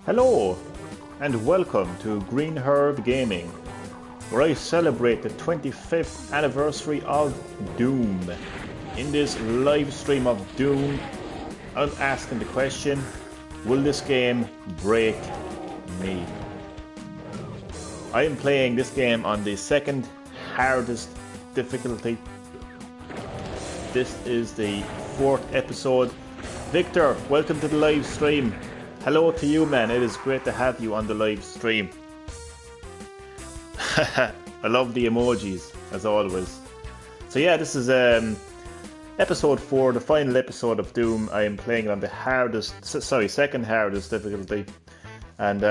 Hello, and welcome to GreenHerb-Gaming, where I celebrate the 25th anniversary of Doom. In this live stream of Doom, I'm asking the question, will this game break me? I am playing this game on the second hardest difficulty. This is the 4th episode. Victor, welcome to the live stream. Hello to you, man. It is great to have you on the live stream. I love the emojis, as always. So yeah, this is episode 4, the final episode of Doom. I am playing on the second hardest difficulty. And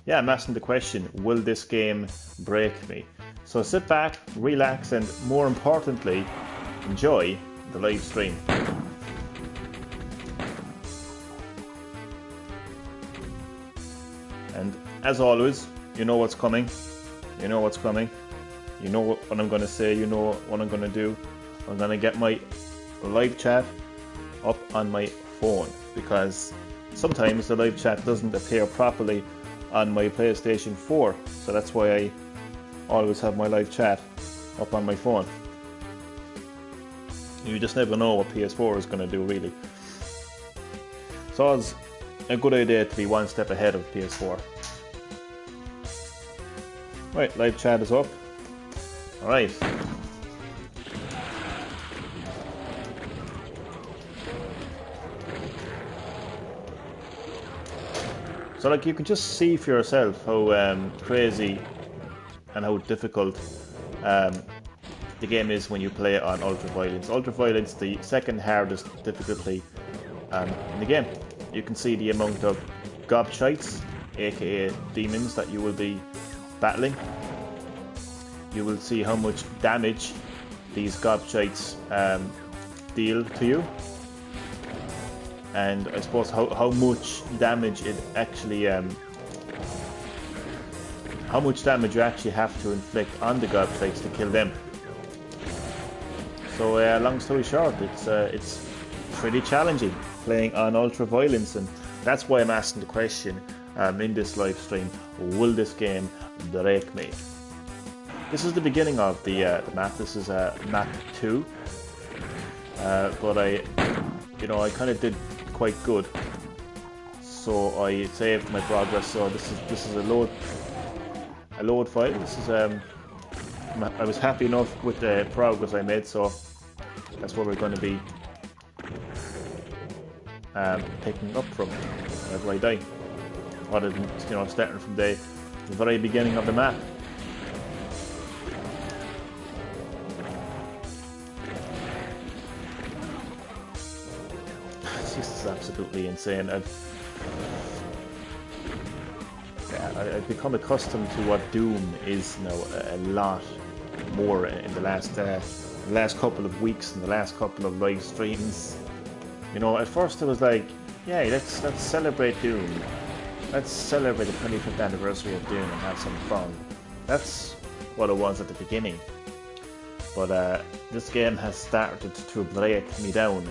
yeah, I'm asking the question, will this game break me? So sit back, relax, and more importantly, enjoy the live stream. And as always, you know what's coming. You know what's coming. You know what I'm going to say. You know what I'm going to do. I'm going to get my live chat up on my phone, because sometimes the live chat doesn't appear properly on my PlayStation 4. So that's why I always have my live chat up on my phone. You just never know what PS4 is going to do, really. So it's a good idea to be one step ahead of PS4. Right, live chat is up. Alright. So like, you can just see for yourself how crazy and how difficult the game is when you play it on Ultra Violence. Ultra Violence, the second hardest difficulty in the game. You can see the amount of gobshites, aka demons, that you will be battling. You will see how much damage these gobshites deal to you, and I suppose how much damage it actually how much damage you actually have to inflict on the gobshites to kill them. So long story short, it's pretty challenging playing on Ultra Violence, and that's why I'm asking the question in this live stream, will this game break me? This is the beginning of the map. This is map 2, but I kind of did quite good, so I saved my progress. So this is a load file. This is I was happy enough with the progress I made, so that's where we're going to be picking up from whenever I die, rather than starting from the very beginning of the map. This is absolutely insane. I've become accustomed to what Doom is now a lot more in the last couple of weeks and the last couple of live streams. At first it was like, yeah, let's celebrate Doom. Let's celebrate the 25th anniversary of Doom and have some fun. That's what it was at the beginning. But this game has started to break me down.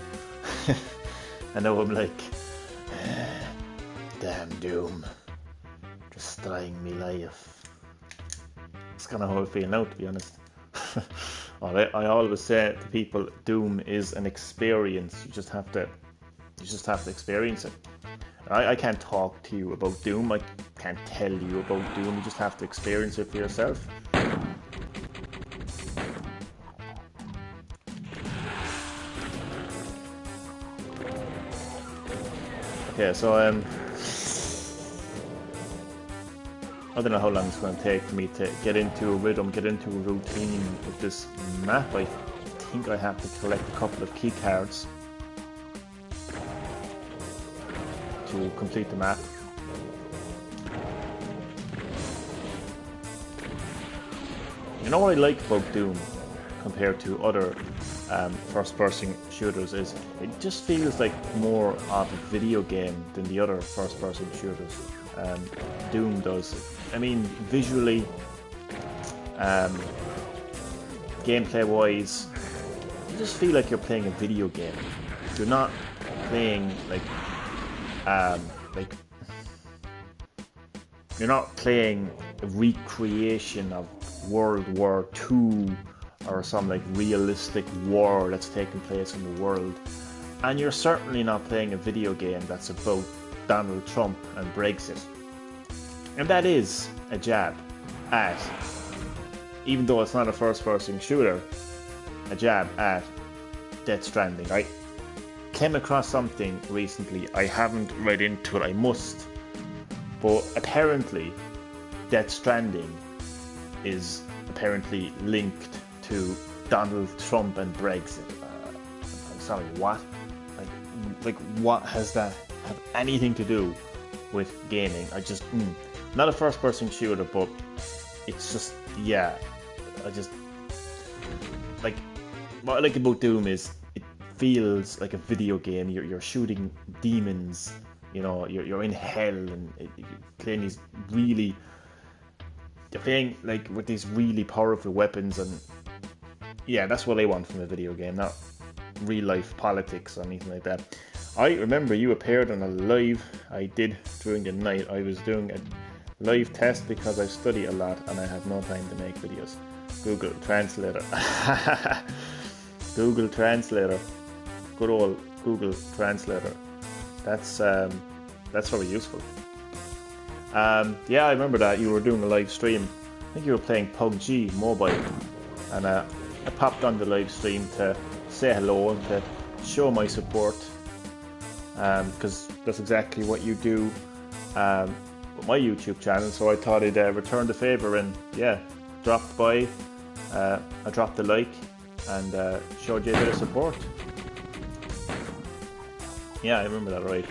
I know, I'm like, damn Doom, destroying me life. It's kind of how I feel now, to be honest. I always say to people, Doom is an experience. You just have to experience it. I can't talk to you about Doom. I can't tell you about Doom. You just have to experience it for yourself. Okay, so I don't know how long it's going to take for me to get into a rhythm, get into a routine with this map. I think I have to collect a couple of key cards to complete the map. You know what I like about Doom compared to other first-person shooters is it just feels like more of a video game than the other first-person shooters. Doom does. I mean, visually, gameplay-wise, you just feel like you're playing a video game. You're not playing like like, you're not playing a recreation of World War II or some like realistic war that's taking place in the world. And you're certainly not playing a video game that's about Donald Trump and Brexit. And that is a jab at, even though it's not a first-person shooter, a jab at Death Stranding. I came across something recently. I haven't read into it, I must. But apparently, Death Stranding is apparently linked to Donald Trump and Brexit. I'm sorry, what? Like what has that have anything to do with gaming? I just, not a first-person shooter, but it's just, yeah, I just, like, what I like about Doom is it feels like a video game. You're shooting demons, you know, you're in hell, and you're playing these really, you're playing like with these really powerful weapons, and yeah, that's what I want from a video game, not real life politics or anything like that. I remember you appeared on a live I did during the night. I was doing a live test because I study a lot and I have no time to make videos. Google Translator. Google Translator. Good old Google Translator. That's very useful. Yeah, I remember that you were doing a live stream. I think you were playing PUBG Mobile, and I popped on the live stream to say hello and to show my support, because that's exactly what you do with my YouTube channel. So I thought I'd return the favour and yeah, dropped by. I dropped a like and showed you a bit of support. Yeah, I remember that right.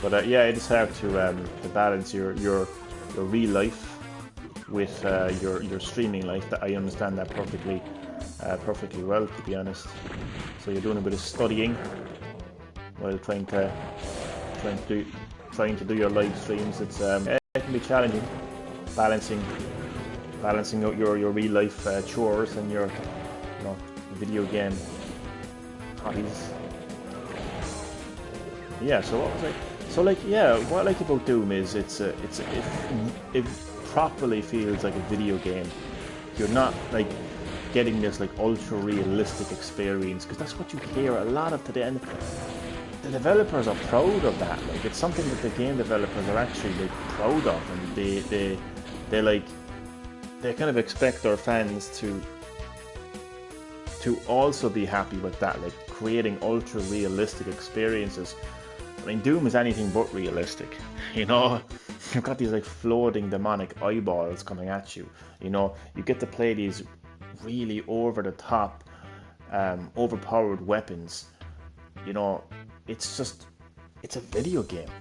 But yeah, it is hard to balance your real life with your streaming life. That I understand that perfectly well, to be honest. So you're doing a bit of studying while trying to do your live streams. It's it can be challenging balancing out your real life chores and your video game hobbies. Yeah. So what was I? So like, yeah, what I like about Doom is it properly feels like a video game. You're not like getting this like ultra realistic experience, because that's what you hear a lot of today, and the developers are proud of that. Like, it's something that the game developers are actually like proud of, and they kind of expect their fans to also be happy with that, like creating ultra realistic experiences. I mean, Doom is anything but realistic, you know. You've got these like floating demonic eyeballs coming at you, you know. You get to play these really over the top, overpowered weapons, you know. It's a video game,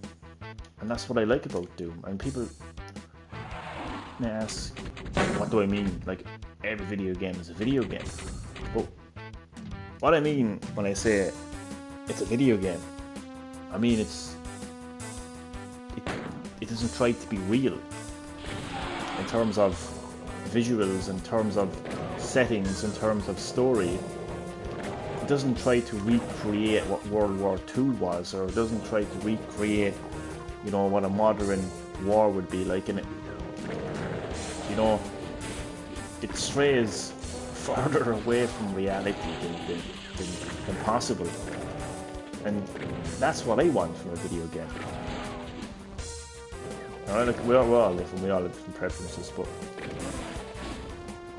and that's what I like about Doom. And people may ask, what do I mean? Like, every video game is a video game. But what I mean when I say it's a video game, I mean it doesn't try to be real in terms of visuals, in terms of settings, in terms of story. It doesn't try to recreate what World War II was, or it doesn't try to recreate, you know, what a modern war would be like. And it, you know, it strays further away from reality than possible. And that's what I want from a video game. Now, look, we all have different preferences, but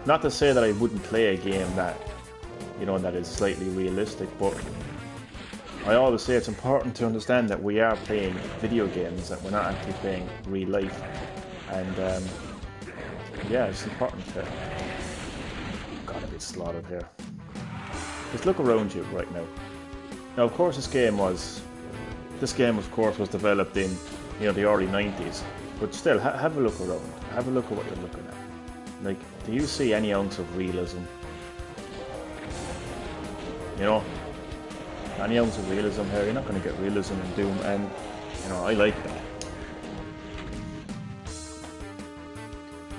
not to say that I wouldn't play a game that, you know, that is slightly realistic, but I always say it's important to understand that we are playing video games, that we're not actually playing real life. And yeah, it's important to... God, a bit slaughtered here. Just look around you right now. Now, of course, this game of course was developed in, you know, the early 90s, but still, have a look around. Have a look at what you're looking at. Like, do you see any ounce of realism? You know, any ounce of realism here? You're not going to get realism in Doom, and you know, I like that.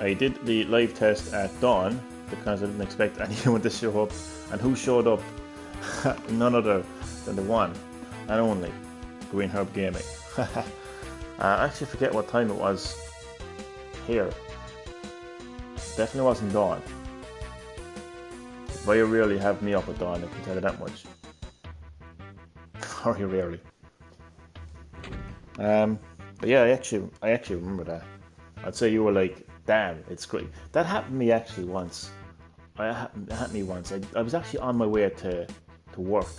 I did the live test at dawn because I didn't expect anyone to show up, and who showed up? None other than the one and only GreenHerb-Gaming. I actually forget what time it was here. Definitely wasn't dawn. Very rarely have me up at dawn, I can tell you that much. Very rarely. But yeah, I actually remember that. I'd say you were like, damn, it's great. That happened to me actually once. It happened to me once. I was actually on my way to work,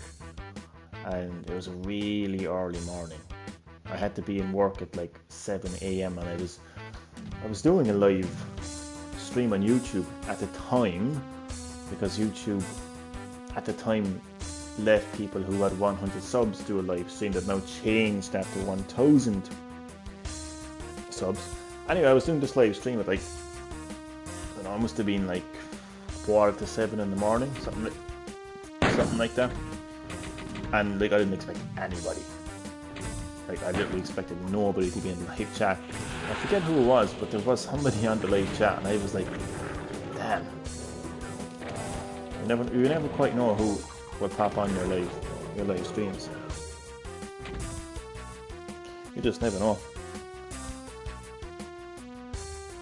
and it was a really early morning. I had to be in work at like 7 a.m. and I was doing a live stream on YouTube at the time, because YouTube at the time let people who had 100 subs do a live stream. They've now changed that to 1,000 subs. Anyway, I was doing this live stream at like, I don't know, it must have been like 6:45 in the morning, something like that. And like, I didn't expect anybody. Like, I literally expected nobody to be in the live chat. I forget who it was, but there was somebody on the live chat, and I was like, damn. You never quite know who will pop on your live streams. You just never know.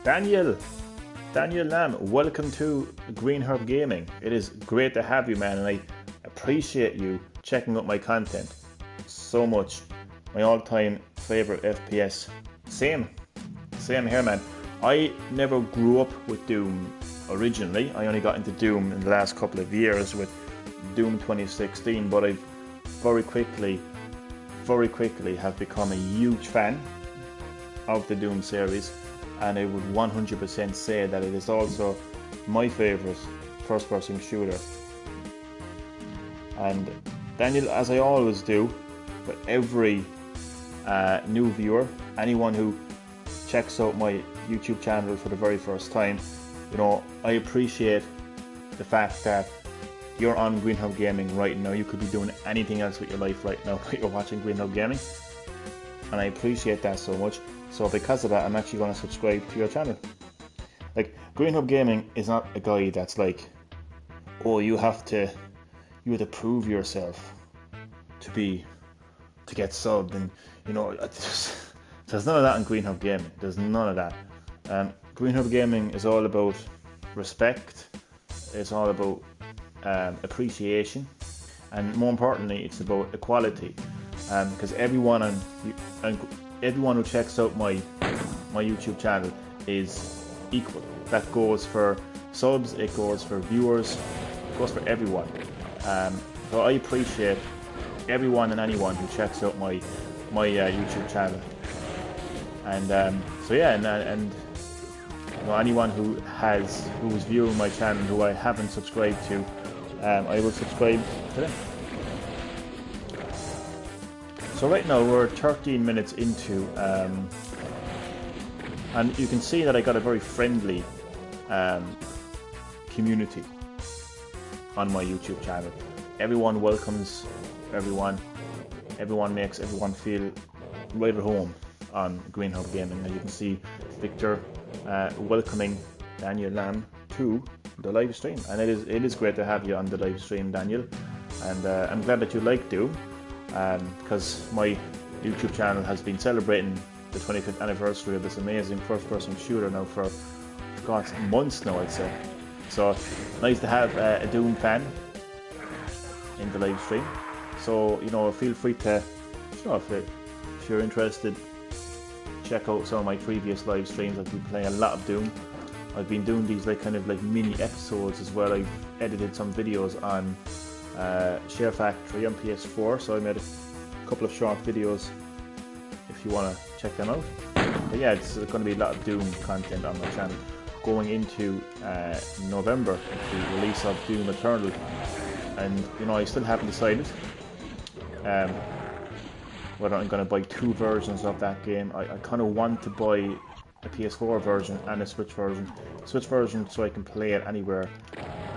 Daniel Lamb, welcome to GreenHerb-Gaming. It is great to have you, man, and I appreciate you checking out my content so much. My all-time favorite FPS. Same here, man. I never grew up with Doom originally. I only got into Doom in the last couple of years with Doom 2016, but I've very quickly have become a huge fan of the Doom series, and I would 100% say that it is also my favorite first-person shooter. And Daniel, as I always do with every new viewer, anyone who checks out my YouTube channel for the very first time, you know, I appreciate the fact that you're on GreenHerb-Gaming right now. You could be doing anything else with your life right now, but you're watching GreenHerb-Gaming, and I appreciate that so much. So because of that, I'm actually going to subscribe to your channel. Like, GreenHerb-Gaming is not a guy that's like, oh, you have to prove yourself to get subbed, and you know, there's none of that in GreenHerb-Gaming. There's none of that. GreenHerb-Gaming is all about respect. It's all about appreciation, and more importantly, it's about equality. Because everyone who checks out my YouTube channel is equal. That goes for subs, it goes for viewers, it goes for everyone. So I appreciate everyone and anyone who checks out my YouTube channel. And so yeah, and you know, anyone who is viewing my channel who I haven't subscribed to, I will subscribe to them. So right now we're 13 minutes into, and you can see that I got a very friendly community on my YouTube channel. Everyone welcomes everyone. Everyone makes everyone feel right at home on GreenHerb-Gaming. And you can see Victor welcoming Daniel Lamb to the live stream, and it is great to have you on the live stream, Daniel. And I'm glad that you like Doom, because my YouTube channel has been celebrating the 25th anniversary of this amazing first-person shooter now for God's months now, I'd say. So nice to have a Doom fan in the live stream. So, you know, feel free to, you know, if you're interested, check out some of my previous live streams. I've been playing a lot of Doom. I've been doing these like kind of like mini episodes as well. I've edited some videos on Share Factory on PS4, so I made a couple of short videos if you want to check them out. But yeah, it's going to be a lot of Doom content on my channel going into November, the release of Doom Eternal. And you know, I still haven't decided whether I'm going to buy two versions of that game. I kind of want to buy a PS4 version and a Switch version. Switch version so I can play it anywhere,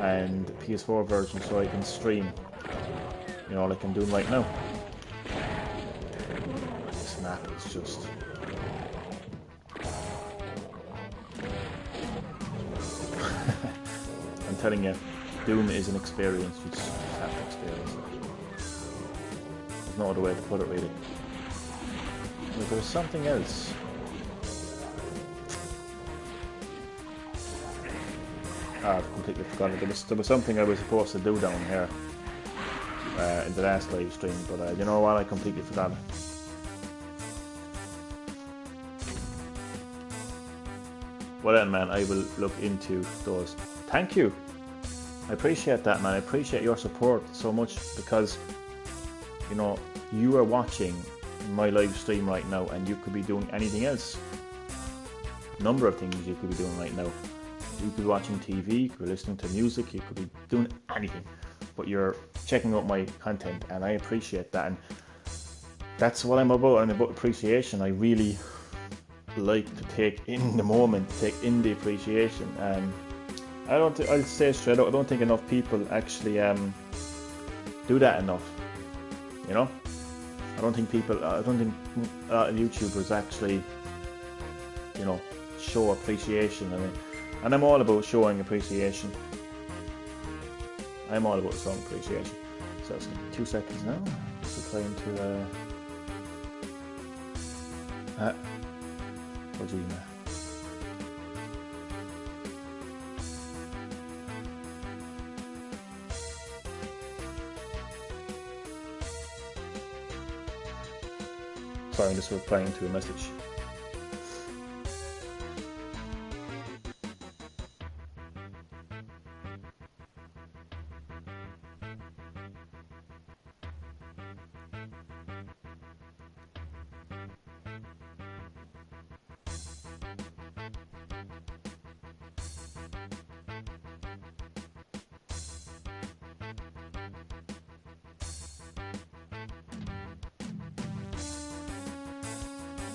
and the PS4 version so I can stream, you know, like I'm doing right now. This map is just... I'm telling you, Doom is an experience. You just have to experience it. There's no other way to put it, really. But there was something else. Ah, I've completely forgotten. There was something I was supposed to do down here in the last live stream, but you know what? I completely forgot it. Well then, man, I will look into those. Thank you. I appreciate that, man. I appreciate your support so much because, you know, you are watching my live stream right now and you could be doing anything else. Number of things you could be doing right now. You could be watching TV, you could be listening to music, you could be doing anything. But you're checking out my content and I appreciate that. And that's what I'm about. I'm about appreciation. I really like to take in the moment, take in the appreciation. I'll say straight out, I don't think enough people actually do that enough. You know? I don't think a lot of YouTubers actually, you know, show appreciation. And I'm all about showing appreciation. I'm all about showing appreciation. So it's 2 seconds now. Just replying to Gmail. Sorry, I'm just replying to a message.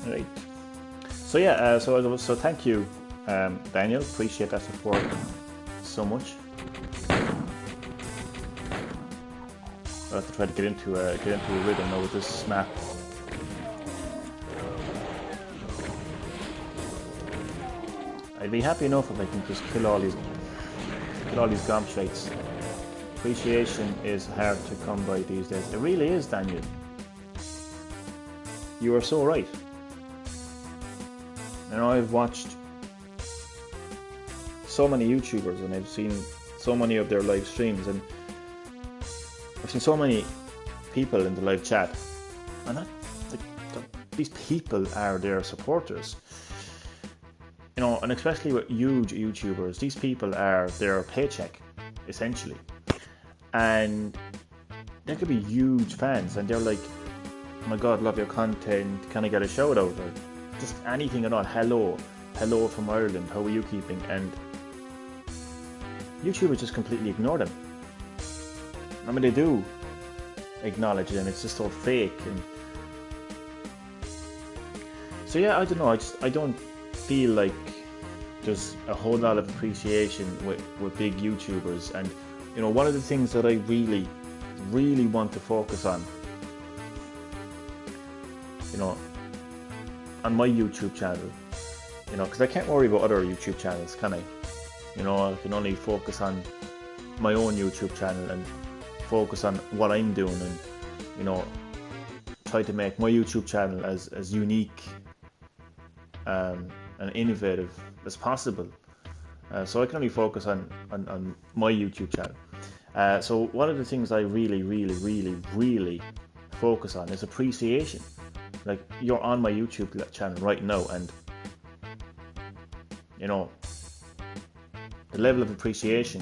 Right. So yeah, so thank you, Daniel. Appreciate that support so much. I'll have to try to get into a rhythm now with this map. I'd be happy enough if I can just kill all these gomshlites. Appreciation is hard to come by these days. It really is, Daniel. You are so right. And I've watched so many YouTubers and I've seen so many of their live streams and I've seen so many people in the live chat and these people are their supporters. You know, and especially with huge YouTubers, these people are their paycheck, essentially. And they could be huge fans and they're like, oh my god, love your content, can I get a shout out? Or just anything at all. Hello from Ireland, how are you keeping? And YouTubers just completely ignore them. I mean, they do acknowledge it and it's just so fake. And so yeah, I don't know, I don't feel like there's a whole lot of appreciation with big YouTubers. And you know, one of the things that I really want to focus on, you know, on my YouTube channel, you know, because I can't worry about other YouTube channels, can I? You know, I can only focus on my own YouTube channel and focus on what I'm doing and, you know, try to make my YouTube channel as unique and innovative as possible. So I can only focus on my YouTube channel. So one of the things I really focus on is appreciation. Like, you're on my YouTube channel right now and, you know, the level of appreciation,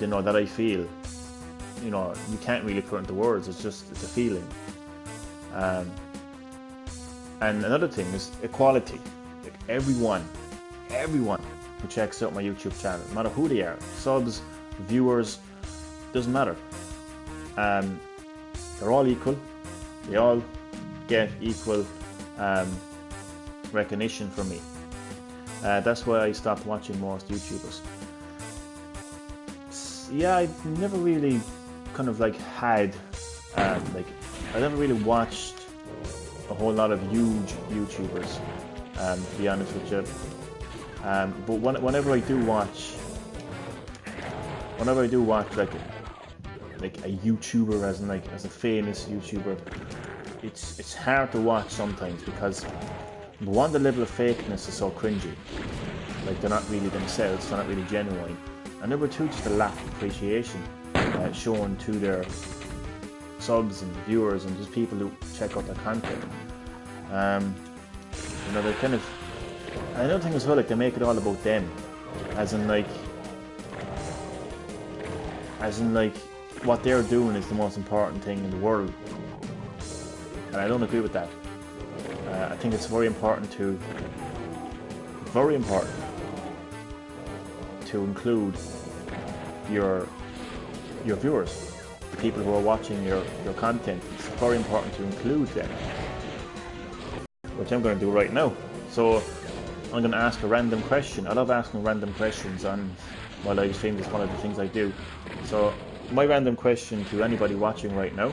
you know, that I feel, you know, you can't really put into words. It's a feeling. And another thing is equality. Like, everyone who checks out my YouTube channel, no matter who they are, subs, viewers, doesn't matter. They're all equal. They all get equal recognition from me. That's why I stopped watching most YouTubers. Yeah, I've never really kind of like had like, I never really watched a whole lot of huge YouTubers, to be honest with you. But whenever I do watch like a YouTuber, as a famous YouTuber, it's hard to watch sometimes because one, the level of fakeness is so cringy. Like, they're not really themselves, they're not really genuine. And number two, just a lack of appreciation shown to their subs and viewers and just people who check out their content. You know, they're kind of... Another thing as well, like, they make it all about them. As in like, what they're doing is the most important thing in the world. And I don't agree with that. I think it's very important to include your viewers, the people who are watching your content. It's very important to include them, which I'm going to do right now. So I'm going to ask a random question. I love asking random questions on my live streams. It's one of the things I do. So my random question to anybody watching right now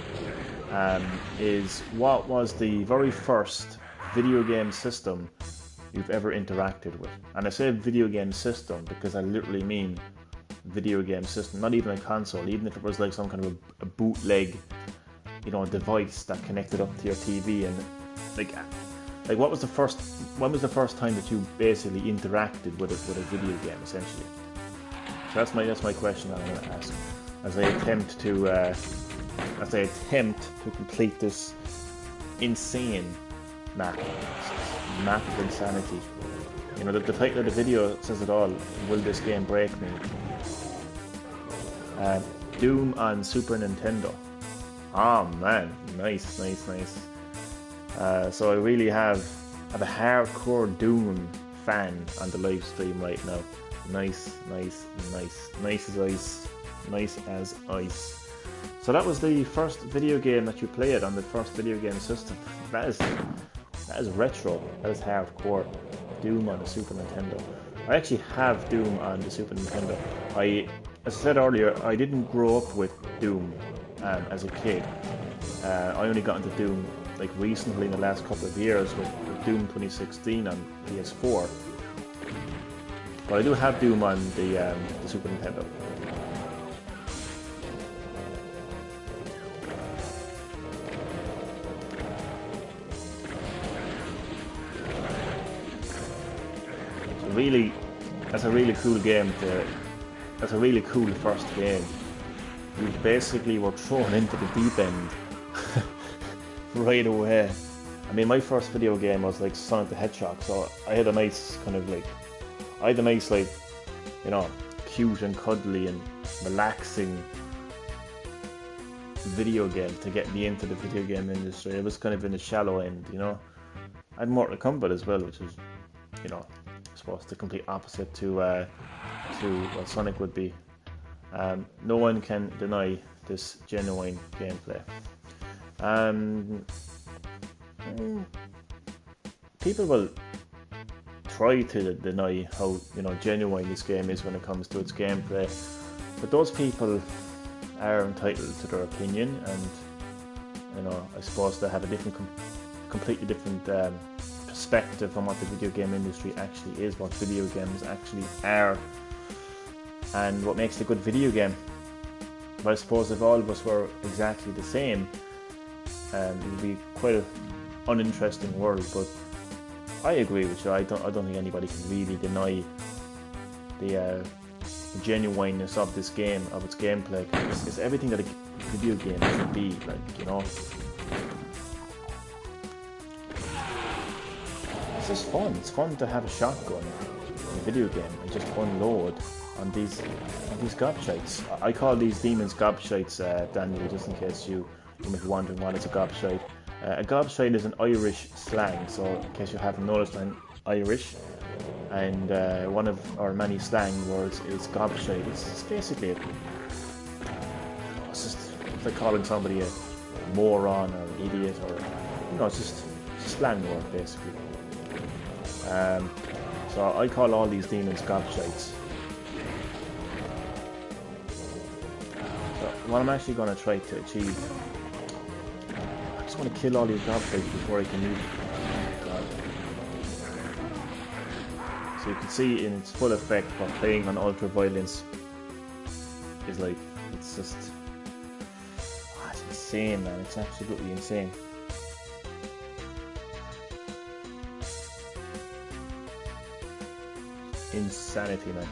is, what was the very first video game system you've ever interacted with? And I say video game system because I literally mean video game system, not even a console, even if it was like some kind of a bootleg, you know, device that connected up to your TV. And like when was the first time that you basically interacted with a video game, essentially? So that's my question that I'm going to ask as I attempt to complete this insane map of insanity. You know, the title of the video says it all. Will this game break me? Doom on Super Nintendo. Oh man, nice. So I really have a hardcore Doom fan on the live stream right now. Nice as ice. Nice as ice. So that was the first video game that you played on the first video game system. That is retro. That is hardcore. Doom on the Super Nintendo. I actually have Doom on the Super Nintendo. As I said earlier, I didn't grow up with Doom as a kid. I only got into Doom like recently in the last couple of years with Doom 2016 on PS4. But I do have Doom on the Super Nintendo. That's a really cool game. That's a really cool first game. You basically were thrown into the deep end right away. I mean, my first video game was like Sonic the Hedgehog, so I had a nice you know, cute and cuddly and relaxing video game to get me into the video game industry. It was kind of in the shallow end, you know. I had Mortal Kombat as well, which is, you know, I suppose the complete opposite to what Sonic would be. No one can deny this genuine gameplay. People will try to deny how, you know, genuine this game is when it comes to its gameplay, but those people are entitled to their opinion, and, you know, I suppose they have a completely different perspective on what the video game industry actually is, what video games actually are, and what makes a good video game. But I suppose if all of us were exactly the same, it would be quite an uninteresting world. But I agree with you. I don't think anybody can really deny the genuineness of this game, of its gameplay. It's everything that a video game should be, like, you know. It's just fun. It's fun to have a shotgun in a video game and just unload on these gobshites. I call these demons gobshites, Daniel, just in case you may be wondering what is a gobshite. A gobshite is an Irish slang, so in case you haven't noticed, I'm Irish, and one of our many slang words is gobshite. It's basically it's like calling somebody a moron or an idiot, or, you know, it's just a slang word basically. So I call all these demons gobshites. So what I'm actually going to try to achieve, I just want to kill all these gobshites before I can move. So you can see in its full effect what playing on ultra violence is like. It's just, it's insane, man. It's absolutely insane. insanity, man.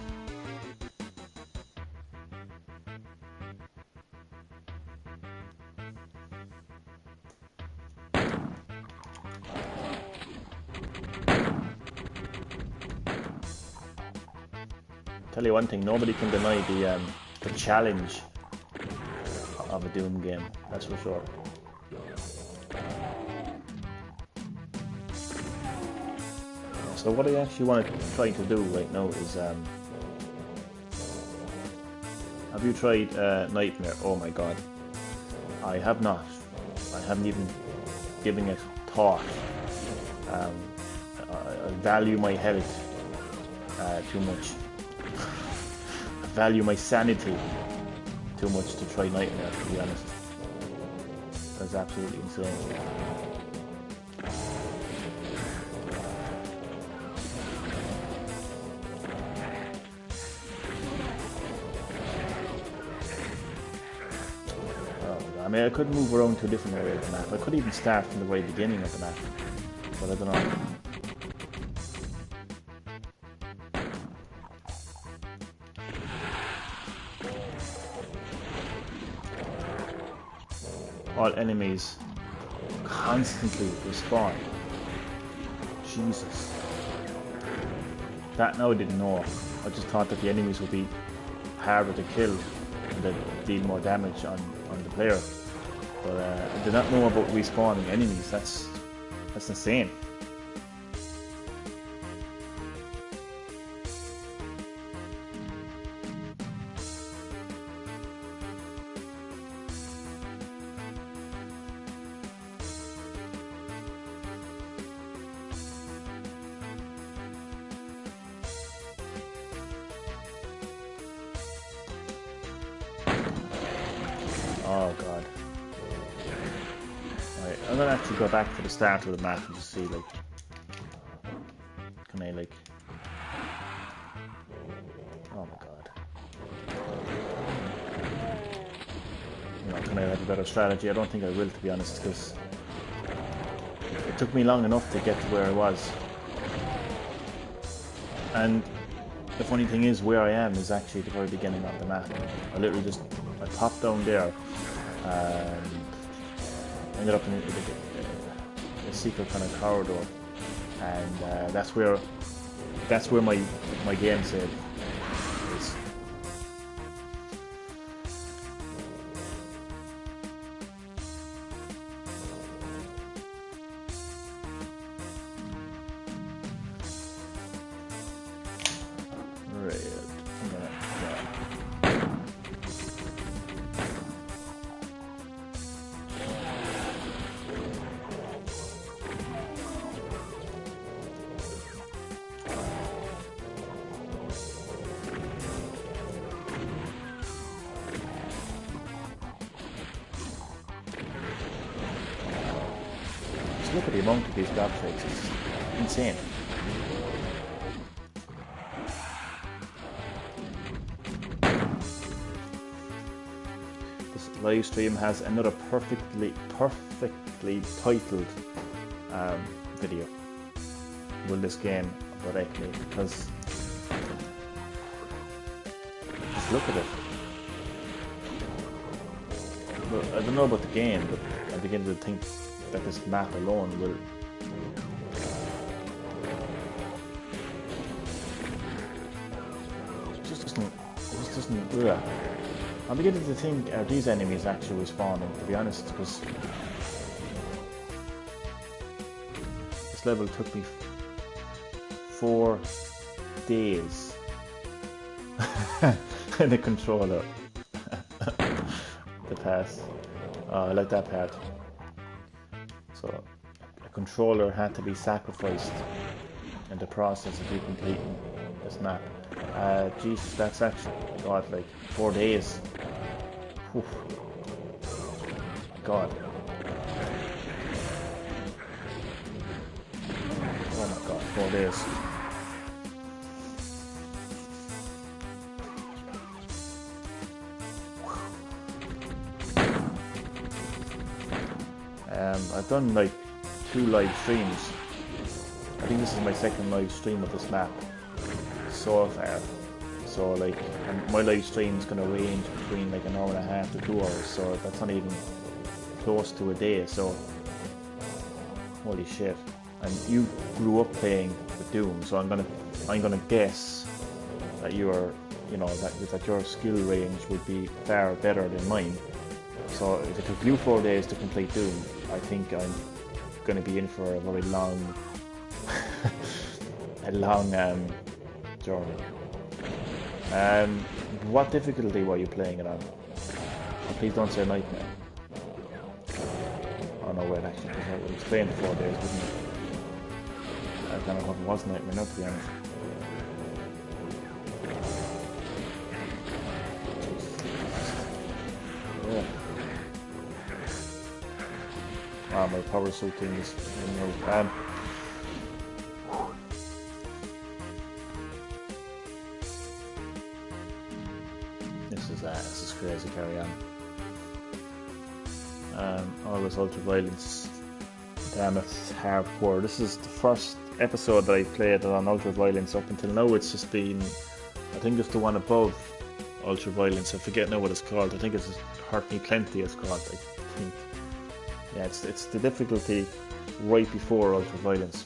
Tell you one thing, nobody can deny the challenge of a Doom game, that's for sure. So what I actually want to try to do right now is, have you tried Nightmare? Oh my god. I have not. I haven't even given it thought. I value my health too much. I value my sanity too much to try Nightmare, to be honest. That's absolutely insane. I mean, I could move around to a different area of the map. I could even start from the very beginning of the map, but I don't know. All enemies constantly respawn. Jesus. That now I didn't know. I just thought that the enemies would be harder to kill and that deal more damage on the player. But I did not know about respawning enemies. That's insane. Oh god. Right, I'm gonna actually go back to the start of the map and just see, like, can I, like, oh my god. You know, can I have a better strategy? I don't think I will, to be honest, because it took me long enough to get to where I was. And the funny thing is, where I am is actually the very beginning of the map. I literally just, I popped down there, ended up in a secret kind of corridor, and that's where my game save is. Right. Look at the amount of these gobshapes, it's insane. This live stream has another perfectly titled video. Will this game wreck me? Because just look at it. Well, I don't know about the game, but I begin to think that this map alone will it just doesn't yeah. I'm beginning to think, are these enemies actually respawning, to be honest, because this level took me 4 days in the controller to pass. I like that part. So a controller had to be sacrificed in the process of you completing this map. Jesus, that's actually, God, like 4 days. Whew. God. Oh my God, 4 days. I've done like 2 live streams. I think this is my second live stream of this map. so far. So like, and my live stream is going to range between like an hour and a half to 2 hours. So that's not even close to a day. So holy shit! And you grew up playing with Doom, so I'm gonna guess that you're, you know, that your skill range would be far better than mine. So if it took you 4 days to complete Doom, I think I'm going to be in for a very long, journey. What difficulty were you playing it on? Oh, please don't say Nightmare. Oh no, wait, actually, because I was playing for 4 days, wasn't it? I don't know what it was Nightmare now, to be honest. Yeah. Ah, my power suit thing is removed. This is crazy. Carry on. Always ultra-violence. Damn, it's hardcore. This is the first episode that I played on ultra-violence. Up until now, it's just been, I think it's the one above ultra-violence. I forget now what it's called. I think it's Hurt Me Plenty it's called, I think. Yeah, it's the difficulty right before ultra-violence.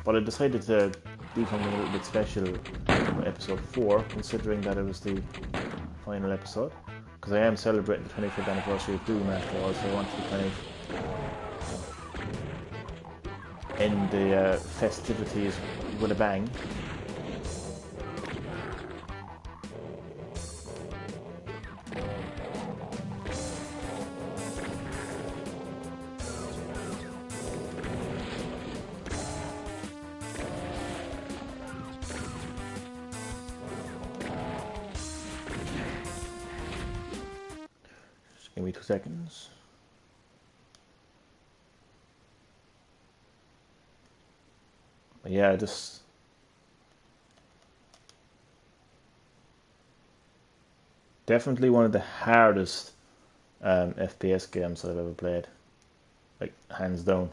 But I decided to do something a little bit special for episode 4, considering that it was the final episode. Because I am celebrating the 25th anniversary of Doom after all, so I wanted to kind of end the festivities with a bang. Just give me 2 seconds. But yeah, just definitely one of the hardest FPS games I've ever played, like hands down.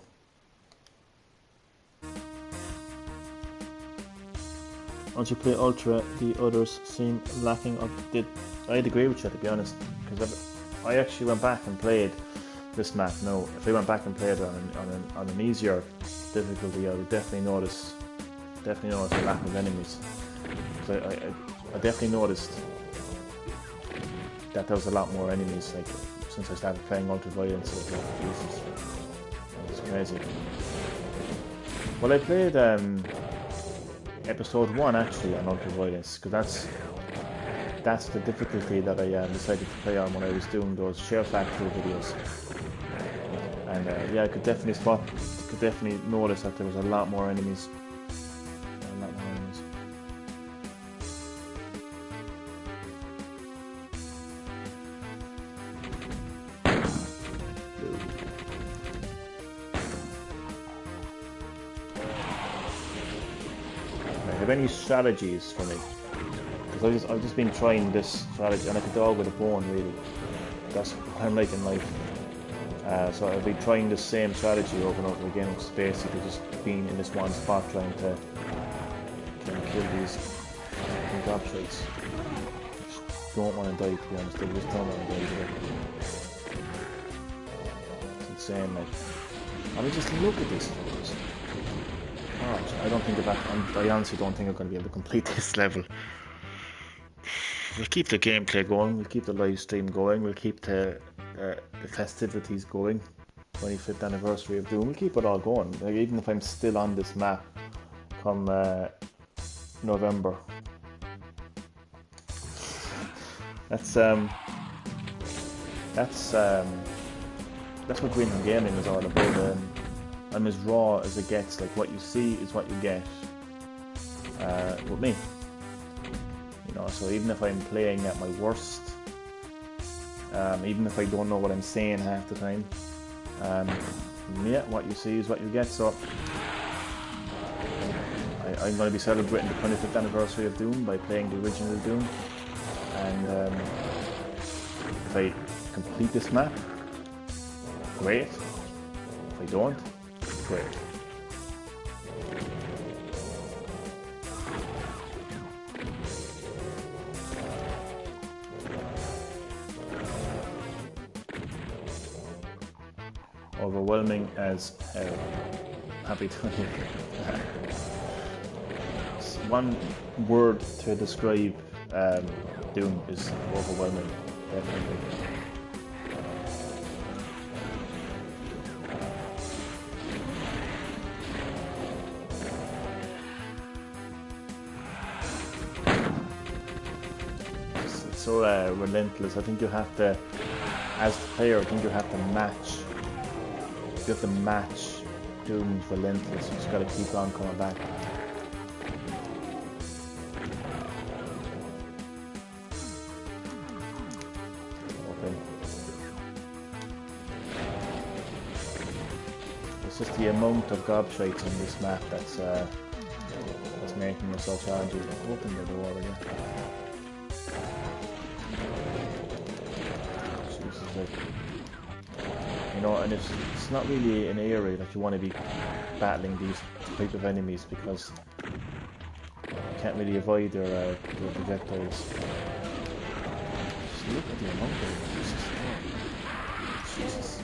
Once you play Ultra, the others seem lacking of the. I'd agree with you, to be honest, because I actually went back and played this map. Now, if I went back and played it on an easier difficulty, I would definitely notice a lack of enemies. So I definitely noticed that there was a lot more enemies. Like since I started playing Ultra Violence, it was like, Jesus, it's crazy. Well, I played episode 1 actually on Ultra Violence, because that's the difficulty that I decided to play on when I was doing those Share Factory videos. And yeah, I could definitely notice that there was a lot more enemies. Have any strategies for me? Because I've just been trying this strategy, and I could dog with a bone, really. That's what I'm like in life. So I've been trying the same strategy over and over again, which is basically just being in this one spot trying to kill these gobshites. Don't want to die, to be honest. I just don't want to die. It's insane, like. I mean, just look at this, folks. I don't think I honestly don't think I'm going to be able to complete this level. We'll keep the gameplay going, we'll keep the live stream going, we'll keep the festivities going. 25th anniversary of Doom, we'll keep it all going. Like, even if I'm still on this map come November. That's what GreenHerb-Gaming is all about. I'm as raw as it gets. Like, what you see is what you get with me. You know, so even if I'm playing at my worst, even if I don't know what I'm saying half the time, yeah, what you see is what you get. So I'm going to be celebrating the 25th anniversary of Doom by playing the original Doom, and if I complete this map, great. If I don't, great. overwhelming as hell. Happy to one word to describe Doom is overwhelming, definitely. It's so relentless. I think you have to, as the player, I think you have to match. You have to match Doom's relentless. You just got to keep on coming back. It's just the amount of gobshites on this map that's making it so challenging. Open the door again. Jesus, like, you know, and it's not really an area that you want to be battling these type of enemies because you can't really avoid their projectiles. Just look at the amount of them. Jesus.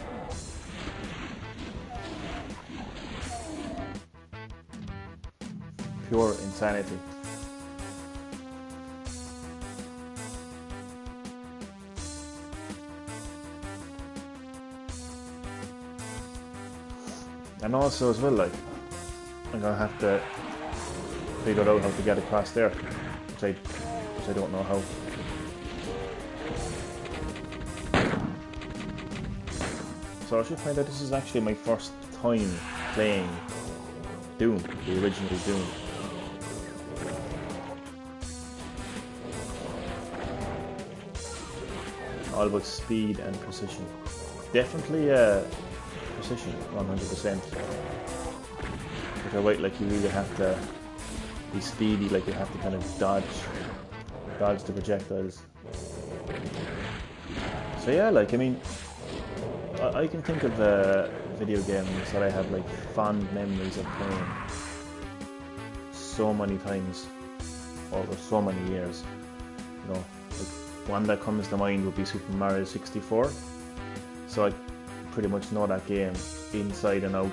Pure insanity. And also as well, like, I'm gonna have to figure out how to get across there, which I don't know how. So I should find out this is actually my first time playing Doom, the original Doom. All about speed and precision. Definitely precision, 100%. But you're right, like you really have to be speedy, like you have to kind of dodge the projectiles. So yeah, like, I mean, I can think of video games that I have like fond memories of playing so many times over so many years. You know, like one that comes to mind would be Super Mario 64. So I pretty much know that game inside and out,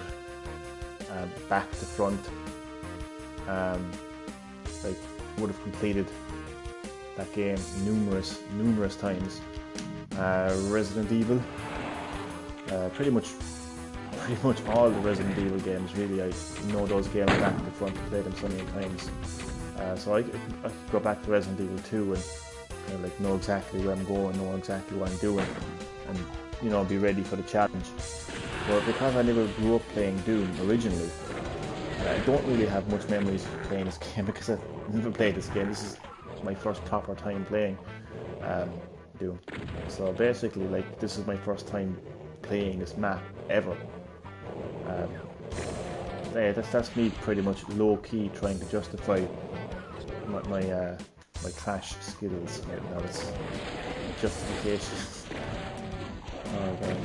back to front. Like would have completed that game numerous times. Resident Evil. Pretty much all the Resident Evil games, really. I know those games back to front, played them so many times. So I could go back to Resident Evil 2 and kind of like know exactly where I'm going, know exactly what I'm doing, and you know, be ready for the challenge. But because I never grew up playing Doom originally, I don't really have much memories playing this game because I've never played this game. This is my first proper time playing Doom. So basically, like, this is my first time playing this map ever. Yeah, that's me pretty much low key trying to justify my trash skills. Now it's justification. Oh god.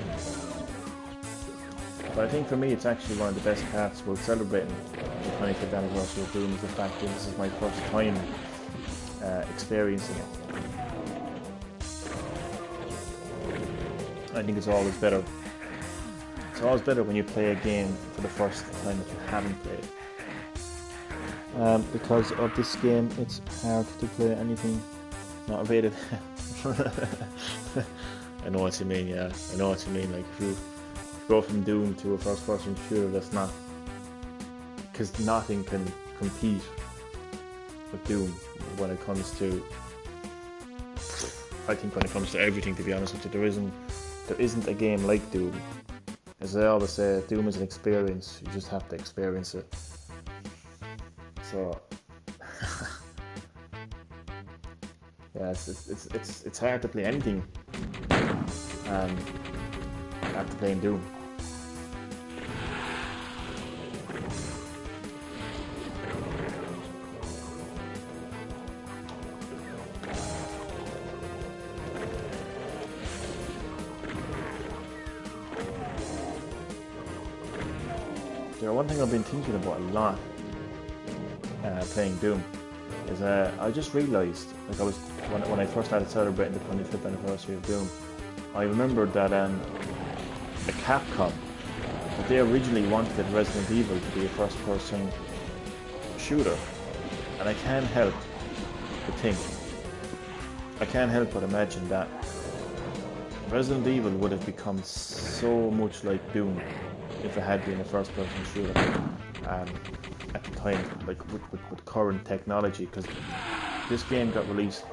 But I think for me, it's actually one of the best parts about celebrating the 25th anniversary of Doom is the fact that this is my first time experiencing it. I think it's always better. It's always better when you play a game for the first time that you haven't played. Because of this game, it's hard to play anything not rated. I know what you mean, yeah. I know what you mean. Like, if you go from Doom to a first-person shooter, that's not... Because nothing can compete with Doom when it comes to... I think when it comes to everything, to be honest with you, there isn't a game like Doom. As I always say, Doom is an experience. You just have to experience it. So, yeah, it's hard to play anything after playing Doom. One thing I've been thinking about a lot playing Doom is I just realised, like, when I first started celebrating the 25th anniversary of Doom, I remembered that the Capcom But they originally wanted Resident Evil to be a first-person shooter, and I can't help but think, I can't help but imagine that Resident Evil would have become so much like Doom if it had been a first-person shooter at the time, like with current technology, because this game got released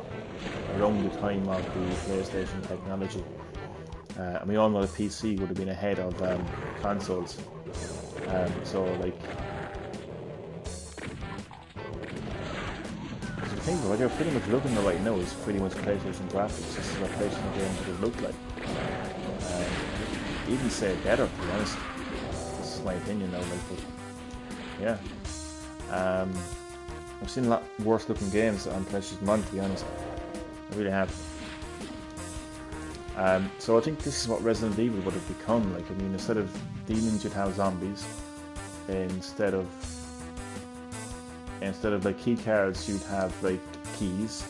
around the time of the PlayStation technology, and we all know the PC would have been ahead of consoles. So like, the thing what you're pretty much looking at right now is pretty much PlayStation graphics. This is what PlayStation games would have looked like. Even say better, to be honest. This is my opinion now, like, but yeah. I've seen a lot worse looking games on PlayStation 1, to be honest. I really have. So I think this is what Resident Evil would have become. Like, I mean, instead of demons, you'd have zombies. Instead of like key cards, you'd have like keys,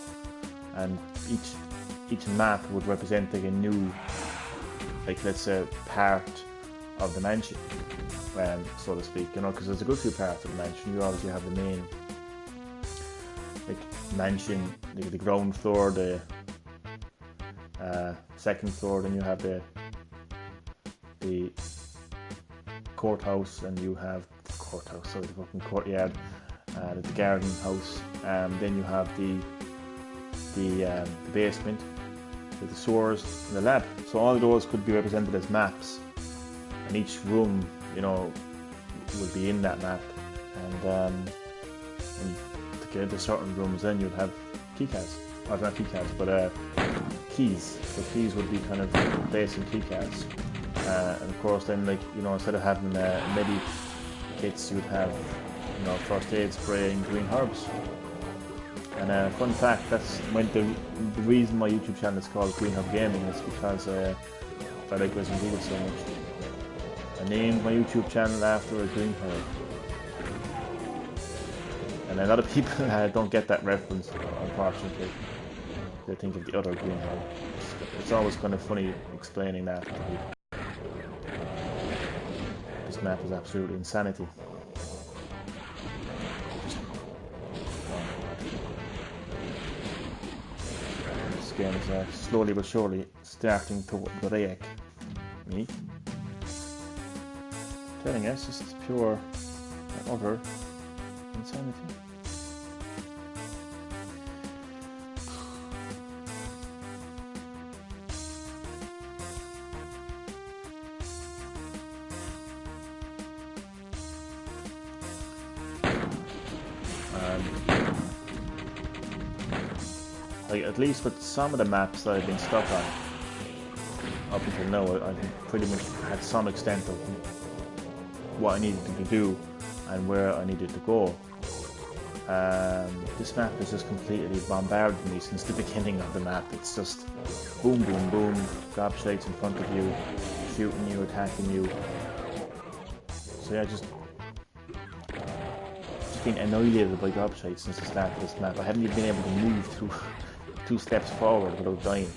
and each map would represent like a new, like, let's say, part of the mansion, so to speak. You know, because there's a good few parts of the mansion. You obviously have the main, like, mansion, like the ground floor, the second floor, then you have the courthouse, and you have the fucking courtyard, the garden house, then you have the basement with the sewers and the lab. So all of those could be represented as maps, and each room, you know, would be in that map, and to get into certain rooms, then you'd have keycards. Or not keycards, but keys. So keys would be kind of basic keycards, and of course, then, like, you know, instead of having medi kits, you'd have, you know, first aid spray and green herbs. And fun fact, that's the reason my YouTube channel is called GreenHerb-Gaming is because I like Resident Evil so much. I named my YouTube channel after a green herb. And a lot of people don't get that reference, unfortunately. They think of the other green herb. It's always kind of funny explaining that to people. This map is absolutely insanity. This game is slowly but surely starting to break me. Telling us this is pure and utter insanity. Like, at least with some of the maps that I've been stuck on up until now, I've pretty much had some extent of what I needed to do and where I needed to go. This map has just completely bombarded me since the beginning of the map. It's just boom, boom, boom, gobshites in front of you, shooting you, attacking you. So yeah, just been annihilated by gobshites since the start of this map. I haven't even been able to move through 2 steps forward without dying.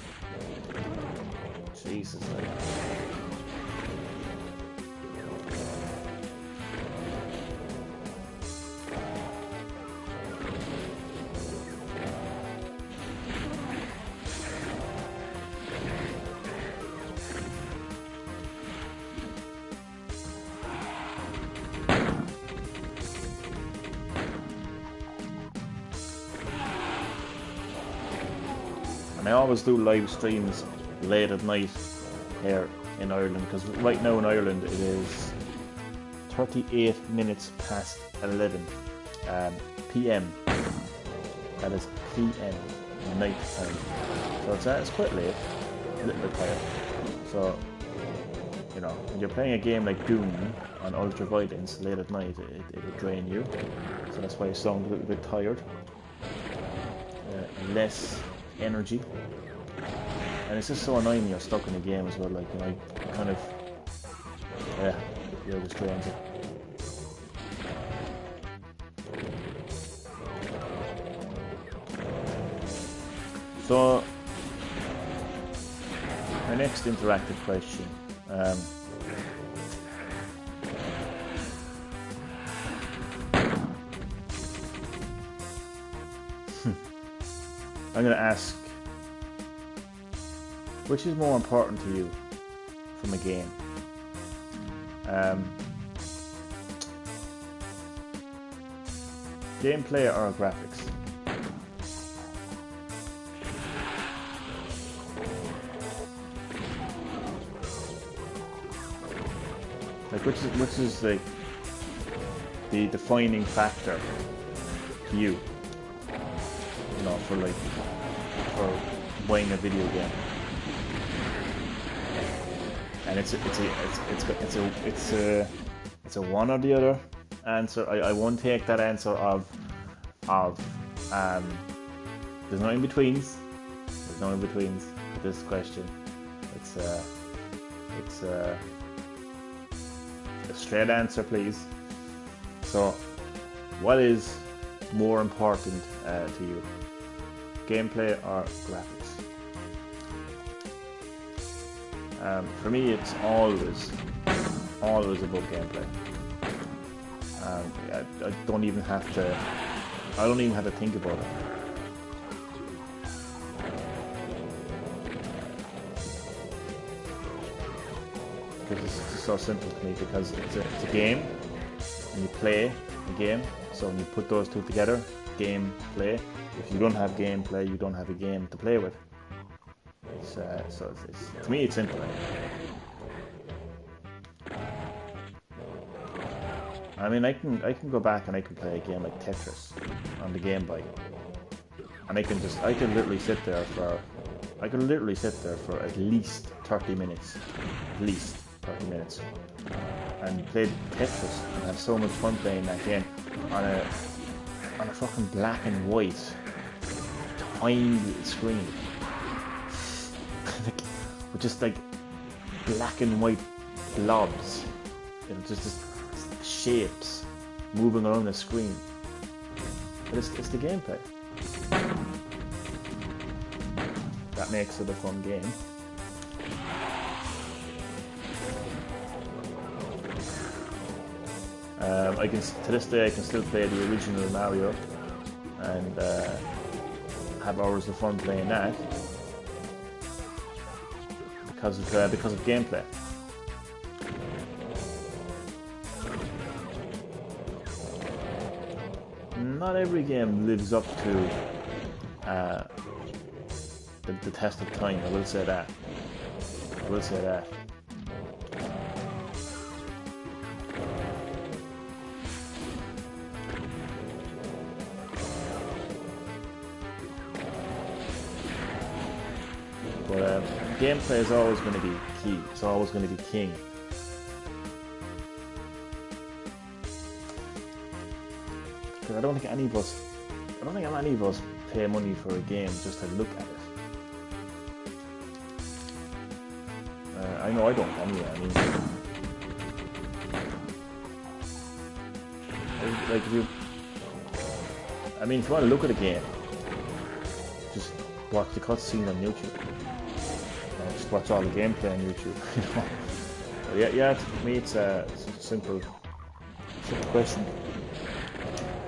Jesus, like. I always do live streams late at night here in Ireland, because right now in Ireland it is 38 minutes past 11 p.m. That is p.m. night time. So it's quite late, a little bit quiet. So, you know, when you're playing a game like Doom on ultra violence late at night, it would drain you. So that's why you sound a little bit tired. Less energy, and it's just so annoying when you're stuck in a game as well. Like, you know, I kind of, you're just drains it. So, my next interactive question. I'm going to ask, which is more important to you from a game? Gameplay or graphics? Like, which is like the defining factor to you? You know, for buying a video game. And it's a one or the other answer. I won't take that answer of there's no in betweens. There's no in betweens with this question. It's a straight answer, please. So, what is more important to you? Gameplay or graphics? For me, it's always about gameplay. I don't even have to think about it. Because it's just so simple to me. Because it's a game, and you play a game. So when you put those two together, game, play. If you don't have gameplay, you don't have a game to play with. To me, it's simple. I mean, I can go back and I can play a game like Tetris on the Game Boy, and I could literally sit there for at least 30 minutes, and play Tetris and have so much fun playing that game on a fucking black and white tiny little screen. With just like black and white blobs, just shapes moving around the screen. But it's the gameplay that makes it a fun game. To this day I can still play the original Mario and have hours of fun playing that. Because of gameplay. Not every game lives up to the test of time. I will say that. But gameplay is always going to be key. It's always going to be king. Because I don't think any of us pay money for a game just to look at it. I know I don't anyway. If you want to look at a game, just watch the cutscene on YouTube. Just watch all the gameplay on YouTube. But yeah. For me, it's a simple question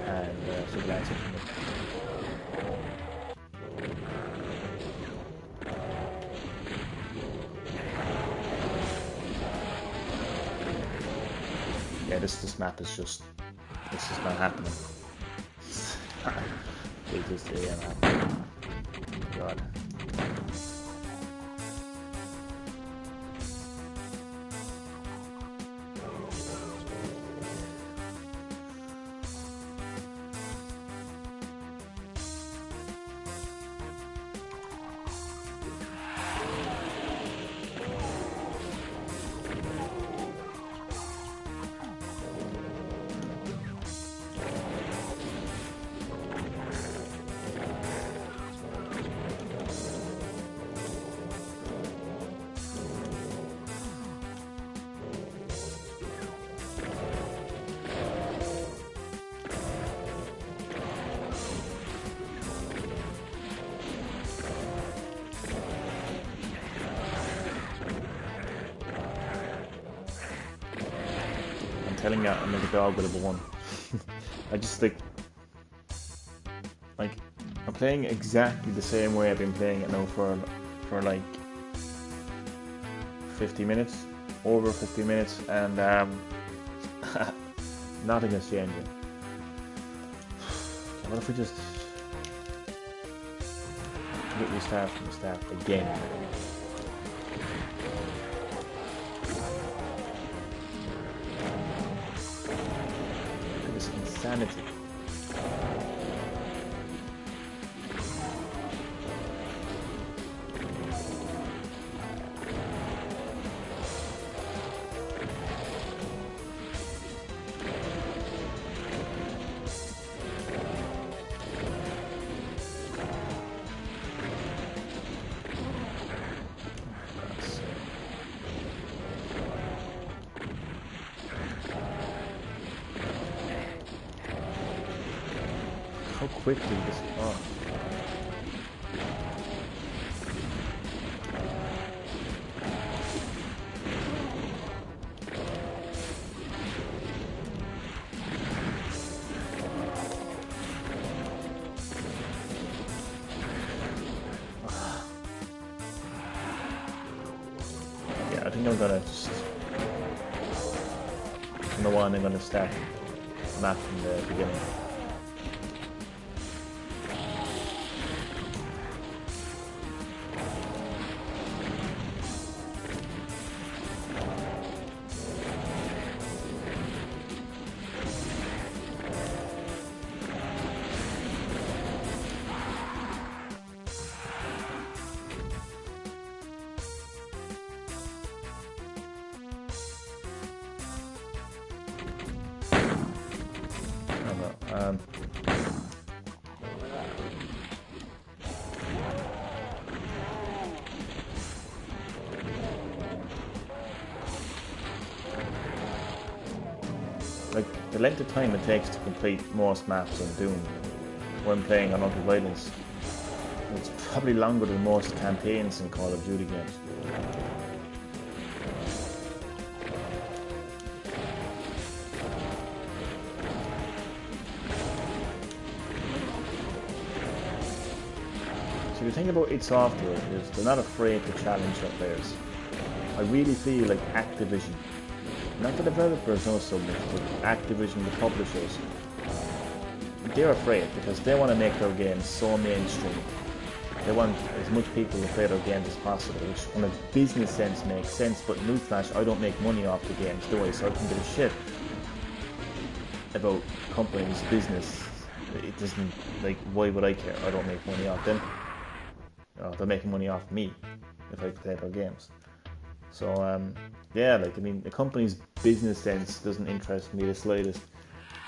and simple answer for me. Yeah, this map is just not happening. It just ain't happening. God. Telling you, I'm like a dog with a bone. I just like I'm playing exactly the same way I've been playing it now for like 50 minutes, over 50 minutes, and nothing has changed yet. What if we just restart from the start again? Look at this insanity. How quickly this oh. Yeah, I think I'm gonna just from the one I'm gonna start map from the beginning. Like, the length of time it takes to complete most maps on Doom when playing on Ultraviolence, it's probably longer than most campaigns in Call of Duty games. So the thing about id Software is they're not afraid to challenge their players. I really feel like Activision, not the developers know so much, but Activision, the publishers, they're afraid because they want to make their games so mainstream. They want as much people to play their games as possible, which from a business sense makes sense, but newsflash, I don't make money off the games, do I? So I can give a shit about companies' business. It doesn't, like, why would I care? I don't make money off them. They're making money off me if I play their games. So, yeah, like, I mean, the company's business sense doesn't interest me the slightest,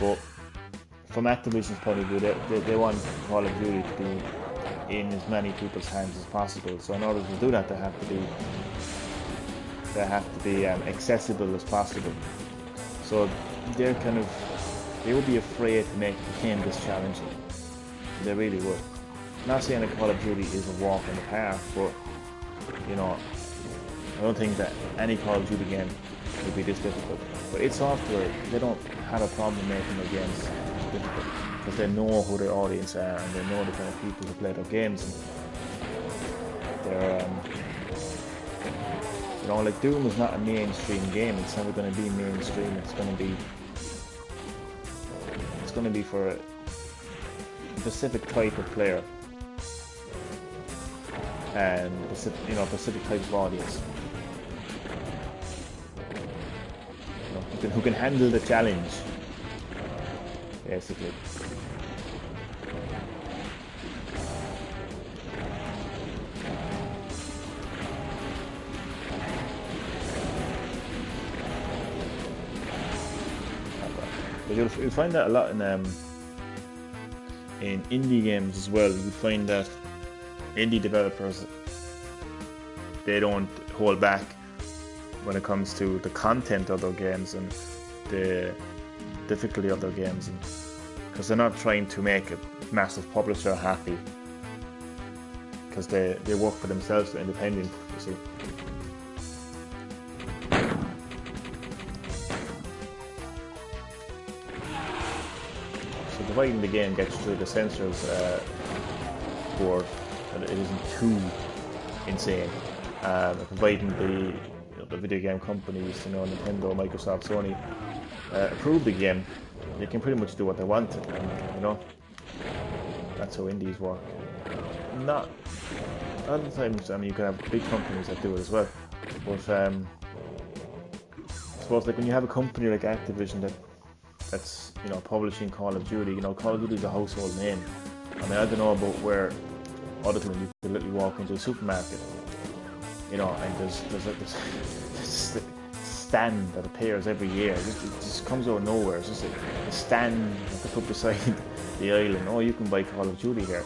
but from Activision's point of view, they want Call of Duty to be in as many people's hands as possible. So in order to do that, they have to be accessible as possible. So they would be afraid to make the game this challenging. They really would. I'm not saying that Call of Duty is a walk in the park, but you know, I don't think that any Call of Duty game would be this difficult. But id Software, they don't have a problem making their games difficult because they know who their audience are and they know the kind of people who play their games. And they're, you know, like Doom is not a mainstream game. It's never going to be mainstream. It's going to be for a specific type of player and specific type of audience. Who can handle the challenge, basically. But you'll find that a lot in indie games as well. You find that indie developers, they don't hold back when it comes to the content of their games and the difficulty of their games, because they're not trying to make a massive publisher happy, because they work for themselves, they're independent, you see. So providing the game gets through the censors, board that it isn't too insane. Providing the video game companies, Nintendo, Microsoft, Sony, approve the game, they can pretty much do what they want, and that's how indies work. Not other times, I mean, you can have big companies that do it as well, but I suppose like when you have a company like Activision that's publishing Call of Duty, Call of Duty is a household name. I mean, I don't know about where other times you could literally walk into a supermarket, and there's this stand that appears every year. It just comes out of nowhere. It's just a stand that they put beside the aisle, and you can buy Call of Duty here.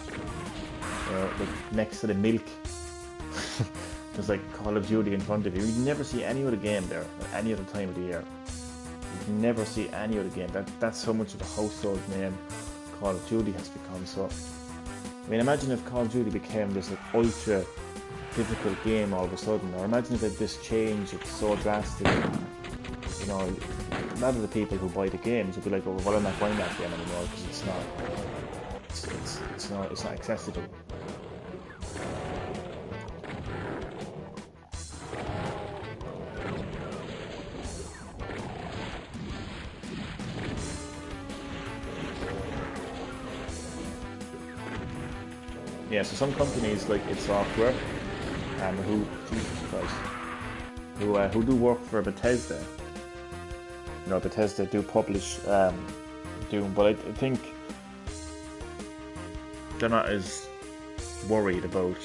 Like next to the milk, there's like Call of Duty in front of you. You never see any other game there at any other time of the year. You never see any other game. That's how much of a household name Call of Duty has become. So, I mean, imagine if Call of Duty became this like ultra difficult game all of a sudden, or imagine if this change it's so drastic. A lot of the people who buy the games would be like, "Oh, well, I'm not buying that game anymore because it's not accessible." Yeah, so some companies like id Software, who do work for Bethesda. Bethesda do publish Doom, but I think they're not as worried about,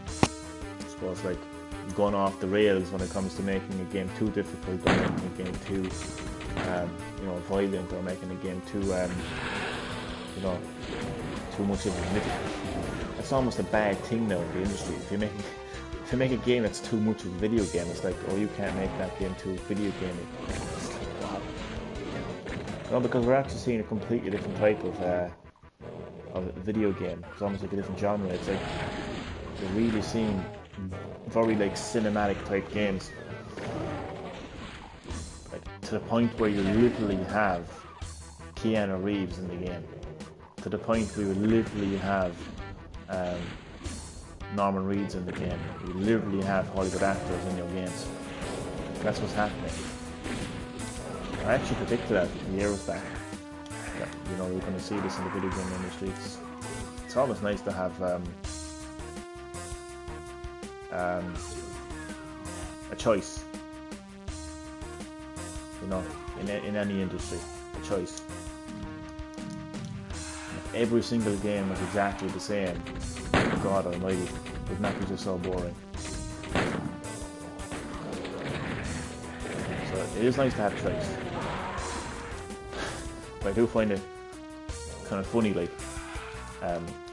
I suppose, like going off the rails when it comes to making a game too difficult, or making a game too, violent, or making a game too, too much of a mythical. It's almost a bad thing now in the industry. If you make a game that's too much of a video game, it's like, oh, you can't make that game too video gamey. It's like, wow. No, because we're actually seeing a completely different type of video game. It's almost like a different genre. It's like you're really seeing very like cinematic type games, like to the point where you literally have Keanu Reeves in the game. To the point where you literally have Norman Reedus in the game. You literally have Hollywood actors in your games. That's what's happening. I actually predicted that years back. That, we're going to see this in the video game industry. It's always nice to have a choice. In any industry, a choice. Every single game was exactly the same. God almighty, wouldn't that be just so boring? So it is nice to have choice. But I do find it kind of funny, like,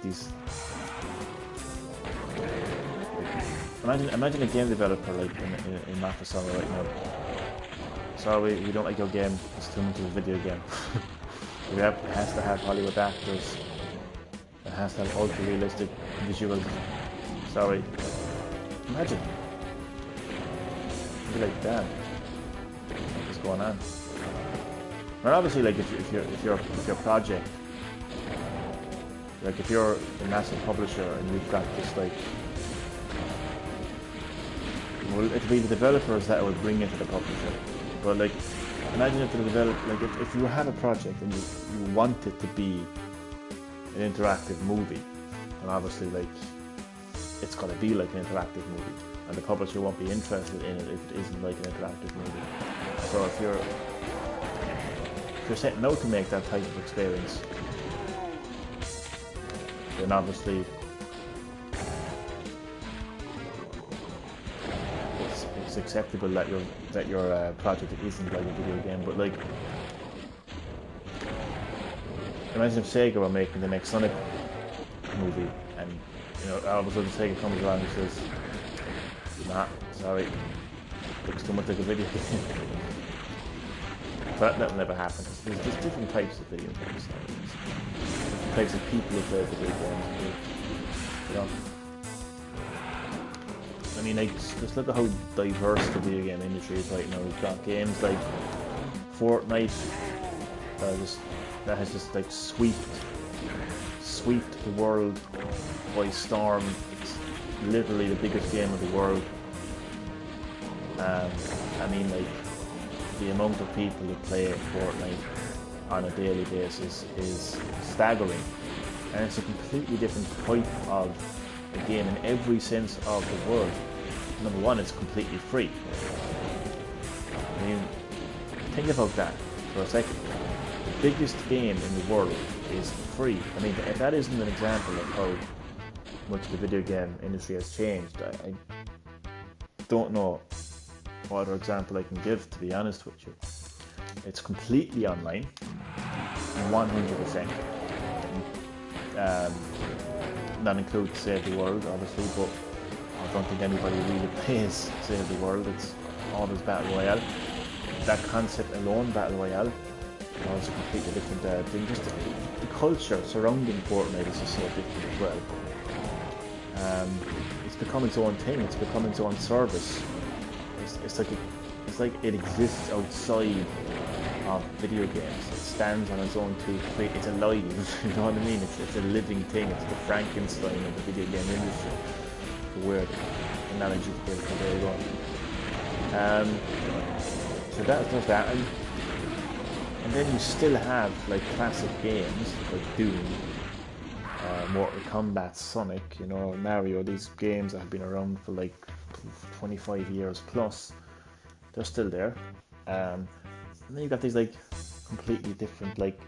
these... Imagine a game developer, like, in Microsoft right now. Sorry, we don't like your game, it's too much of a video game. It has to have Hollywood actors. It has to have ultra-realistic visuals. Sorry. Imagine. You'd be like, damn, what's going on? And obviously, like, if your project, like, if you're a massive publisher and you've got this, like, well, it'll be the developers that would bring it to the publisher. But like, imagine if the developer, like, if you have a project and you want it to be an interactive movie, and obviously, like, it's gonna be like an interactive movie, and the publisher won't be interested in it if it isn't like an interactive movie. So if you're setting out to make that type of experience, then obviously it's acceptable that your project isn't like a video game. But like, imagine if Sega were making the next Sonic movie, and all of a sudden Sega comes along and says, "Nah, sorry, looks too much like a video game." But that will never happen. There's just different types of video games. Different types of people who play video games. I mean, like, just look at how diverse the video game industry is right now. We've got games like Fortnite that has just like swept swept the world by storm. It's literally the biggest game of the world. I mean, like, the amount of people that play Fortnite on a daily basis is staggering, and it's a completely different type of a game in every sense of the word. Number one, it's completely free. I mean, think about that for a second. The biggest game in the world is free. I mean, if that isn't an example of how much the video game industry has changed, I don't know what other example I can give, to be honest with you. It's completely online, 100%. That includes Save the World, obviously, but I don't think anybody really plays Save the World. It's always Battle Royale. That concept alone, Battle Royale, is a completely different thing. Just the culture surrounding Fortnite is just so different as well. It's become its own thing. It's become its own service. It's like it exists outside of video games. It stands on its own 2 feet. It's alive. You know what I mean? It's a living thing. It's the Frankenstein of the video game industry. The weird analogy to give it. There you go. So that's that. And then you still have like classic games like Doom, Mortal Kombat, Sonic, you know, Mario. These games that have been around for like 25 years plus. They're still there. And then you got these like completely different like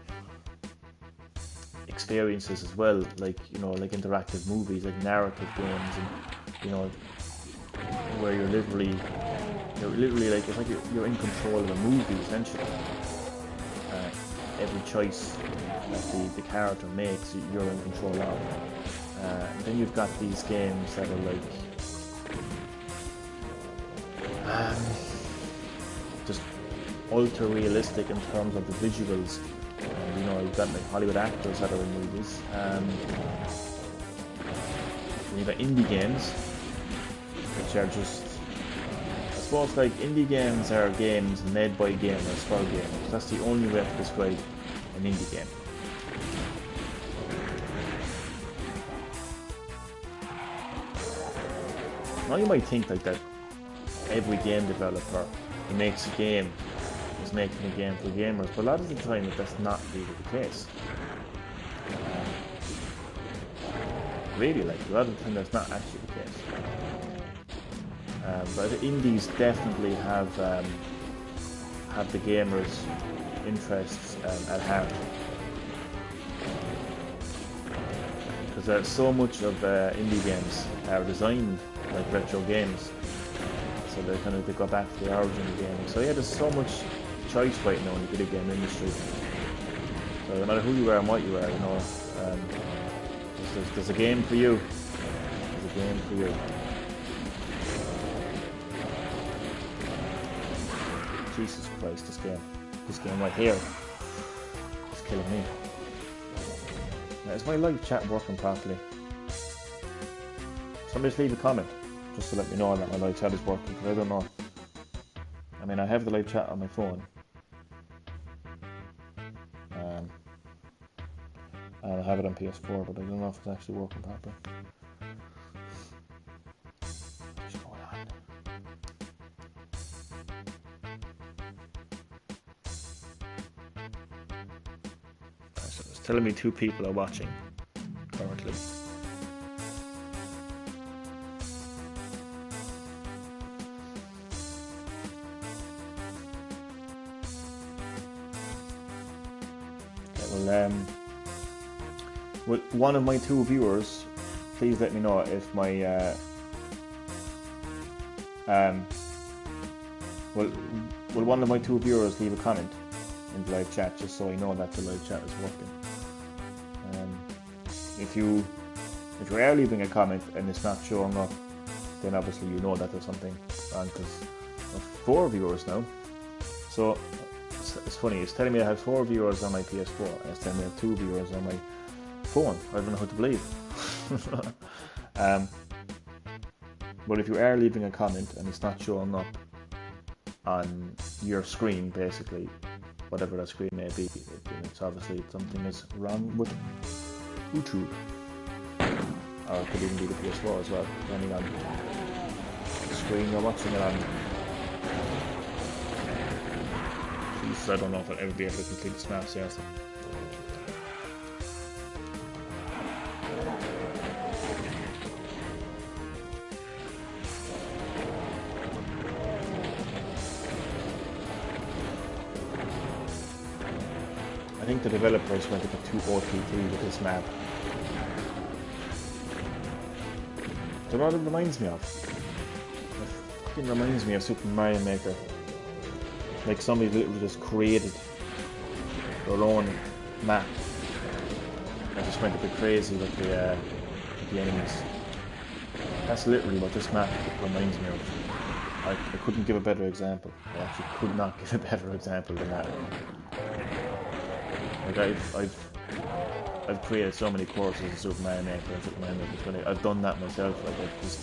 experiences as well, like, you know, like interactive movies, like narrative games, and, you know, where you're literally like, it's like you're in control of a movie essentially. Every choice that the character makes, you're in control of. Then you've got these games that are like just ultra realistic in terms of the visuals. You know, you've got like Hollywood actors that are in movies. You've got indie games, which are just, I suppose, like, indie games are games made by gamers for gamers. That's the only way to describe an indie game. Now you might think like that every game developer who makes a game is making a game for gamers, but a lot of the time that's not really the case. Really, like, a lot of the time that's not actually the case. But the indies definitely have the gamers' interests at heart, because so much of indie games are designed like retro games, so they go back to the origin of the game. So yeah, there's so much choice right now in the video game industry. So no matter who you are and what you are, you know, there's a game for you. There's a game for you. Jesus Christ, this game right here is killing me. Now, is my live chat working properly? Somebody just leave a comment just to let me know that my live chat is working, because I don't know. I mean, I have the live chat on my phone, and I have it on PS4, but I don't know if it's actually working properly. What's going on? So it's telling me 2 people are watching currently. Will one of my 2 viewers please let me know if my will one of my 2 viewers leave a comment in the live chat, just so I know that the live chat is working. If you are leaving a comment and it's not showing up, then obviously you know that there's something wrong, because I have 4 viewers now. So it's funny, it's telling me I have 4 viewers on my PS4, and it's telling me I have 2 viewers on my phone. I don't know who to believe. But if you are leaving a comment and it's not showing up on your screen, basically, whatever that screen may be, it's obviously something is wrong with YouTube. Or it could even be the PS4 as well, depending on the screen you're watching it on. Jesus, I don't know if I'll ever be able to complete this map, seriously. I think the developers went a bit too OTT with this map. Do you know what it reminds me of? It fucking reminds me of Super Mario Maker. Like somebody literally just created their own map. I just went a bit crazy with the enemies. That's literally what this map reminds me of. I couldn't give a better example. I actually could not give a better example than that. Like I've created so many courses in Super Mario Maker and Super Mario Maker 20. I've done that myself. Like I've just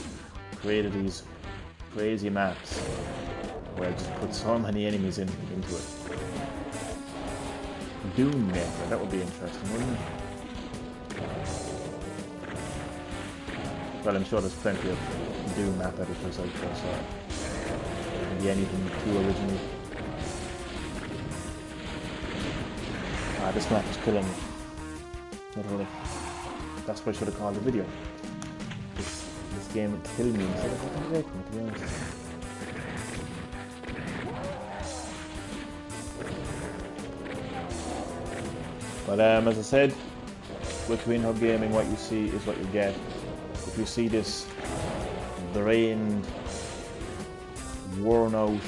created these crazy maps where I just put so many enemies into it. Doom Maker, that would be interesting, wouldn't it? Well, I'm sure there's plenty of Doom map editors out there, so it can be anything too original. Ah, this map is killing me. Literally. That's what I should have called the video. This game would kill me instead of fucking break me, to be honest. But as I said, with GreenHerb-Gaming, what you see is what you get. If you see this drained, worn out,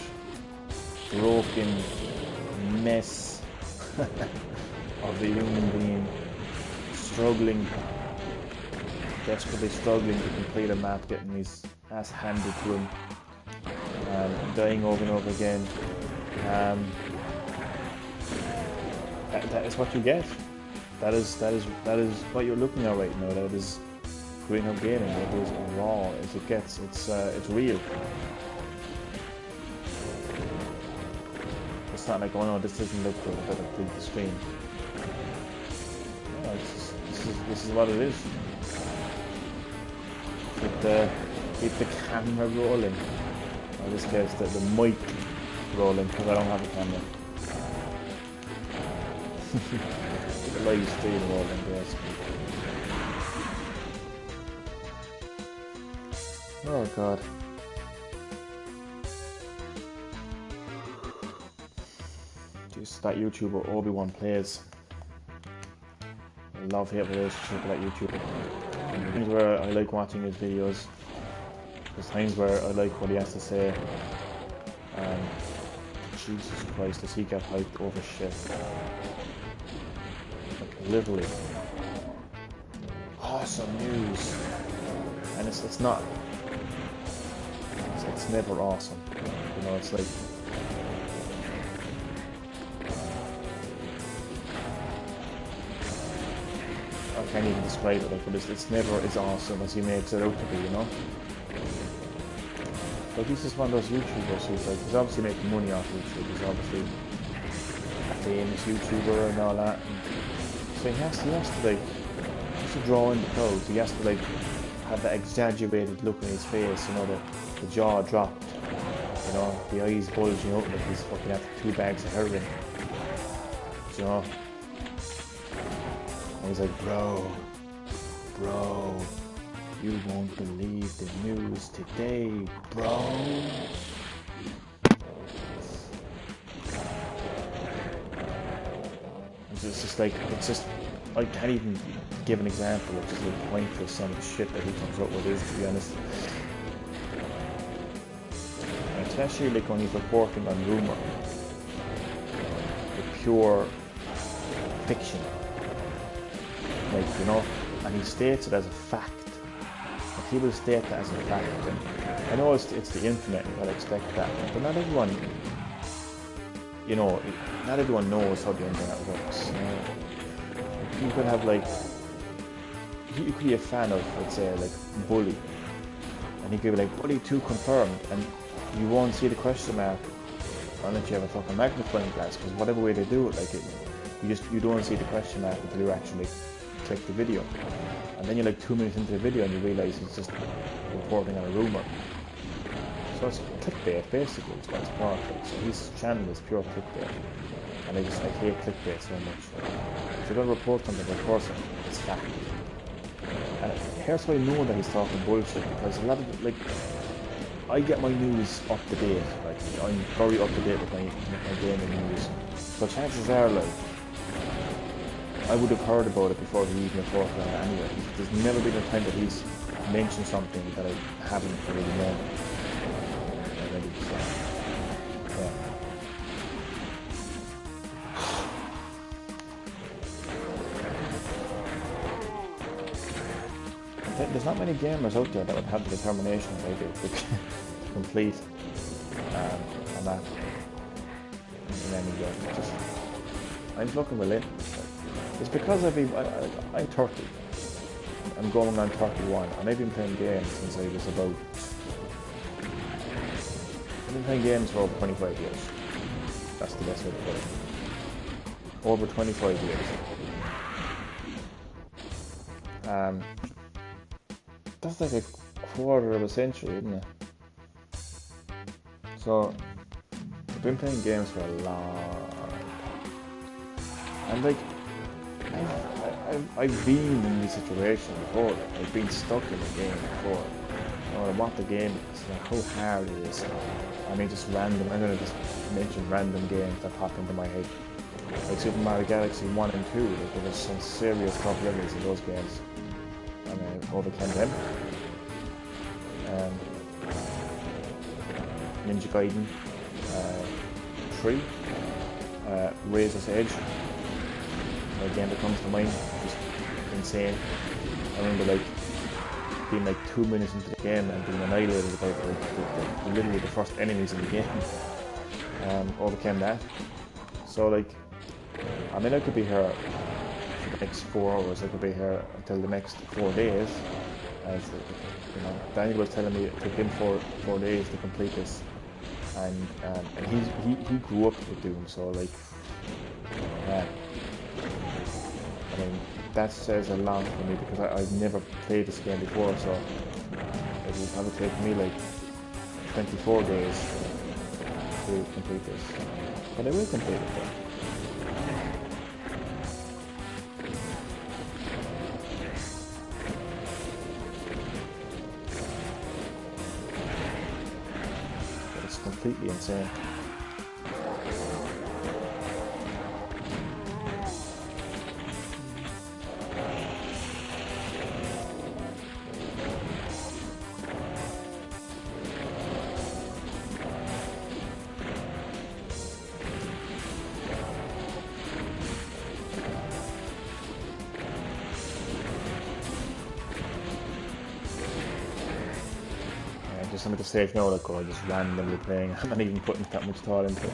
broken mess of the human being struggling, desperately struggling to complete a map, getting his ass handed to him, dying over and over again, that is what you get. That is what you're looking at right now. That is GreenHerb-Gaming. It is raw as it gets. It's real. It's not like, oh no, this doesn't look good, I better complete the screen. No, this is what it is. Keep the camera rolling. In this case, the mic rolling, because I don't have a camera. The live stream rolling, yes. Oh god. Just that YouTuber Obi-Wan Plays. I love-hate relationship with that YouTuber. There's times where I like watching his videos. There's times where I like what he has to say. Jesus Christ, does he get hyped over shit? Like, literally. Awesome news! And it's not. It's never awesome. You know, it's like. I can't even describe it, like, but it's never as awesome as he makes it out to be, you know? Like, he's just one of those YouTubers who's like, he's obviously making money off YouTube, he's obviously a famous YouTuber and all that. And so he has to like, just to draw in the crowds, he has to like, have that exaggerated look on his face, you know, the jaw dropped, you know, the eyes bulging out like he's fucking after 2 bags of heroin, you know? And he's like, bro, you won't believe the news today, bro. It's just like, I can't even give an example. It's just like pointless, some of the shit that he comes up with is, to be honest. And especially like when he's reporting on rumour, the pure fiction. Like, you know, and he states it as a fact. Like, he will state that as a fact. And I know it's the internet, you gotta expect that, but not everyone, you know, not everyone knows how the internet works. You know? You could have like, you could be a fan of, let's say, like Bully, and he could be like, Bully 2 confirmed, and you won't see the question mark unless you have a fucking magnifying glass, because whatever way they do it, like you don't see the question mark until you're actually click the video. And then you're like 2 minutes into the video and you realise he's just reporting on a rumour. So it's clickbait basically, it's what it's called. So his channel is pure clickbait. And I hate clickbait so much. If you're going to report something, of course it's fact. And here's how I know that he's talking bullshit, because a lot of like, I get my news up to date. Like I'm very up to date with my gaming news. So chances are, like, I would have heard about it before he even reported on it anyway. There's never been a time that he's mentioned something that I haven't already known. Already, so, yeah. There's not many gamers out there that would have the determination that I do to complete and that in any game. I'm looking within. It's because I'm 30. I'm going on 31, and I've been playing games since I was about. I've been playing games for over 25 years. That's the best way to put it. Over 25 years. That's like a quarter of a century, isn't it? So, I've been playing games for a long time. And like, I've been in this situation before. Like, I've been stuck in a game before. You know what the game is, like how hard it is. I mean, just random. I'm gonna just mention random games that pop into my head. Like Super Mario Galaxy 1 and 2. Like, there was some serious tough levels in those games. And I overcame them. Ninja Gaiden 3, Razor's Edge, a game that comes to mind, just insane. I remember like being like 2 minutes into the game and being annihilated by literally the first enemies in the game. Overcame that. So like, I mean, I could be here for the next 4 hours, I could be here until the next 4 days. As you know, Daniel was telling me it took him 4 days to complete this, and he grew up with Doom, so like, I mean, that says a lot for me, because I've never played this game before, so it will probably take me like 24 days to complete this, but I will complete it though. Completely insane. Just I'm at the stage now, like, I'm just randomly playing. I'm not even putting that much thought into it.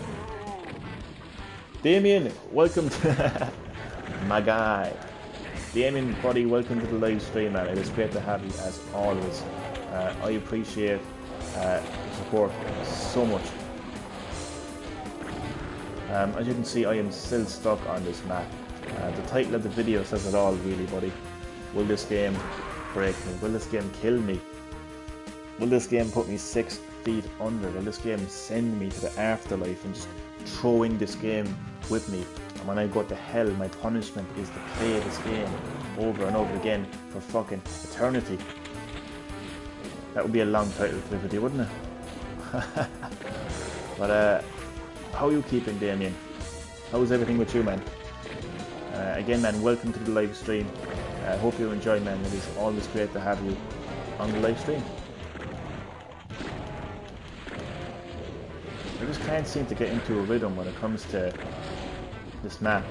Damien, welcome to my guy. Damien, buddy, welcome to the live stream, man. It is great to have you as always. I appreciate the support so much. As you can see, I am still stuck on this map. The title of the video says it all, really, buddy. Will this game break me? Will this game kill me? Will this game put me 6 feet under? Will this game send me to the afterlife and just throw in this game with me? And when I go to hell, my punishment is to play this game over and over again for fucking eternity. That would be a long title to the video, wouldn't it? But how are you keeping, Damien? How's everything with you, man? Again, man, welcome to the live stream. I hope you enjoy, man. It is always great to have you on the live stream. I just can't seem to get into a rhythm when it comes to this map.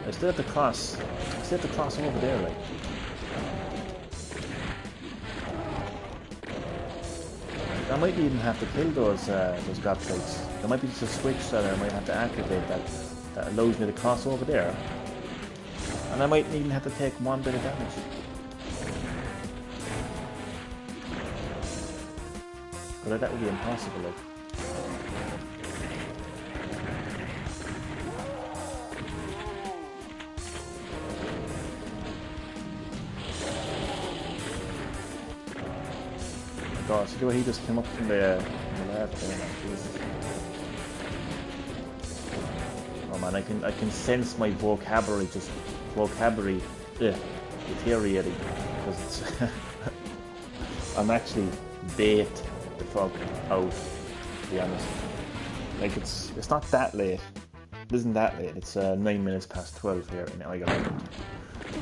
I still have to cross. I still have to cross over there, like. I might even have to kill those gobshites. There might be just a switch that I might have to activate that allows me to cross over there. And I might even have to take 1 bit of damage. But that would be impossible, like. Oh, see the way he just came up from the left there, man. Jesus. Oh man, I can sense my vocabulary deteriorating because it's I'm actually baked the fuck out, to be honest. Like it's not that late. It isn't that late. It's 9 minutes past 12 here in Ireland.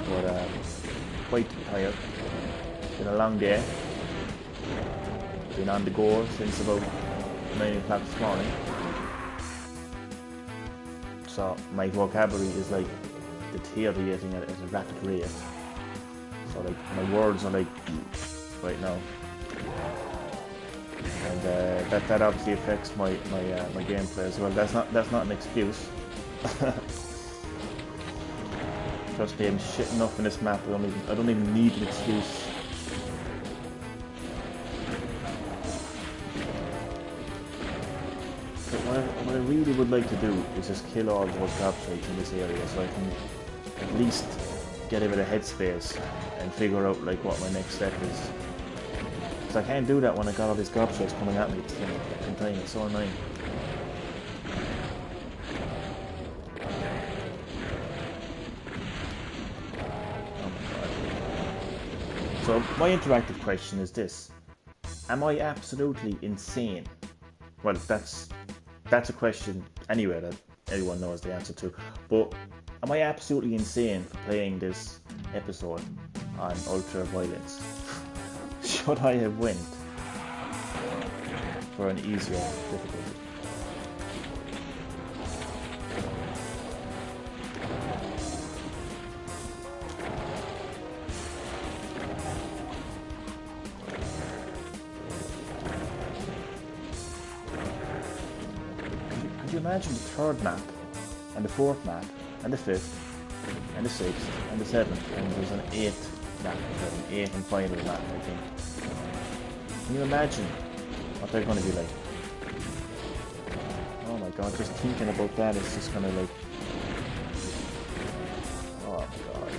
But quite tired. Been a long day. Been on the go since about 9 o'clock this morning. So my vocabulary is like deteriorating at a rapid rate. So like my words are like right now. And that obviously affects my gameplay as well. That's not an excuse. Trust me, I'm shit enough in this map. I don't even need an excuse. But what I really would like to do is just kill all those drop sites in this area, so I can at least get a bit of headspace and figure out like what my next step is. Because I can't do that when I got all these drop sites coming at me at the same time. It's so annoying. So my interactive question is this: am I absolutely insane? Well, that's a question anyway that everyone knows the answer to. But am I absolutely insane for playing this episode on ultra violence? Should I have went for an easier difficulty? Could you imagine the third map, and the fourth map, and the fifth, and the sixth, and the seventh, and there's an eighth map, an eighth and final map, I think. Can you imagine what they're going to be like? Oh my god, just thinking about that is just going to like... Oh my god.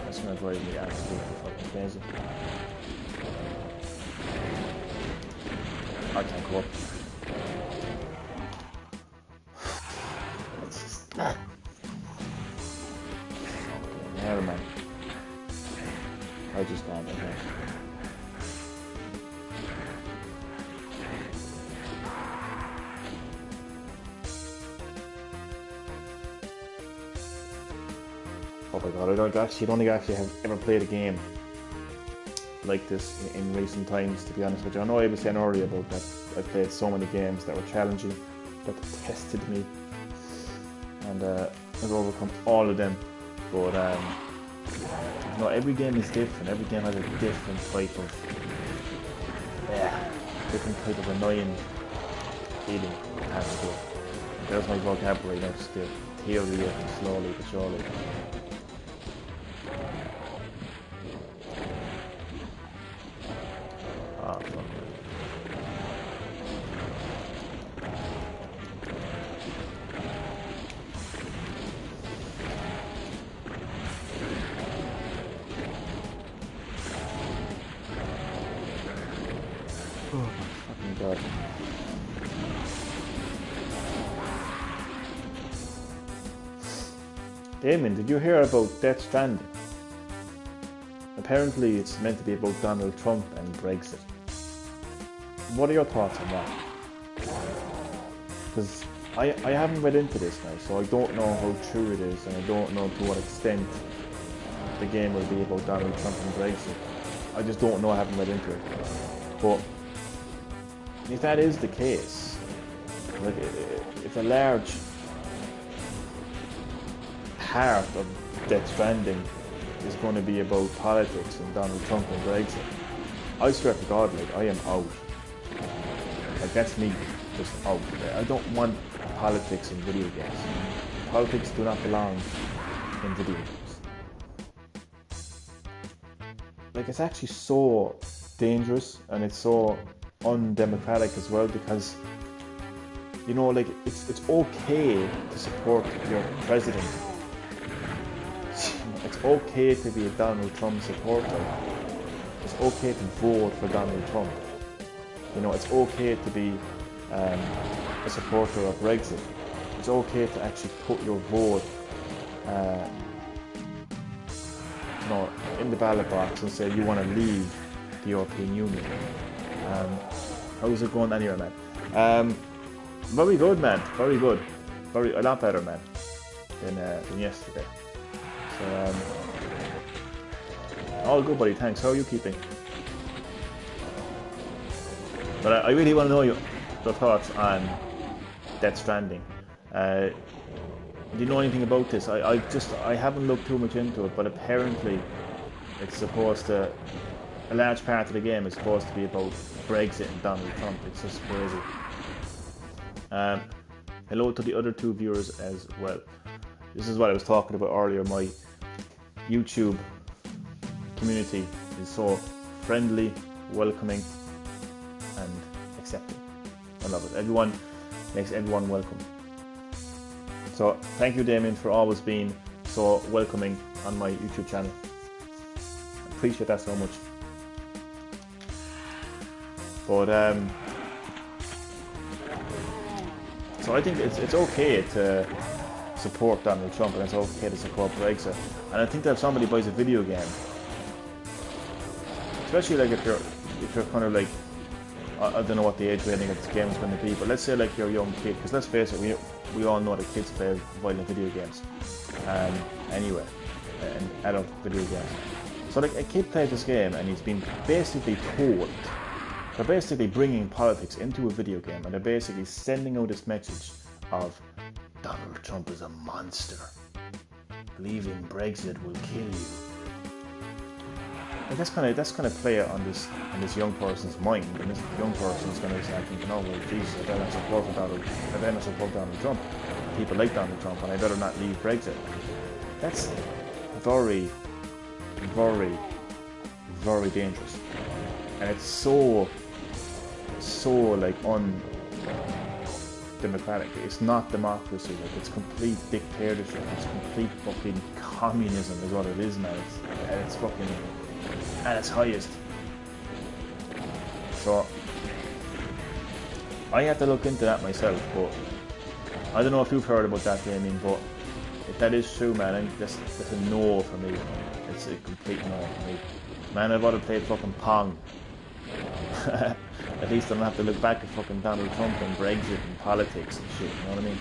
That's going to drive me absolutely fucking crazy. I can't go up. It's just... Never mind. I just can't. Okay. Oh my god, I don't actually have ever played a game like this in recent times, to be honest with you. I know I was saying earlier about that I played so many games that were challenging, that tested me, and I've overcome all of them. But no, every game is different. Every game has a different type of annoying feeling having to it. There's my vocabulary now, still deteriorating slowly but surely. Ah, fuck. Oh my fucking god. Damien, did you hear about Death Stranding? Apparently it's meant to be about Donald Trump and Brexit. What are your thoughts on that? Because I haven't read into this now, so I don't know how true it is, and I don't know to what extent the game will be about Donald Trump and Brexit. I just don't know, I haven't read into it. But if that is the case, like if a large part of Death Stranding is going to be about politics and Donald Trump and Brexit, I swear to God, like, I am out. Like, that's me, just out. I don't want politics in video games. Politics do not belong in video games. Like, it's actually so dangerous, and it's so undemocratic as well, because, you know, like, it's okay to support your president. It's okay to be a Donald Trump supporter, It's okay to vote for Donald Trump. You know, it's okay to be a supporter of Brexit. It's okay to actually put your vote you know, in the ballot box and say you want to leave the European Union. How's it going anyway, man? Very good, man. Very good. A lot better, man, than yesterday. So, all good, buddy. Thanks. How are you keeping? But I really want to know your thoughts on Death Stranding. Do you know anything about this? I haven't looked too much into it, but apparently it's supposed to, a large part of the game is supposed to be about Brexit and Donald Trump. It's just crazy. Hello to the other two viewers as well. This is what I was talking about earlier. My YouTube community is so friendly, welcoming, and accepting. I love it. Everyone makes everyone welcome. So thank you, Damien, for always being so welcoming on my YouTube channel. I appreciate that so much. But so I think it's okay to support Donald Trump, and it's okay to support Brexit. And I think that if somebody buys a video game, especially like if you're kind of like, I don't know what the age rating of this game is going to be, but let's say like you're a young kid, because let's face it, we all know that kids play violent video games anyway, and adult video games. So like a kid plays this game and he's been basically told, they're basically bringing politics into a video game, and they're basically sending out this message of Donald Trump is a monster, leaving Brexit will kill you. And that's gonna play it on this young person's mind, and this young person's gonna start thinking, oh well, Jesus, I better not support Donald Trump. People like Donald Trump, and I better not leave Brexit. That's very, very, very dangerous, and it's so like undemocratic. It's not democracy. Like, it's complete dictatorship. It's complete fucking communism, is what it is now. It's fucking at its highest. So I have to look into that myself, but I don't know if you've heard about that, Damien, but if that is true, man, that's a no for me. It's a complete no for me. Man, I'd rather play fucking Pong. At least I don't have to look back at fucking Donald Trump and Brexit and politics and shit, you know what I mean?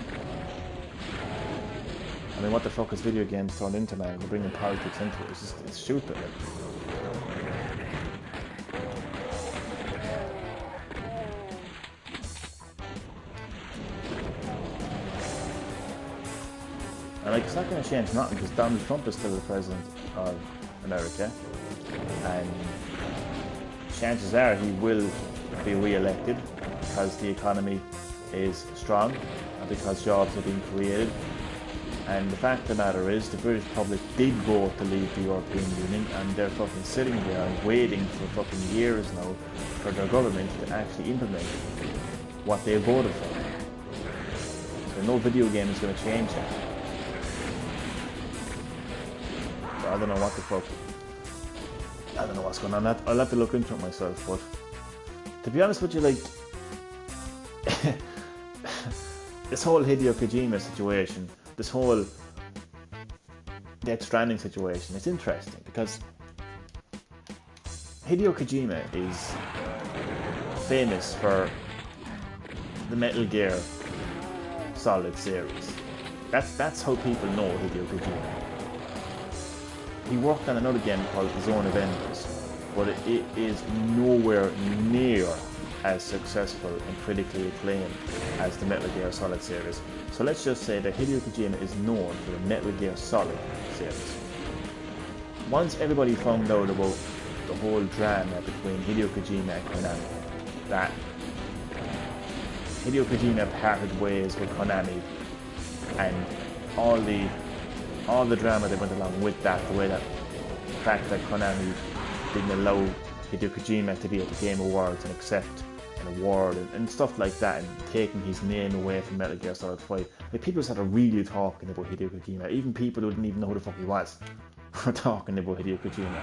I mean, what the fuck is video games turned into, man? We're bringing politics into it. It's stupid, like. And like, it's not going to change nothing, because Donald Trump is still the president of America, and chances are he will be re-elected because the economy is strong and because jobs are being created. And the fact of the matter is, the British public did vote to leave the European Union, and they're fucking sitting there and waiting for fucking years now for their government to actually implement what they voted for. So no video game is going to change that. So I don't know what the fuck. I don't know what's going on. I'll have to look into it myself, but to be honest with you, like, this whole Hideo Kojima situation, this whole Death Stranding situation, it's interesting because Hideo Kojima is famous for the Metal Gear Solid series. That's how people know Hideo Kojima. He worked on another game called Zone of Enders, but it is nowhere near as successful and critically acclaimed as the Metal Gear Solid series. So let's just say that Hideo Kojima is known for the Metal Gear Solid series. Once everybody found out about the whole drama between Hideo Kojima and Konami, that Hideo Kojima parted ways with Konami, and all the drama that went along with that, the way that the fact that Konami didn't allow Hideo Kojima to be at the Game Awards and accept an award and stuff like that, and taking his name away from Metal Gear Solid 5. Like, people started really talking about Hideo Kojima. Even people who didn't even know who the fuck he was were talking about Hideo Kojima.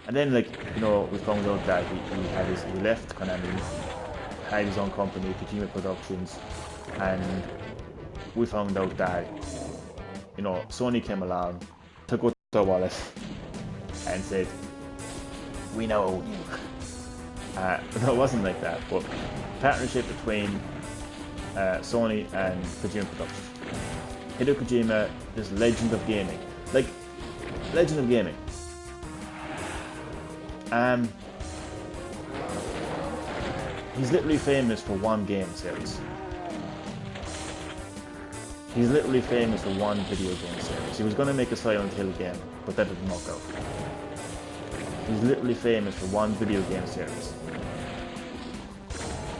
And then, like, you know, we found out that he left Konami, had his own company, Kojima Productions, and we found out that, you know, Sony came along, took out their wallet, and said, "We now own you." No, it wasn't like that, but partnership between Sony and Kojima Productions. Hideo Kojima is legend of gaming, like legend of gaming. He's literally famous for one game series. He's literally famous for one video game series. He was going to make a Silent Hill game, but that didn't work out. He's literally famous for one video game series.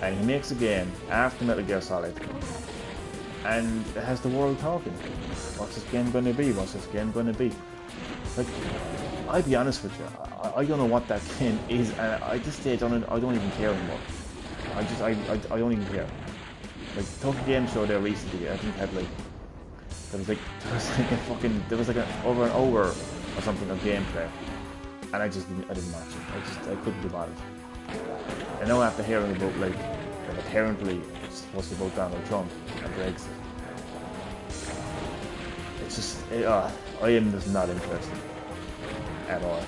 And he makes a game after Metal Gear Solid, and it has the world talking. What's this game going to be? What's this game going to be? Like, I'll be honest with you, I don't know what that game is, and at this stage I don't even care anymore. I don't even care. Like, Tokyo Game Show there recently, I think had like, there was like an over an hour or something of gameplay, and I didn't watch it. I couldn't be bothered. And now after hearing about like that apparently it's supposed to be about Donald Trump and Brexit, it's just I am just not interested at all.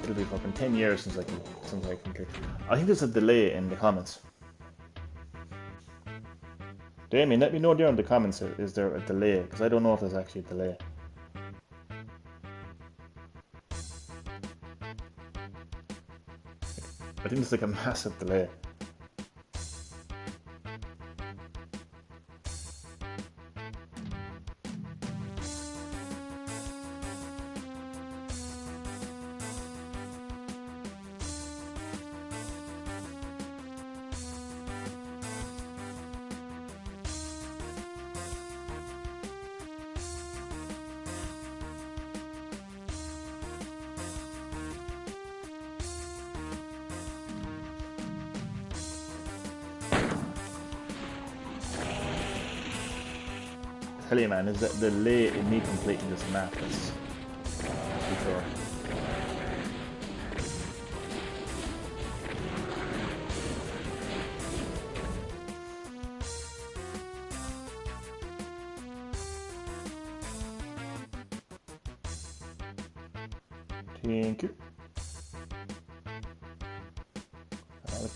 It'll be fucking 10 years since I can click. I think there's a delay in the comments. Damien, let me know there in the comments, is there a delay? Because I don't know if there's actually a delay. I think it's like a massive delay. Tell you, man, is that the delay in me completing this map is for sure. Thank you.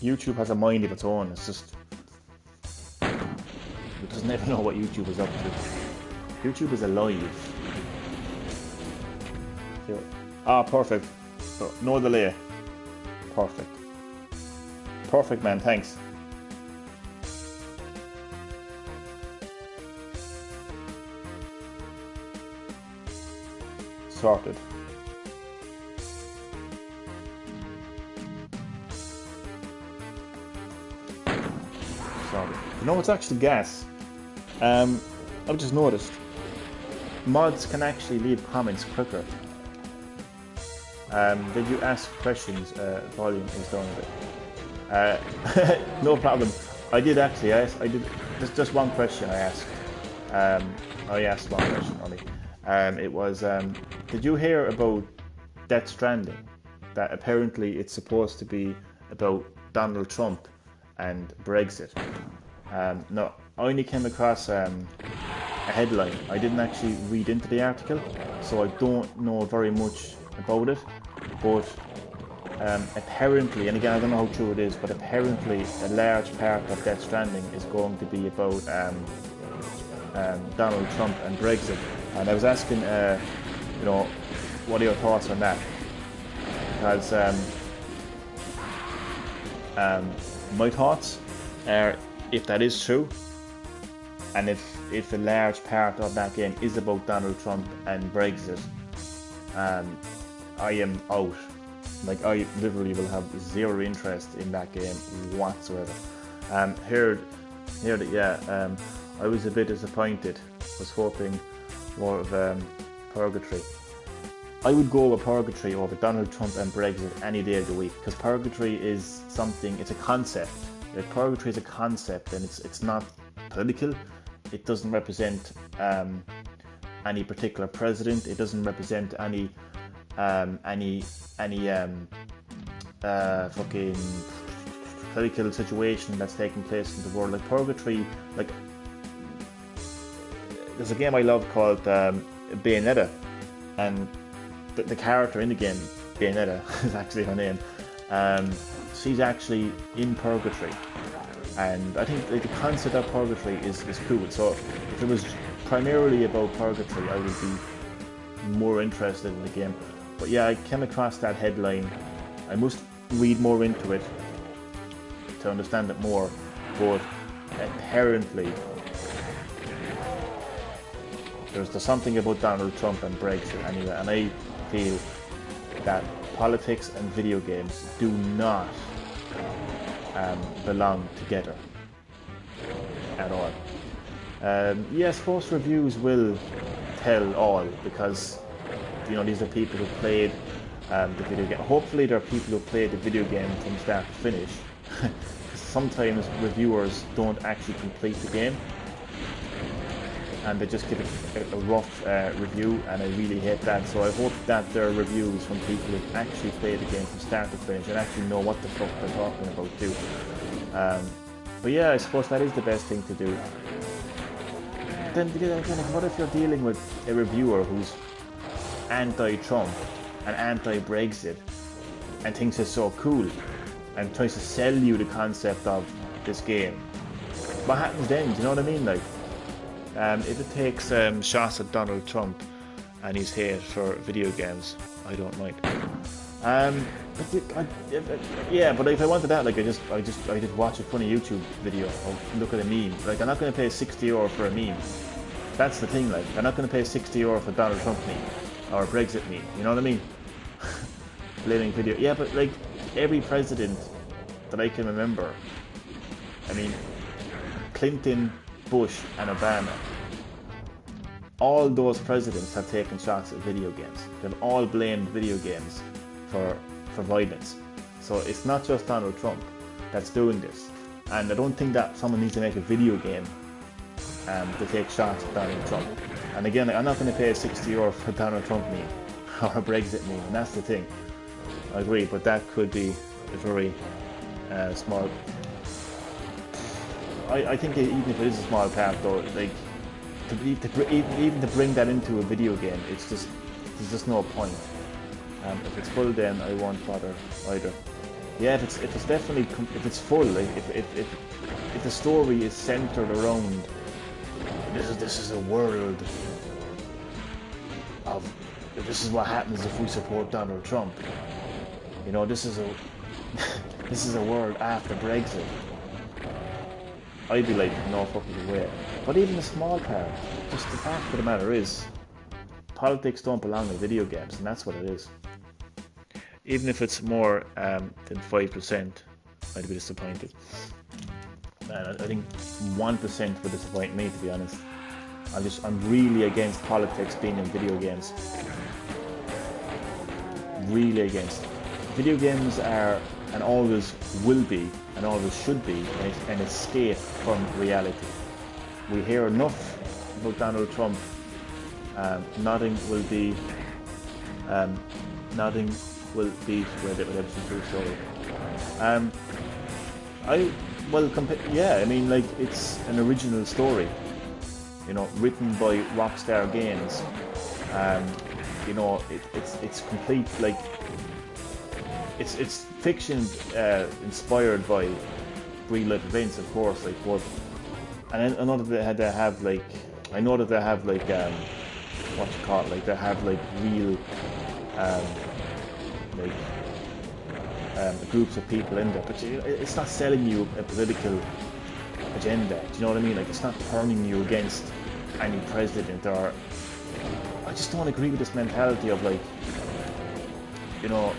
YouTube has a mind of its own. It's just it doesn't ever know what YouTube is up to. YouTube is alive. Perfect. So, no delay. Perfect. Perfect, man. Thanks. Sorted. Sorry. You know, it's actually gas. I've just noticed mods can actually leave comments quicker. Did you ask questions? Volume is down a bit. No problem. I did actually. I did. Just one question I asked. I asked one question only. It was, did you hear about Death Stranding? That apparently it's supposed to be about Donald Trump and Brexit. No, I only came across a headline. I didn't actually read into the article, so I don't know very much about it. But apparently, and again I don't know how true it is, but apparently a large part of Death Stranding is going to be about Donald Trump and Brexit. And I was asking, you know, what are your thoughts on that? Because my thoughts are, if that is true, and if a large part of that game is about Donald Trump and Brexit, I am out. Like, I literally will have zero interest in that game whatsoever. I was a bit disappointed. Was hoping more of Purgatory. I would go with Purgatory over Donald Trump and Brexit any day of the week, because Purgatory is something, it's a concept. Like, Purgatory is a concept, and it's not political. It doesn't represent any particular president. It doesn't represent any fucking political situation that's taking place in the world. Like, Purgatory, like, there's a game I love called Bayonetta, and the character in the game, Bayonetta, is actually her name. She's actually in Purgatory, and I think like, the concept of Purgatory is cool. So if it was primarily about Purgatory, I would be more interested in the game. But yeah, I came across that headline. I must read more into it to understand it more, but apparently there's something about Donald Trump and Brexit anyway, and I feel that politics and video games do not belong together at all. Yes, most reviews will tell all, because you know these are people who played the video game. Hopefully there are people who played the video game from start to finish. Sometimes reviewers don't actually complete the game, and they just give it a rough review, and I really hate that. So I hope that there are reviews from people who actually play the game from start to finish and actually know what the fuck they're talking about too. But yeah, I suppose that is the best thing to do. Then what if you're dealing with a reviewer who's anti-Trump and anti-Brexit and thinks it's so cool and tries to sell you the concept of this game? What happens then? Do you know what I mean? Like, if it takes shots at Donald Trump and his hate for video games, I don't mind. But if I wanted that, like I just watch a funny YouTube video or look at a meme. Like, I'm not going to pay €60 for a meme. That's the thing. Like, I'm not going to pay €60 for Donald Trump meme or a Brexit meme. You know what I mean? Blaming video. Yeah, but like every president that I can remember, I mean, Clinton, Bush and Obama, all those presidents have taken shots at video games. They've all blamed video games for violence. So it's not just Donald Trump that's doing this. And I don't think that someone needs to make a video game to take shots at Donald Trump. And again, I'm not going to pay €60 for Donald Trump meme or a Brexit meme, and that's the thing. I agree, but that could be a very small. I think that even if it is a small part, though, like even to bring that into a video game, there's just no point. If it's full, then I won't bother either. Yeah, if it's definitely if it's full, like if the story is centered around this is a world of this is what happens if we support Donald Trump. You know, this is a world after Brexit. I'd be like, no fucking way. But even the small part, just the fact of the matter is, politics don't belong in video games, and that's what it is. Even if it's more than 5%, I'd be disappointed. And I think 1% would disappoint me, to be honest. I'm really against politics being in video games. Really against. Video games are, and always will be, and always should be, an escape from reality. We hear enough about Donald Trump. Nothing will be where everything goes sorry. I mean, like, it's an original story, you know, written by Rockstar Games. You know, it's complete, like, it's fiction inspired by real life events, of course, like, but, and I know that they have like what you call it, like they have like real groups of people in there, but it's not selling you a political agenda. Do you know what I mean? Like, it's not turning you against any president, or I just don't agree with this mentality of, like, you know,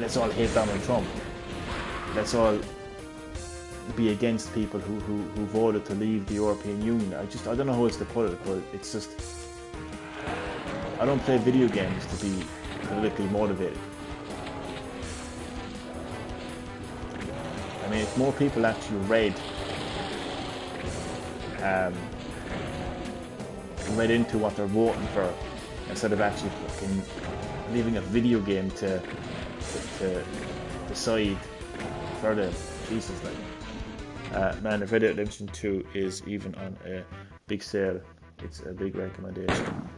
let's all hate Donald Trump. Let's all be against people who voted to leave the European Union. I don't know how else to put it, but it's just, I don't play video games to be politically motivated. I mean, if more people actually read into what they're voting for, instead of actually fucking leaving a video game to decide for them. Jesus, like, man, if Red Dead Redemption 2 is even on a big sale, it's a big recommendation.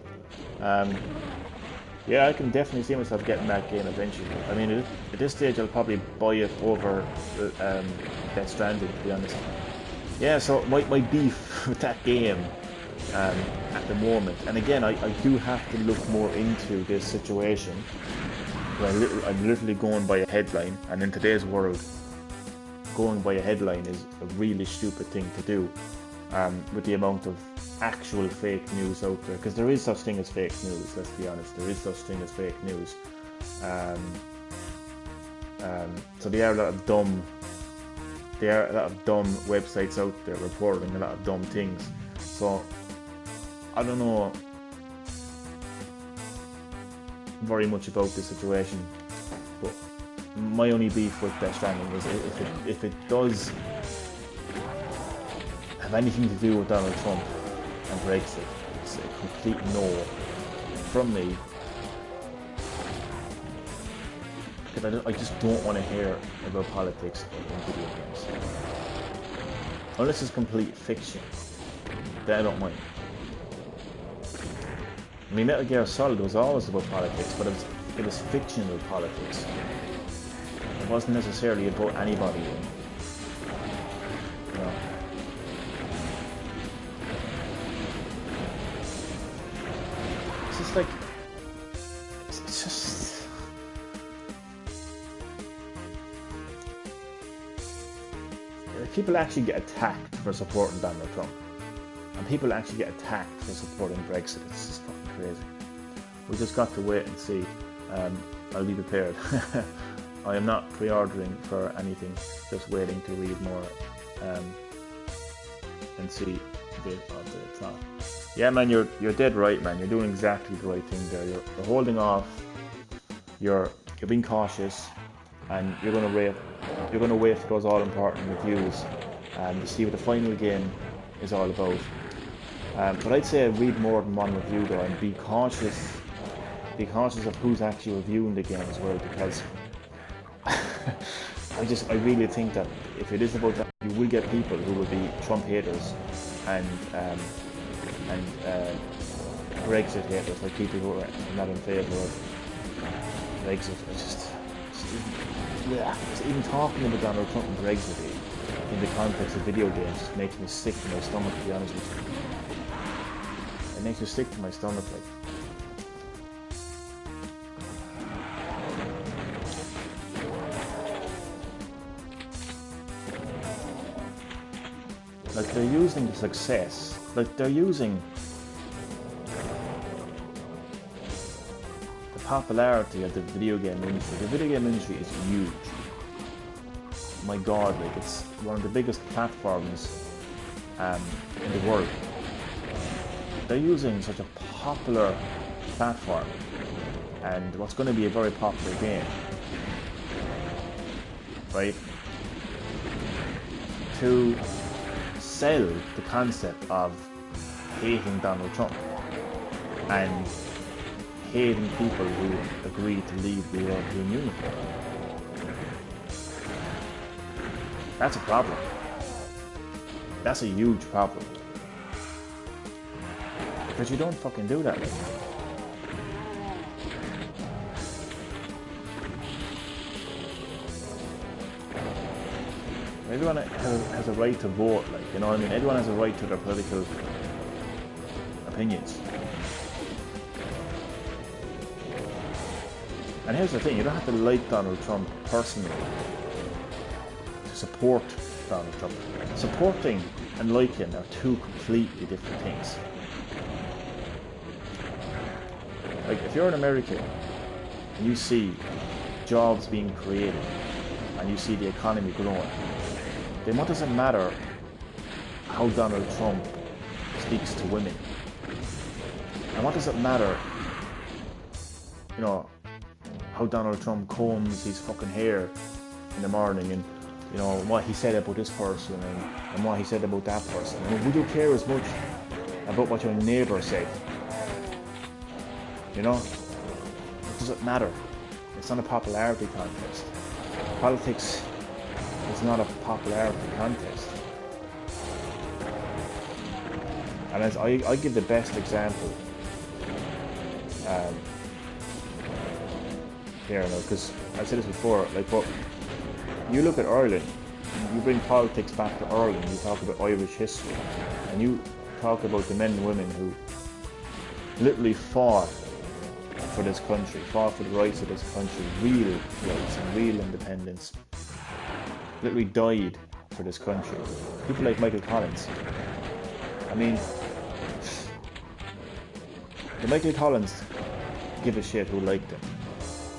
Yeah, I can definitely see myself getting that game eventually. I mean, at this stage, I'll probably buy it over Death Stranding, to be honest. Yeah, so my beef with that game at the moment, and again, I do have to look more into this situation. I'm literally going by a headline, and in today's world, going by a headline is a really stupid thing to do, with the amount of actual fake news out there, because there is such thing as fake news, let's be honest, there is such thing as fake news. So there are a lot of dumb websites out there reporting a lot of dumb things. So I don't know very much about this situation, but my only beef with Death Stranding is if it does have anything to do with Donald Trump and Brexit, it's a complete no from me. Because I just don't want to hear about politics in video games. Unless it's complete fiction, then I don't mind. I mean, Metal Gear Solid was always about politics, but it was fictional politics. It wasn't necessarily about anybody. You know. It's just like, it's just, people actually get attacked for supporting Donald Trump, and people actually get attacked for supporting Brexit. It's just fucking crazy. We just got to wait and see. I'll be prepared. I am not pre-ordering for anything, just waiting to read more and see a bit of the plot. Yeah, man, you're dead right, man. You're doing exactly the right thing there. You're holding off. You're being cautious, and you're gonna wait for those all-important reviews to see what the final game is all about. But I'd say read more than one review though, and be cautious of who's actually reviewing the game as well, because I really think that if it is about that, you will get people who will be Trump haters and Brexit haters, like people who are not in favour of Brexit. Just even talking about Donald Trump and Brexit in the context of video games just makes me sick to my stomach, to be honest with you. It makes me sick to my stomach, like they're using the success, like they're using the popularity of the video game industry. The video game industry is huge. My God, like it's one of the biggest platforms in the world. They're using such a popular platform and what's going to be a very popular game, right, to sell the concept of hating Donald Trump and hating people who agree to leave the European Union. That's a problem. That's a huge problem. Because you don't fucking do that. Everyone has a right to vote, like, you know what I mean? Everyone has a right to their political opinions. And here's the thing, you don't have to like Donald Trump personally to support Donald Trump. Supporting and liking are two completely different things. Like, if you're an American and you see jobs being created and you see the economy growing, then what does it matter how Donald Trump speaks to women? And what does it matter, you know, how Donald Trump combs his fucking hair in the morning, and you know what he said about this person and what he said about that person? I mean, would you care as much about what your neighbour said? You know, what does it matter? It's not a popularity contest. Politics is not a popularity contest. And as I give the best example here, because I said this before, like, but you look at Ireland, you bring politics back to Ireland, you talk about Irish history, and you talk about the men and women who literally fought for this country, fought for the rights of this country, real rights and real independence, literally died for this country. People like Michael Collins. I mean, did Michael Collins give a shit who liked him?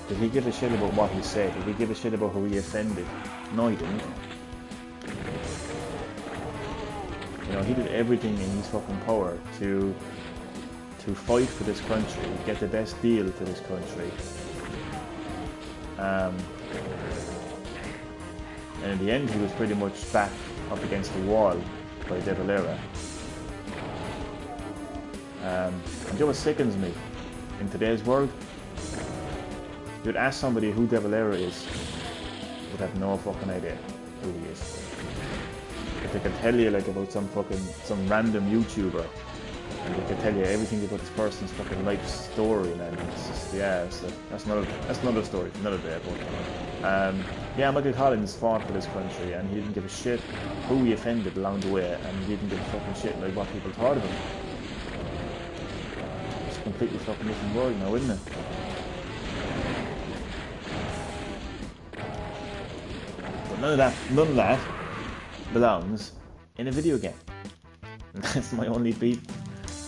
Did he give a shit about what he said? Did he give a shit about who he offended? No, he didn't. You know, he did everything in his fucking power to fight for this country, get the best deal for this country. And in the end, he was pretty much back up against the wall by De Valera. And you know what sickens me in today's world? You'd ask somebody who De Valera is, would have no fucking idea who he is. If they could tell you like about some random YouTuber, and they could tell you everything about this person's fucking life story, man. It's just, yeah, that's another story, another day. But yeah, Michael Collins fought for this country, and he didn't give a shit who he offended along the way, and he didn't give a fucking shit like what people thought of him. It's a completely fucking different world now, isn't it? But none of that belongs in a video game. And that's my only beef.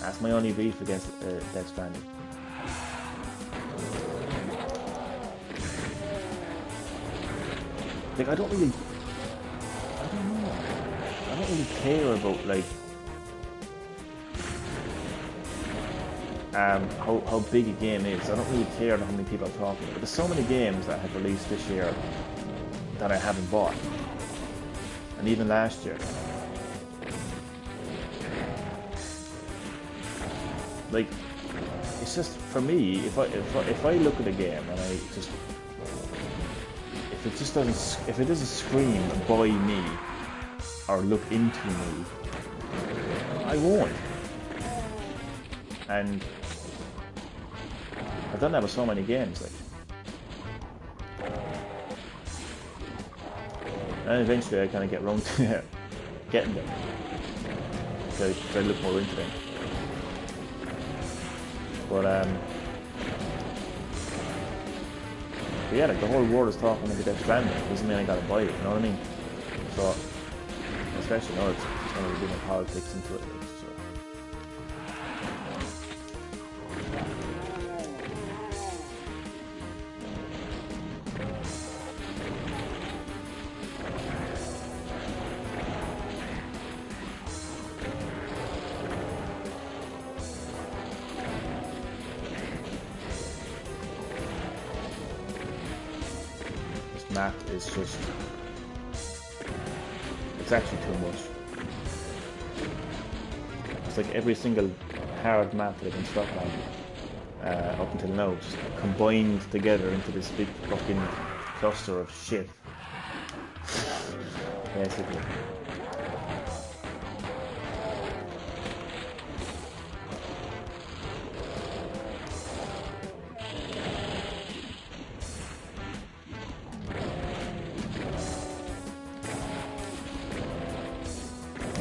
That's my only beef against Death Stranding. Like, I don't really care about like how big a game is. I don't really care about how many people are talking. But there's so many games that have released this year that I haven't bought, and even last year. Like, it's just, for me, if I look at a game and if it doesn't scream by me or look into me, I won't. And I've done that with so many games, like. And eventually I kind of get around to getting them, so I look more into them. But yeah, like, the whole world is talking about Death Stranding. Doesn't mean I gotta buy it, you know what I mean? So, especially now, it's going to be doing politics into it. So. Map is just, it's actually too much. It's like every single hard map that I've been stuck on up until now, just combined together into this big fucking cluster of shit, basically.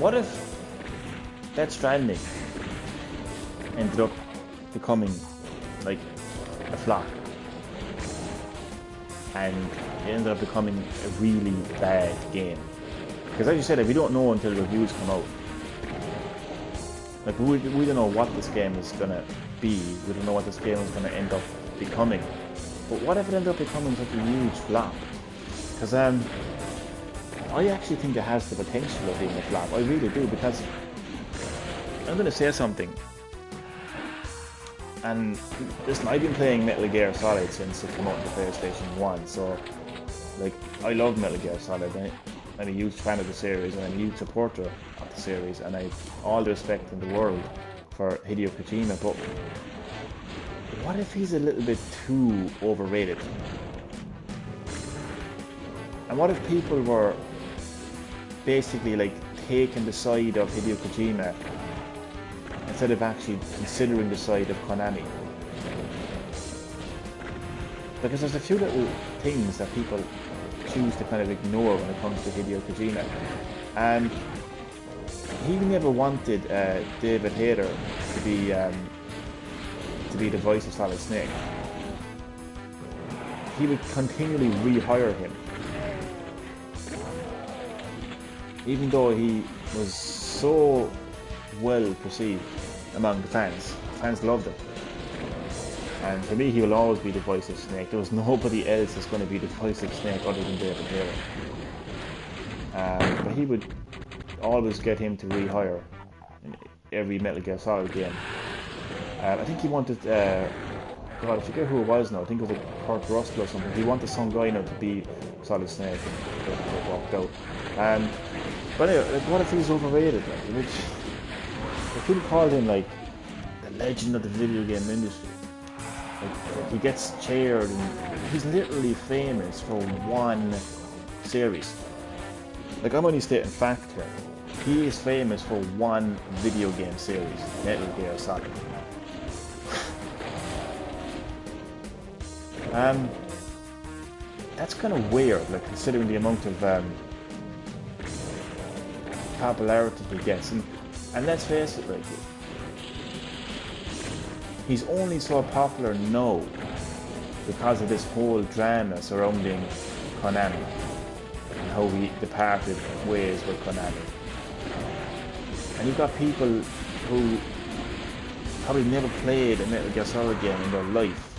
What if Death Stranding ended up becoming like a flop, and it ended up becoming a really bad game? Because as you said, we don't know until reviews come out. Like, we don't know what this game is gonna be. We don't know what this game is gonna end up becoming. But what if it ended up becoming such a huge flop? Because I actually think it has the potential of being a flop. I really do, because I'm going to say something. And listen, I've been playing Metal Gear Solid since it came out on the PlayStation 1, so like, I love Metal Gear Solid. I'm a huge fan of the series, and I'm a huge supporter of the series, and I have all the respect in the world for Hideo Kojima, but what if he's a little bit too overrated? And what if people were basically like taking the side of Hideo Kojima instead of actually considering the side of Konami? Because there's a few little things that people choose to kind of ignore when it comes to Hideo Kojima. And he never wanted David Hayter to be the voice of Solid Snake. He would continually rehire him, even though he was so well perceived among the fans. Fans loved him. And for me, he will always be the voice of Snake. There was nobody else that's going to be the voice of Snake other than David Hayter. But he would always get him to rehire in every Metal Gear Solid game. I think he wanted, God, I forget who it was now. I think it was like Kurt Russell or something. He wanted some guy now to be Solid Snake, and it walked out. But anyway, like, what if he's overrated? Like, if people called him like the legend of the video game industry, like, he gets chaired, and he's literally famous for one series. Like, I'm only stating fact here. He is famous for one video game series, Metal Gear Solid. That's kind of weird, like, considering the amount of popularity he gets. And let's face it, like, he's only so popular now because of this whole drama surrounding Konami and how he departed ways with Konami. And you've got people who probably never played a Metal Gear Solid game in their life.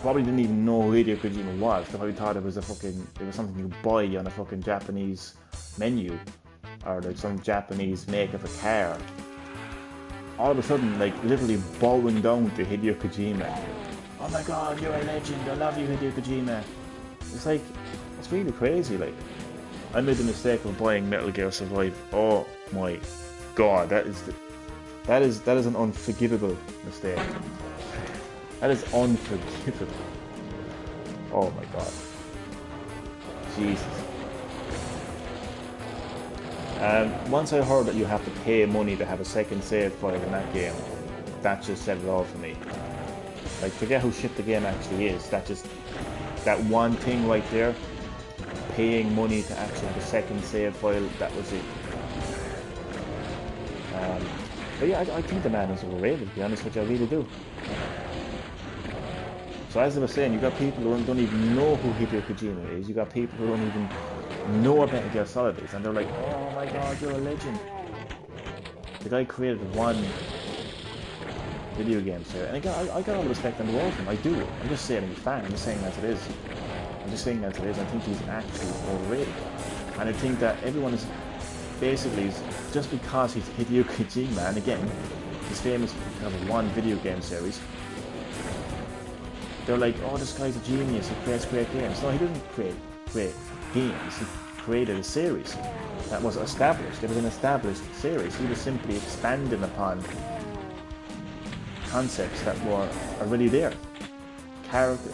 Probably didn't even know who Hideo Kojima was. They probably thought it was something you buy on a fucking Japanese menu, or like some Japanese make of a car. All of a sudden, like, literally bowing down to Hideo Kojima. Oh my god, you're a legend, I love you, Hideo Kojima. It's like, it's really crazy. Like, I made the mistake of buying Metal Gear Survive. Oh my god, that is an unforgivable mistake. That is unforgivable. Oh my god. Jesus. Once I heard that you have to pay money to have a second save file in that game, that just said it all for me. Like, forget how shit the game actually is. That one thing right there, paying money to actually have a second save file, that was it. But yeah, I think the man is overrated, to be honest with you, I really do. So as I was saying, you got people who don't even know who Hideo Kojima is. You got people who don't even know what Metal Gear Solid is, and they're like, oh my god, you're a legend. The guy created one video game series. And again, I got all the respect in the world for him, I do. I'm just saying he's fine, I'm just saying as it is. I think he's actually overrated. And I think that everyone is basically, just because he's Hideo Kojima, and again, he's famous because of one video game series, they're like, oh, this guy's a genius, he creates great games. No, he didn't create great games, he created a series that was established. It was an established series. He was simply expanding upon concepts that were already there.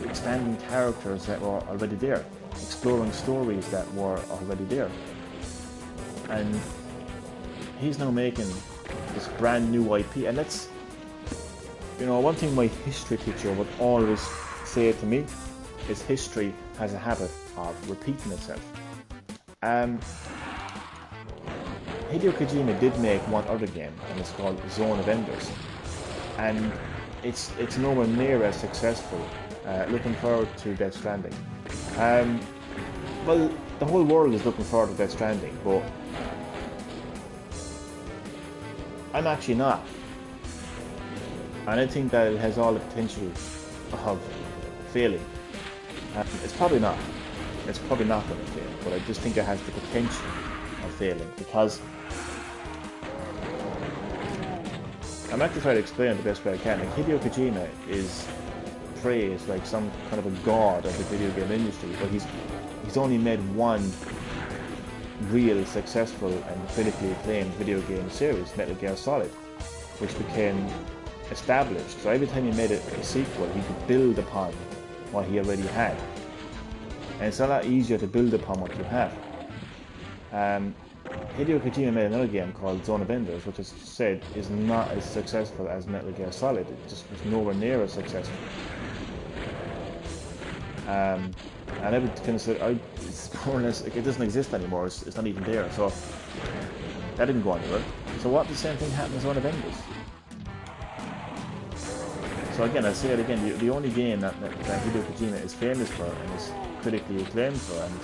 Expanding characters that were already there. Exploring stories that were already there. And he's now making this brand new IP. And that's, you know, one thing my history teacher would always say to me is history has a habit of repeating itself. Hideo Kojima did make one other game, and it's called Zone of Enders, and it's nowhere near as successful. Looking forward to Death Stranding. Well, the whole world is looking forward to Death Stranding, but I'm actually not. and I think that it has all the potential of failing. It's probably not. It's probably not going to fail, but I just think it has the potential of failing because I'm actually trying to explain it the best way I can. Like Hideo Kojima is praised like some kind of a god of the video game industry, but he's only made one real successful and critically acclaimed video game series, Metal Gear Solid, which became established. So every time he made a sequel, he could build upon what he already had. And it's a lot easier to build upon what you have. Hideo Kojima made another game called Zone of Enders, which is said is not as successful as Metal Gear Solid. It just was nowhere near as successful. And I would consider it's more or less like it doesn't exist anymore. It's not even there. So that didn't go anywhere. So what the same thing happened with Zone of Enders? So again, I'll say it again. The only game that Hideo Kojima is famous for and is critically acclaimed for and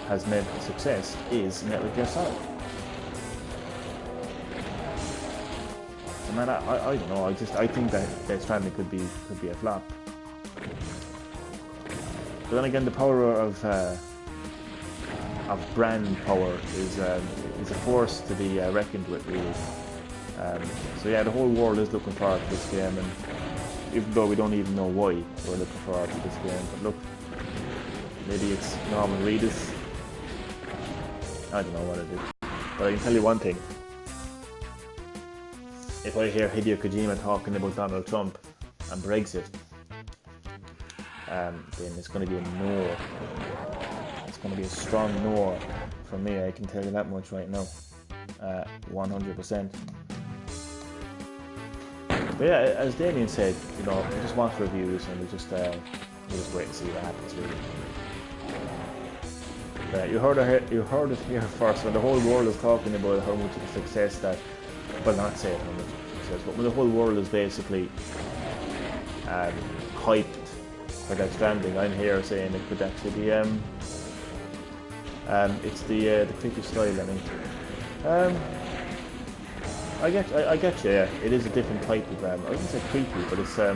has made a success is Metal Gear Solid. So man, I don't know. I think that Death Stranding could be a flop. But then again, the power of brand power is a force to be reckoned with, really. So yeah, the whole world is looking forward to this game, and even though we don't even know why we're looking forward to this game, but look, maybe it's Norman Reedus. I don't know what it is, but I can tell you one thing: if I hear Hideo Kojima talking about Donald Trump and Brexit, then it's going to be a no. It's going to be a strong no from me. I can tell you that much right now, 100%. But yeah, as Damien said, we just want reviews and we just wait and see what happens. Really. You heard it here first. When the whole world is talking about how much of a success that, well, not saying how much of a success, but when the whole world is basically hyped for Death Stranding, I'm here saying it could actually be it's the creepy style. I mean, I get you. Yeah, it is a different type of I wouldn't say creepy, but it's I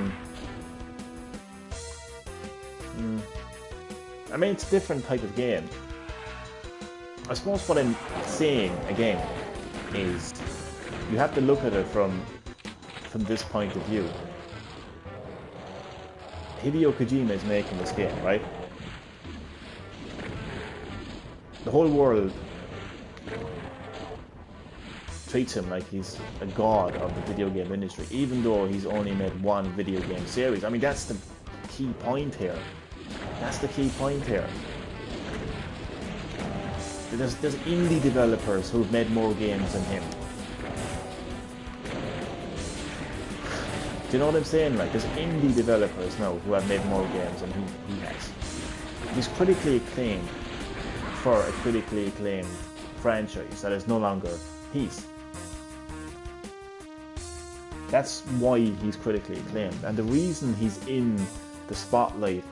mean, it's a different type of game. I suppose what I'm saying again is you have to look at it from this point of view. Hideo Kojima is making this game, right? The whole world treats him like he's a god of the video game industry, even though he's only made one video game series. I mean, that's the key point here. That's the key point here. There's indie developers who've made more games than him. Do you know what I'm saying? Like, there's indie developers now who have made more games than he has. He's critically acclaimed for a critically acclaimed franchise that is no longer his. That's why he's critically acclaimed, and the reason he's in the spotlight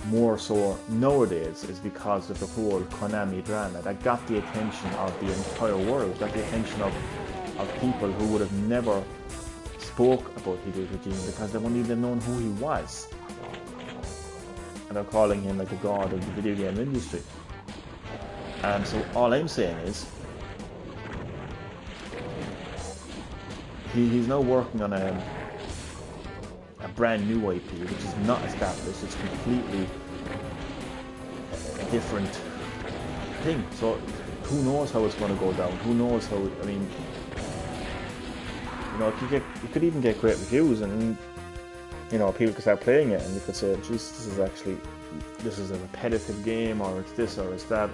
more so nowadays is because of the whole Konami drama that got the attention of the entire world, got the attention of people who would have never spoke about Hideo Kojima because they wouldn't even known who he was. And they're calling him like a god of the video game industry. So all I'm saying is he's now working on a brand new IP which is not established. It's completely a different thing. So who knows how it's going to go down? Who knows how? I mean, it could even get great reviews, and people could start playing it, and you could say, "Geez, this is a repetitive game, or it's this, or it's that."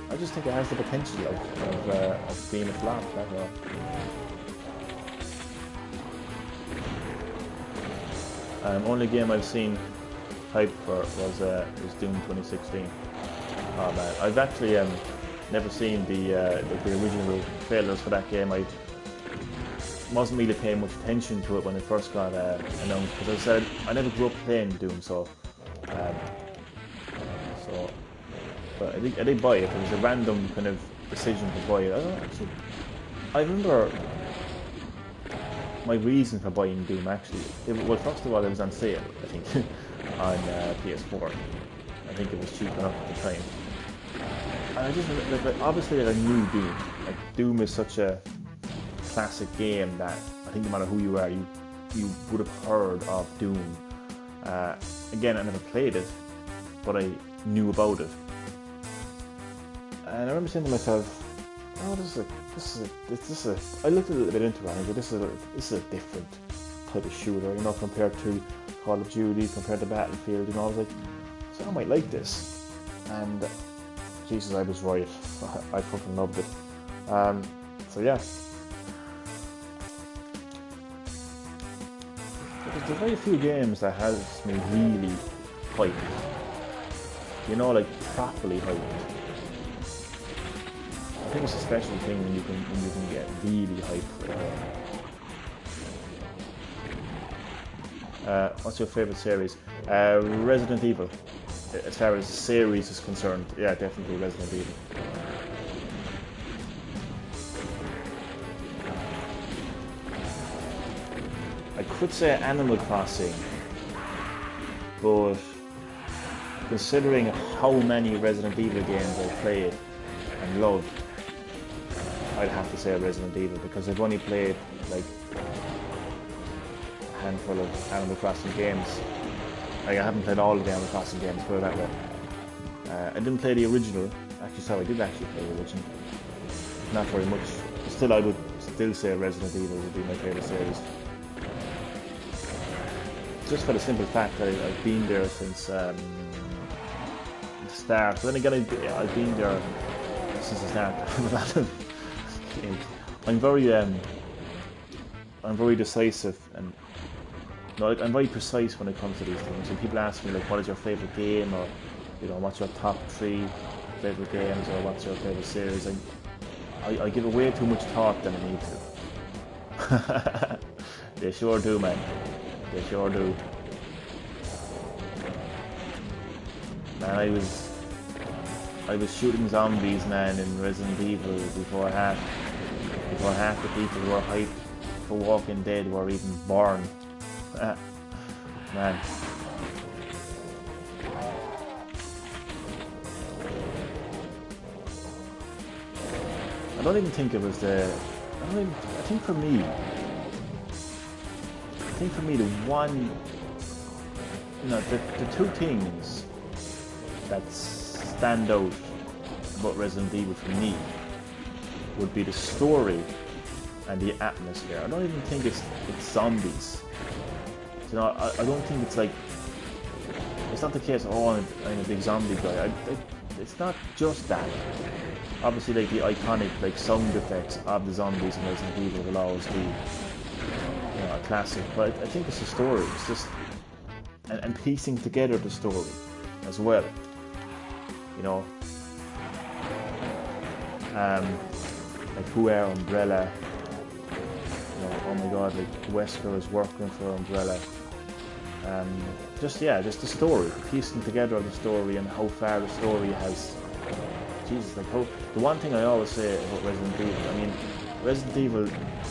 I just think it has the potential of being a flop. That's all. Only game I've seen hype for was Doom 2016. Oh man, I've actually never seen the original trailers for that game. I wasn't really paying much attention to it when it first got announced, because I said I never grew up playing Doom, but I did buy it. It was a random kind of decision to buy it. I don't actually I remember my reason for buying Doom actually. Well, first of all, it was on sale, I think, on PS4. I think it was cheap enough at the time. And I just, like, obviously, like, I knew Doom. Like, Doom is such a classic game that I think no matter who you are, you would have heard of Doom. Again, I never played it, but I knew about it. And I remember saying to myself, "Oh, I looked a little bit into it, and I go, this is a different type of shooter, you know, compared to Call of Duty, compared to Battlefield, you know." I was like, so I might like this, and Jesus, I was right. I fucking loved it. So yeah. There's very few games that has me really hyped. You know, like properly hyped. I think it's a special thing when you can get really hyped for a game. What's your favorite series? Resident Evil. As far as the series is concerned, yeah, definitely Resident Evil. I could say Animal Crossing, but considering how many Resident Evil games I played and loved, I'd have to say Resident Evil, because I've only played like a handful of Animal Crossing games. Like, I haven't played all of the Animal Crossing games, put it that way. I didn't play the original. Actually, so I did actually play the original. Not very much. Still, I would still say Resident Evil would be my favourite series. Just for the simple fact that I've been there since the start. But then again, I've been there since the start. I'm very decisive, and like, I'm very precise when it comes to these things. When people ask me, like, what is your favourite game, or, you know, what's your top 3 favourite games, or what's your favourite series, I give it way too much thought than I need to. They sure do, man. They sure do. Man, I was shooting zombies, man, in Resident Evil before half the people who were hyped for Walking Dead were even born. Man. I don't even think it was I think for me the one, you know, the two things that stand out about Resident Evil for me would be the story and the atmosphere. I don't even think it's zombies. You know, I don't think it's like, it's not the case, oh, I'm a big zombie guy. It's not just that. Obviously, like, the iconic, like, sound effects of the zombies in Resident Evil will always be, you know, a classic. But I think it's the story. It's just, and piecing together the story as well. You know, like, who are Umbrella? You know, oh my God, like, Wesker is working for Umbrella. Just the story, the piecing together of the story, and how far the story has. Jesus, like, how, the one thing I always say about Resident Evil, I mean, Resident Evil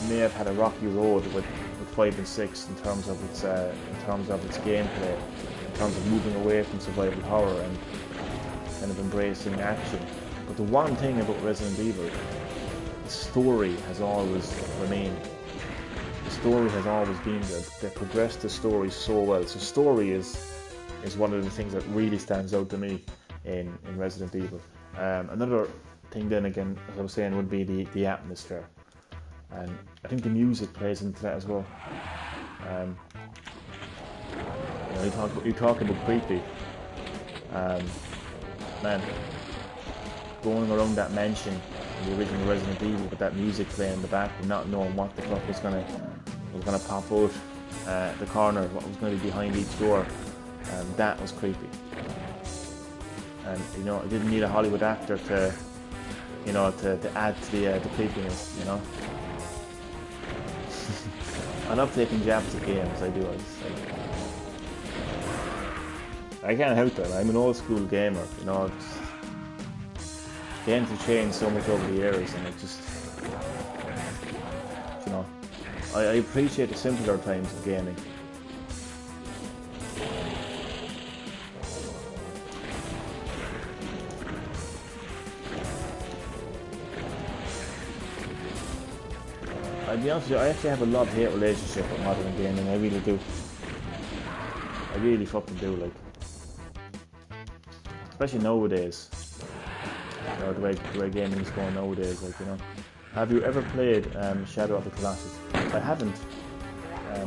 may have had a rocky road with 5 and 6 in terms of its gameplay, in terms of moving away from survival horror and kind of embracing action. But the one thing about Resident Evil, the story has always remained. The story has always been there. They progressed the story so well. So story is one of the things that really stands out to me in Resident Evil. Another thing then again, as I was saying, would be the atmosphere. And I think the music plays into that as well. You know, you talk about creepy. Man, going around that mansion in the original Resident Evil with that music playing in the back and not knowing what the fuck was gonna pop out the corner, what was gonna be behind each door, that was creepy. And, you know, I didn't need a Hollywood actor to, you know, to add to the creepiness, you know. I love taking jabs at games, I do. I can't help it. I'm an old school gamer, you know. Games have changed so much over the years, and I appreciate the simpler times of gaming. I'll be honest with you, I actually have a love-hate relationship with modern gaming, I really do. I really fucking do, like. Especially nowadays. You know, the way gaming's going nowadays, like, you know. Have you ever played Shadow of the Colossus? I haven't.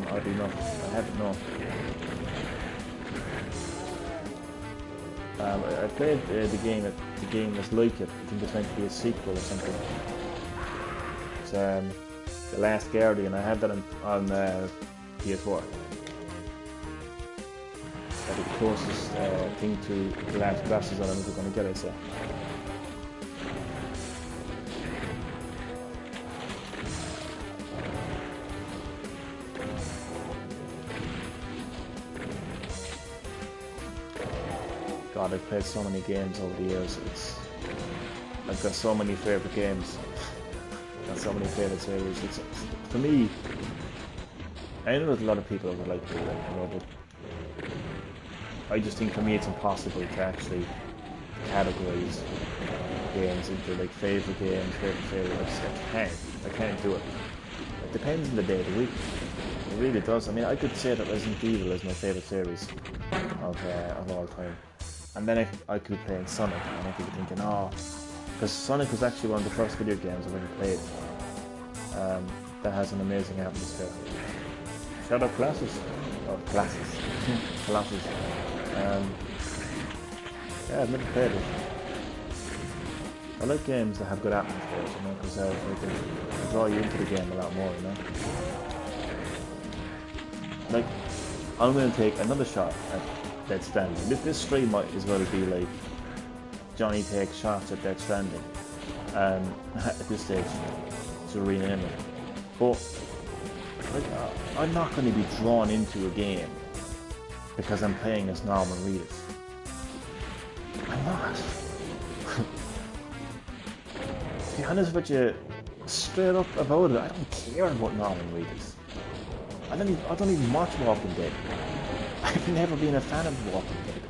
Oddly enough, I haven't, no. I played the game that's like it. I think it's meant to be a sequel or something. It's The Last Guardian. I have that on PS4. That'd be the closest thing to The Last Colossus that I'm ever going to get, I say. God, I've played so many games over the years. I've got so many favourite games. Got so many favourite series. For me, I know there's a lot of people that would like to do that, you know, but I just think for me it's impossible to actually categorise games into like favourite games, favourites. I can't do it. It depends on the day of the week. It really does. I mean, I could say that Resident Evil is my favourite series of all time. And then I could be playing Sonic, and I could be thinking, oh, because Sonic was actually one of the first video games I've ever played that has an amazing atmosphere. Shadow of Colossus. Colossus. Yeah, I've never played it. I like games that have good atmospheres, you know, because they draw you into the game a lot more, you know. Like, I'm going to take another shot at Death Stranding. This stream might as well be like Johnny takes shots at Death Stranding at this stage to rename it. But like, I'm not going to be drawn into a game because I'm playing as Norman Reedus. I'm not. To be honest with you, straight up about it, I don't care about Norman Reedus. I don't even watch Walking Dead. I've never been a fan of The Walking Dead.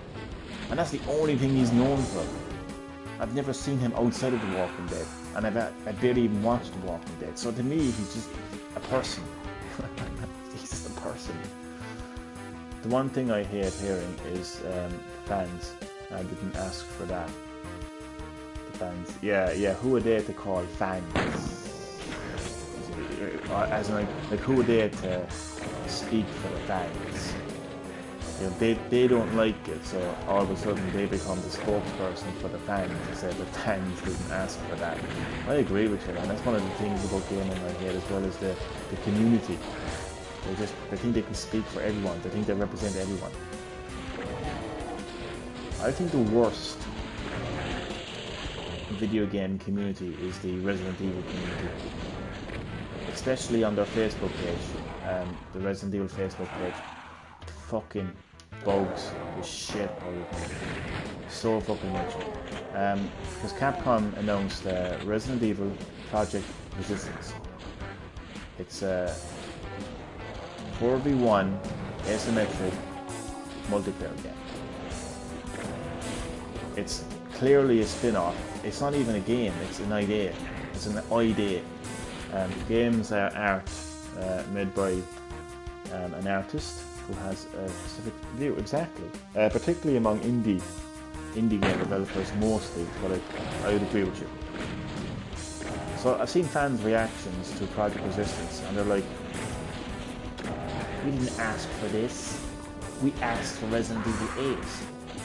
And that's the only thing he's known for. I've never seen him outside of The Walking Dead. And I barely even watched The Walking Dead. So to me, he's just a person. He's just a person. The one thing I hate hearing is fans. I didn't ask for that. The fans. Yeah, who are they to call fans? As in, like who are they to speak for the fans? You know, they don't like it, so all of a sudden they become the spokesperson for the fans and say the fans didn't ask for that. I agree with you, and that's one of the things about gaming I hate, as well as the community. They think they can speak for everyone. They think they represent everyone. I think the worst video game community is the Resident Evil community, especially on their Facebook page, the Resident Evil Facebook page. Fucking bogs the shit out of me. So fucking much. Because Capcom announced Resident Evil Project Resistance. It's a 4v1 asymmetric multiplayer game. It's clearly a spin-off. It's not even a game, it's an idea. It's an idea. Games are art made by an artist who has a specific view, exactly. Particularly among indie game developers mostly, but I would agree with you. So I've seen fans' reactions to Project Resistance, and they're like, we didn't ask for this. We asked for Resident Evil 8.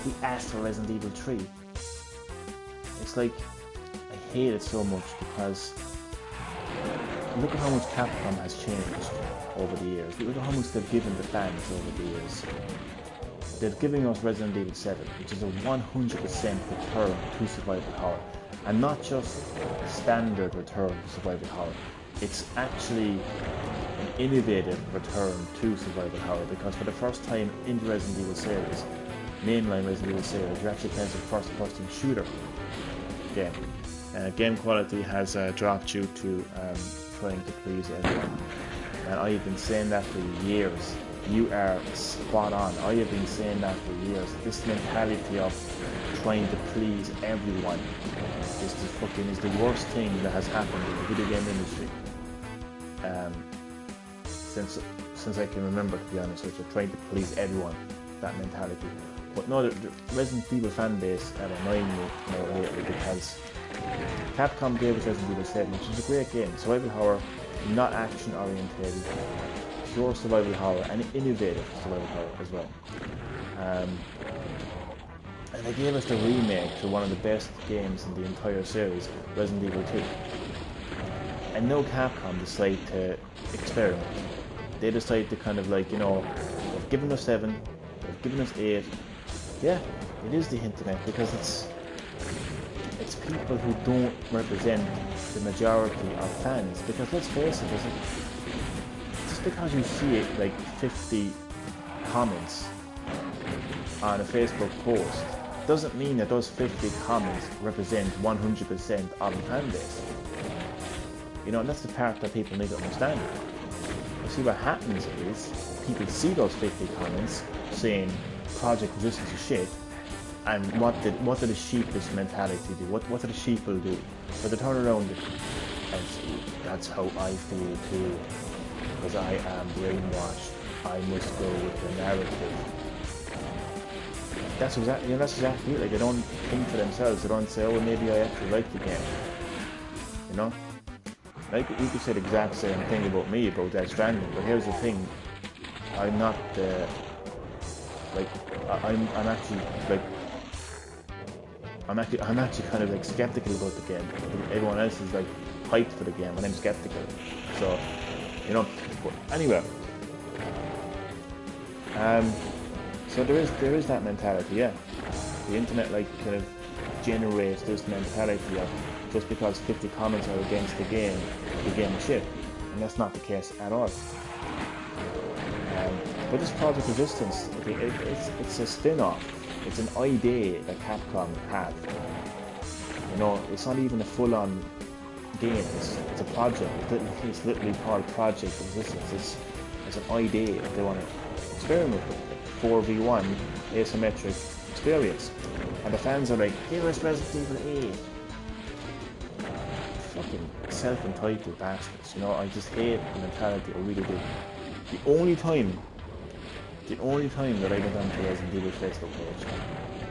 We asked for Resident Evil 3. It's like, I hate it so much because look at how much Capcom has changed over the years. Look at how much they've given the fans over the years. They're giving us Resident Evil 7, which is a 100% return to survival horror. And not just a standard return to survival horror. It's actually an innovative return to survival horror, because for the first time in the Resident Evil series, mainline Resident Evil series, you're actually playing some first-person shooter game. Game quality has dropped due to trying to please everyone. And I have been saying that for years. You are spot on. I have been saying that for years. This mentality of trying to please everyone is the worst thing that has happened in the video game industry. Since I can remember, to be honest with you, trying to please everyone, that mentality. But no, the Resident Evil fan base are annoying me more lately because Capcom gave us Resident Evil 7, which is a great game, survival horror, not action orientated, pure survival horror, and innovative survival horror as well. And they gave us the remake to one of the best games in the entire series, Resident Evil 2. And no, Capcom decided to experiment. They decided to kind of like, you know, they've given us 7, they've given us 8. Yeah, it is the internet because it's people who don't represent the majority of fans. Because let's face it, just because you see it like 50 comments on a Facebook post doesn't mean that those 50 comments represent 100% of the fan base. You know, and that's the part that people need to understand. You see, what happens is people see those 50 comments saying Project Resistance is shit, and what did the sheepish mentality do? What did the sheeple do? So they turn around and say, that's how I feel too, because I am brainwashed. I must go with the narrative. That's exactly it. Like, they don't think for themselves. They don't say, oh, maybe I actually like the game. You know? Like, you could say the exact same thing about me, about Death Stranding, but here's the thing. I'm not, I'm actually kind of like skeptical about the game. Everyone else is like hyped for the game, and I'm skeptical. So, you know, but anyway. So there is that mentality, yeah. The internet like kind of generates this mentality of just because 50 comments are against the game is shit, and that's not the case at all. But this Project Resistance, it's a spin-off. It's an idea that Capcom had. You know, it's not even a full-on game. It's a project. It's literally called Project Resistance. It's an idea that they want to experiment with. 4v1 asymmetric experience, and the fans are like, give us Resident Evil 8. Fucking self-entitled bastards, you know. I just hate the mentality, I really do. The only time that I went onto Resident Evil Facebook page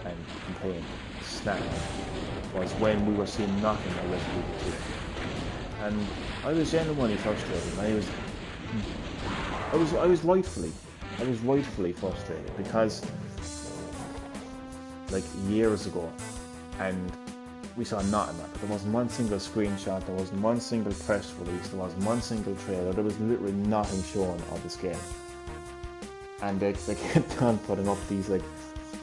and complained, snap, was when we were seeing nothing of Resident Evil 2. And I was genuinely frustrated. I was rightfully frustrated because, like, years ago, and we saw nothing of it. There wasn't one single screenshot, there wasn't one single press release, there wasn't one single trailer, there was literally nothing shown of this game. And they kept on putting up these, like,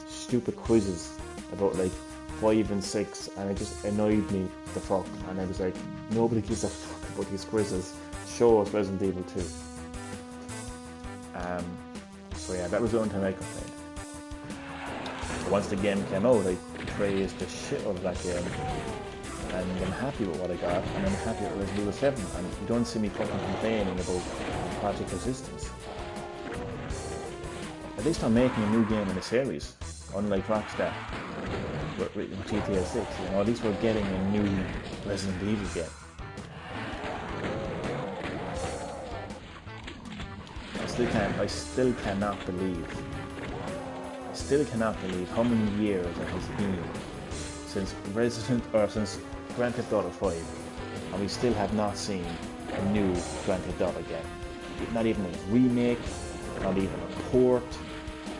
stupid quizzes about, like, 5 and 6, and it just annoyed me the fuck, and I was like, nobody gives a fuck about these quizzes, show us Resident Evil 2. So yeah, that was the only time I complained. So once the game came out, I praised the shit out of that game, and I'm happy with what I got, and I'm happy with Resident Evil 7, and you don't see me fucking complaining about Project Resistance. At least I'm making a new game in a series, unlike Rockstar with GTA 6, you know, at least we're getting a new Resident Evil game. I still cannot believe how many years it has been since since Grand Theft Auto 5, and we still have not seen a new Grand Theft Auto game. Not even a remake, not even a port,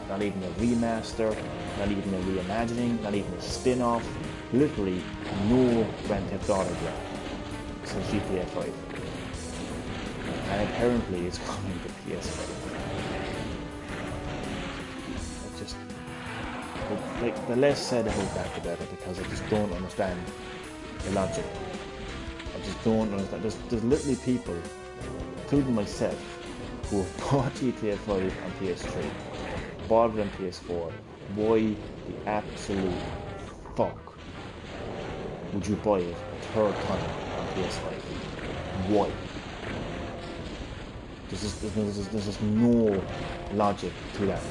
not even a remaster, not even a reimagining, not even a spin-off. Literally no Grand Theft Auto game since GTA 5. And apparently it's coming to PS5. It's just, like, the less said about that the better, because I just don't understand the logic. I just don't understand. There's literally people, including myself, who have bought GTA 5 on PS3, bought it on PS4. Why the absolute fuck would you buy it a third time on PS5? Why? There's just no logic to that.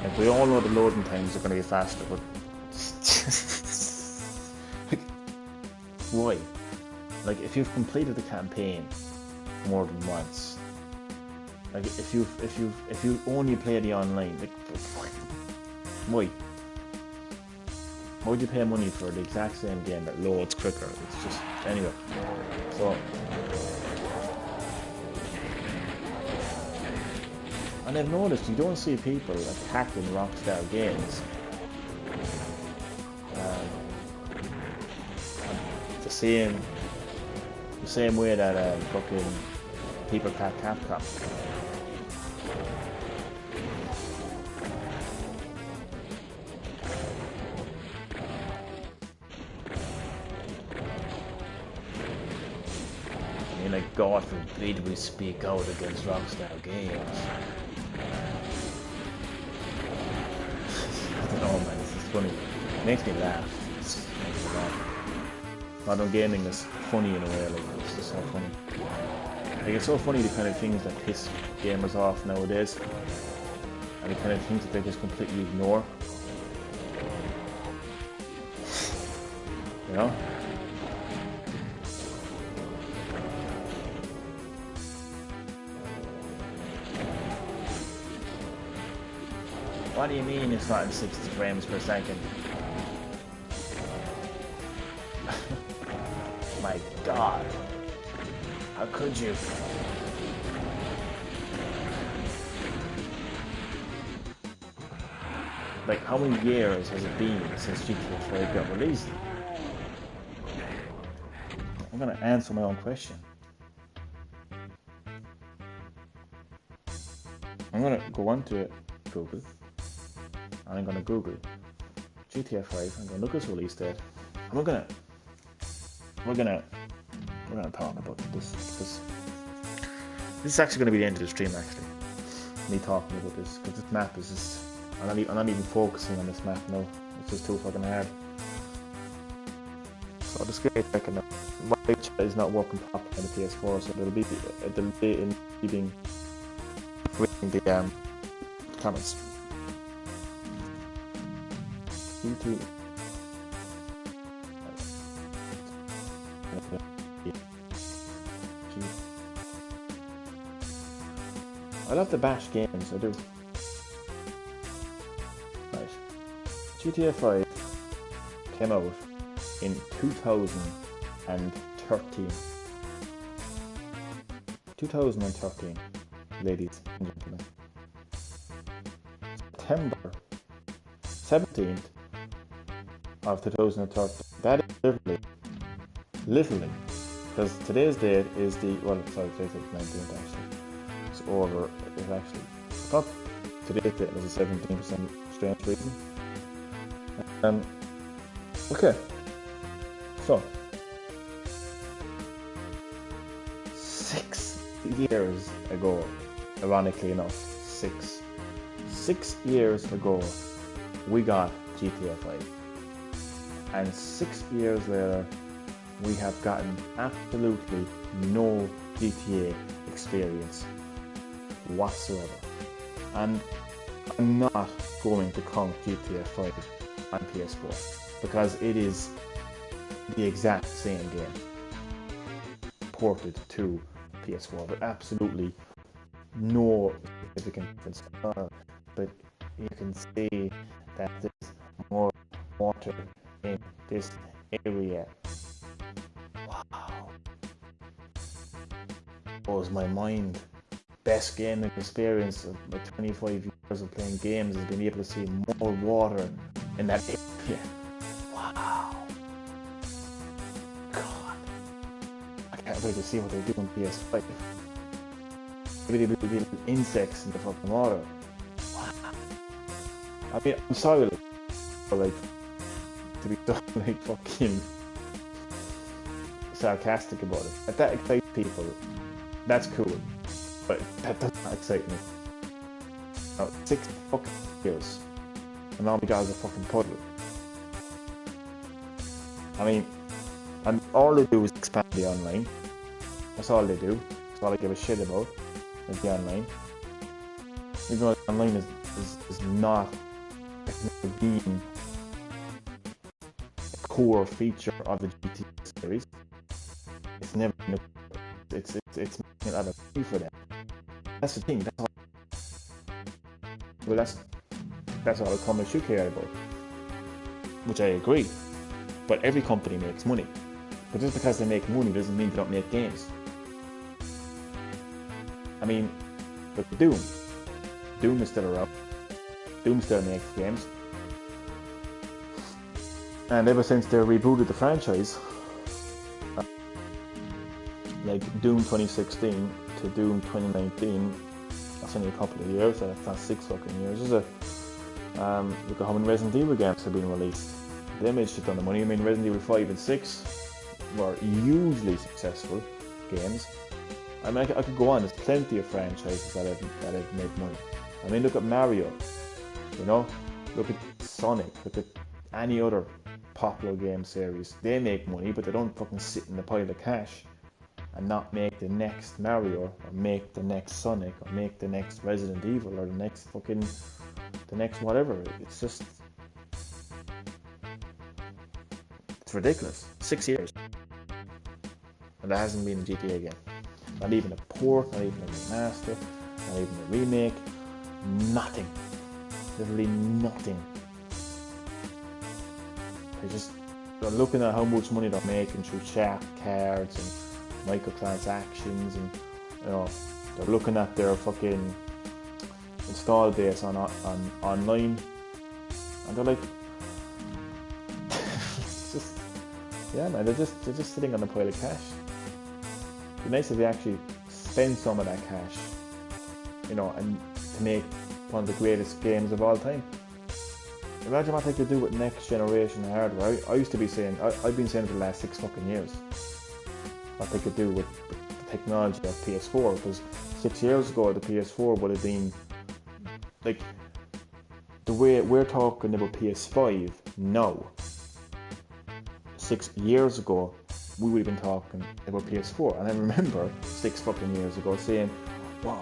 Like, we all know the loading times are going to be faster, but like, why? Like, if you've completed the campaign more than once, like if you only play the online, like, why? Why would you pay money for the exact same game that loads quicker? It's just, anyway. So, and I've noticed you don't see people attacking Rockstar Games the same way that fucking people attack Capcom. I mean, like, God forbid we speak out against Rockstar Games. I don't know, man, this is funny. It makes me laugh. Modern gaming is funny in a way, like, it's just so funny. Like, it's so funny, the kind of things that piss gamers off nowadays, and the kind of things that they just completely ignore. You know? What do you mean it's not in 60 frames per second? My God. How could you? Like, how many years has it been since GTA 5 got released? I'm gonna answer my own question. I'm gonna go onto Google, and I'm gonna Google GTA 5. I'm gonna look at its release date, and we're gonna talk about this, because this is actually gonna be the end of the stream. Actually, me talking about this, because this map is just, I'm not even focusing on this map now. It's just too fucking hard. So I'll just get a second now. My chat is not working properly on the PS4, so there'll be a delay in reading the comments. YouTube. I love the bash games, I do. Right. GTA 5 came out in 2013. 2013, ladies and gentlemen. September 17th of 2013. That is literally, because today's date is the, well, sorry, today's date is 19th actually. It's over, it's actually, I thought today's date was a 17% strange reason. Okay, so 6 years ago, ironically enough, 6 years ago, we got GTA 5, and 6 years later, we have gotten absolutely no GTA experience whatsoever. And I'm not going to count GTA 5 on PS4, because it is the exact same game ported to PS4, but absolutely no significant difference. But you can see that there's more water in this area. Wow. Blows my mind. Best gaming experience of my 25 years of playing games has been able to see more water in that area. Wow. God. I can't wait to see what they do on PS5. Maybe they will be little insects in the fucking water. Wow. I mean, I'm sorry, like, to be so, like, fucking sarcastic about it. If that excites people, that's cool. But that does not excite me. Now, 6 fucking years, and all we got is a fucking puddle. I mean, and all they do is expand the online. That's all they do. That's all I give a shit about, is the online. Even though the online is not, it's never been a core feature of the GTA series. It's never been it's making it out of money for them. That's the thing. That's all the companies should care about. Which I agree. But every company makes money. But just because they make money doesn't mean they don't make games. I mean, look at Doom. Doom is still around. Doom still makes games. And ever since they rebooted the franchise, like Doom 2016 to Doom 2019, that's only a couple of years, so that's not 6 fucking years, is it? Look at how many Resident Evil games have been released. They made shit on the money. I mean, Resident Evil 5 and 6 were hugely successful games. I mean, I could go on. There's plenty of franchises that have made money. I mean, look at Mario. You know, look at Sonic. Look at any other popular game series. They make money, but they don't fucking sit in a pile of cash and not make the next Mario, or make the next Sonic, or make the next Resident Evil, or the next whatever. It's just, it's ridiculous. 6 years. And there hasn't been a GTA game. Not even a port, not even a remaster, not even a remake. Nothing. Literally nothing. They're looking at how much money they're making through chat cards and microtransactions, and you know, they're looking at their fucking install base on online, and they're like, it's just, yeah, man, they're just sitting on a pile of cash. It'd be nice if they actually spend some of that cash, you know, and to make one of the greatest games of all time. Imagine what they could do with next generation hardware. I used to be saying, I've been saying for the last 6 fucking years, what they could do with the technology of PS4, because 6 years ago the PS4 would have been, like, the way we're talking about PS5 now, 6 years ago, we would have been talking about PS4. And I remember 6 fucking years ago saying, wow,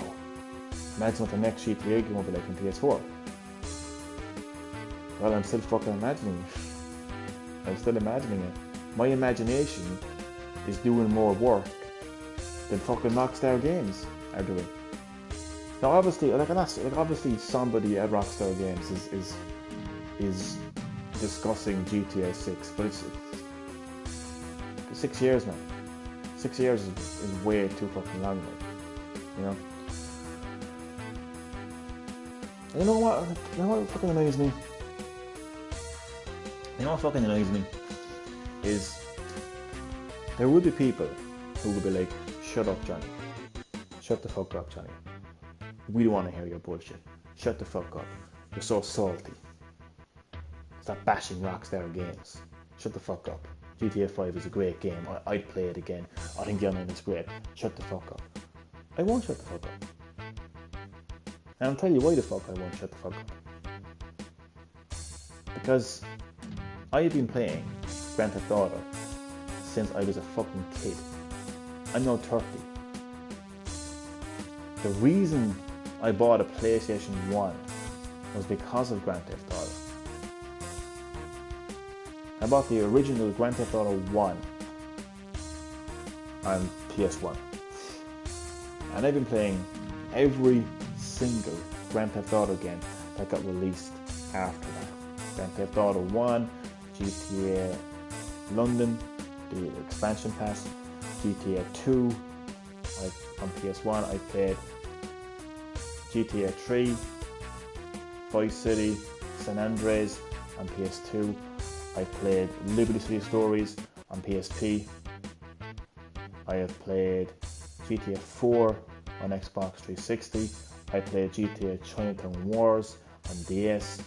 imagine what the next GTA game will be like in PS4. Well, I'm still fucking imagining it. I'm still imagining it. My imagination is doing more work than fucking Rockstar Games are doing. Now, obviously, obviously somebody at Rockstar Games is discussing GTA 6, but it's 6 years, man. 6 years is way too fucking long, like, you know. And you know what fucking annoys me? You know what fucking annoys me is there would be people who would be like, shut up, Johnny. Shut the fuck up, Johnny. We don't want to hear your bullshit. Shut the fuck up. You're so salty. Stop bashing Rockstar Games. Shut the fuck up. GTA 5 is a great game. I'd play it again. I think the online is great. Shut the fuck up. I won't shut the fuck up. And I'll tell you why the fuck I won't shut the fuck up. Because I've been playing Grand Theft Auto since I was a fucking kid. I'm now 30. The reason I bought a PlayStation 1 was because of Grand Theft Auto. I bought the original Grand Theft Auto 1 on PS1. And I've been playing every single Grand Theft Auto game that got released after that. Grand Theft Auto 1, GTA London, the expansion pass, GTA 2, on PS1 I played GTA 3, Vice City, San Andreas on PS2, I played Liberty City Stories on PSP, I have played GTA 4 on Xbox 360, I played GTA Chinatown Wars on DS,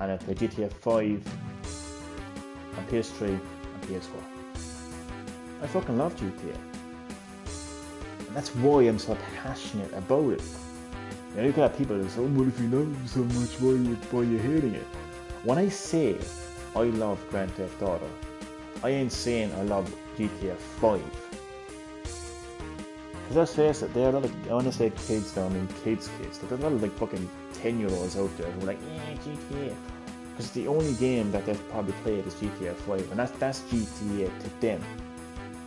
and I played GTA 5 on PS3 and PS4. I fucking love GTA. And that's why I'm so passionate about it. You know, you got people that say, oh, well, if you love it so much, why are you hating it? When I say I love Grand Theft Auto, I ain't saying I love GTA 5. Because let's face it, there are a lot of, I want to say kids now, I mean kids. There's a lot of like fucking 10-year-olds out there who are like, yeah, GTA. Because the only game that they've probably played is GTA 5, and that's GTA to them.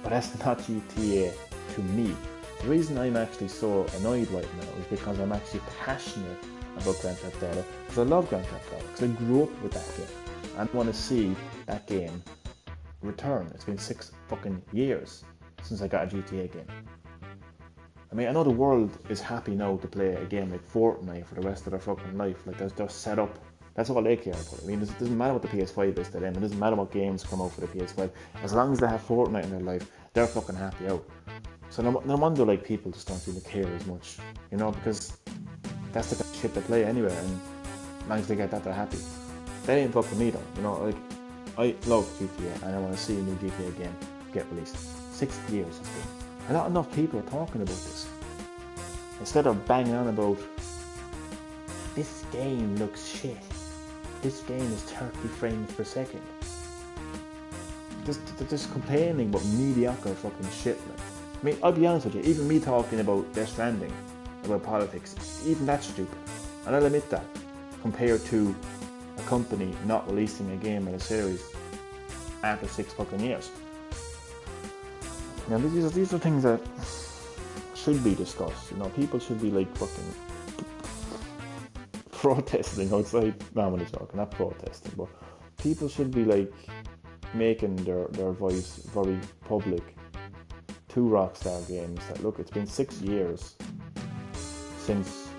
But that's not GTA to me. The reason I'm actually so annoyed right now is because I'm actually passionate about Grand Theft Auto. Because I love Grand Theft Auto. Because I grew up with that game. And I want to see that game return. It's been 6 fucking years since I got a GTA game. I mean, I know the world is happy now to play a game like Fortnite for the rest of their fucking life. Like, they're set up. That's all they care about. I mean, it doesn't matter what the PS5 is to them. It doesn't matter what games come out for the PS5. As long as they have Fortnite in their life, they're fucking happy out. So no wonder like people just don't really care as much, you know, because that's the kind of shit they play anyway, and as long as they get that, they're happy. They ain't fucking me though, you know. Like, I love GTA, and I want to see a new GTA game get released. 6 years it's been. Not enough people are talking about this. Instead of banging on about this game looks shit. This game is 30 frames per second. They're just complaining about mediocre fucking shit. Like, I mean, I'll be honest with you, even me talking about Death Stranding, about politics, even that's stupid. And I'll admit that, compared to a company not releasing a game or a series after 6 fucking years. Now, these are things that should be discussed. You know, people should be like fucking protesting outside. No, I'm only joking, not protesting, but people should be like making their voice very public to Rockstar Games that look, it's been 6 years since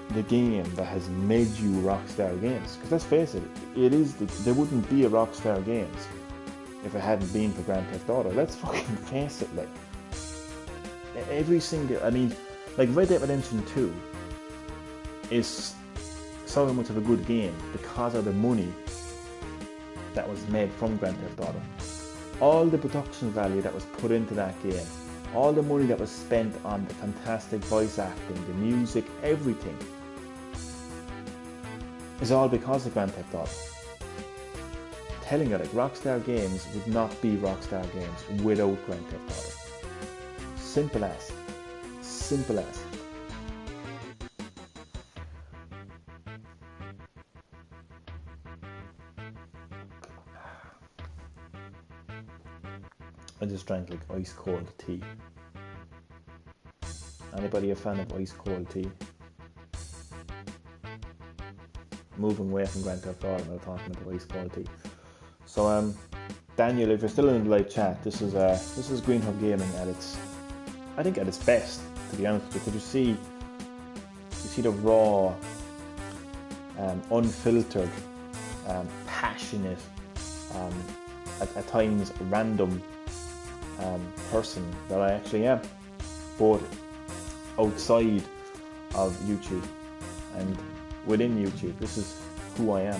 the game that has made you Rockstar Games. Because let's face it, there wouldn't be a Rockstar Games if it hadn't been for Grand Theft Auto. Let's fucking face it, like every single, I mean, like Red Dead Redemption 2 is so much of a good game because of the money that was made from Grand Theft Auto. All the production value that was put into that game, all the money that was spent on the fantastic voice acting, the music, everything, is all because of Grand Theft Auto. I'm telling you, like, Rockstar Games would not be Rockstar Games without Grand Theft Auto. Simple as. Simple as. I just drank like ice cold tea. Anybody a fan of ice cold tea? Moving away from Grand Theft Auto, now talking about ice cold tea. So Daniel, if you're still in the live chat, this is GreenHerb-Gaming at its, I think at its best, to be honest with you. Because you see the raw, unfiltered, passionate, at times random person that I actually am, both outside of YouTube and within YouTube. This is who I am.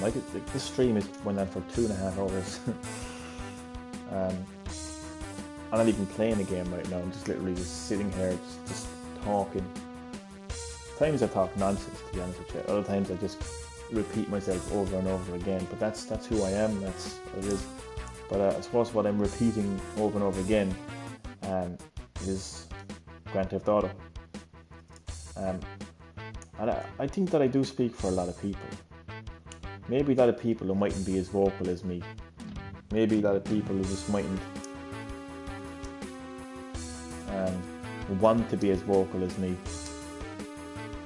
This stream went on for 2.5 hours. I'm not even playing a game right now. I'm just literally just sitting here, just talking. Times I talk nonsense, to be honest with you. Other times I just repeat myself over and over again. But that's who I am. That's what it is. But I suppose what I'm repeating over and over again is Grand Theft Auto. And I think that I do speak for a lot of people. Maybe a lot of people who mightn't be as vocal as me. Maybe a lot of people who just mightn't want to be as vocal as me.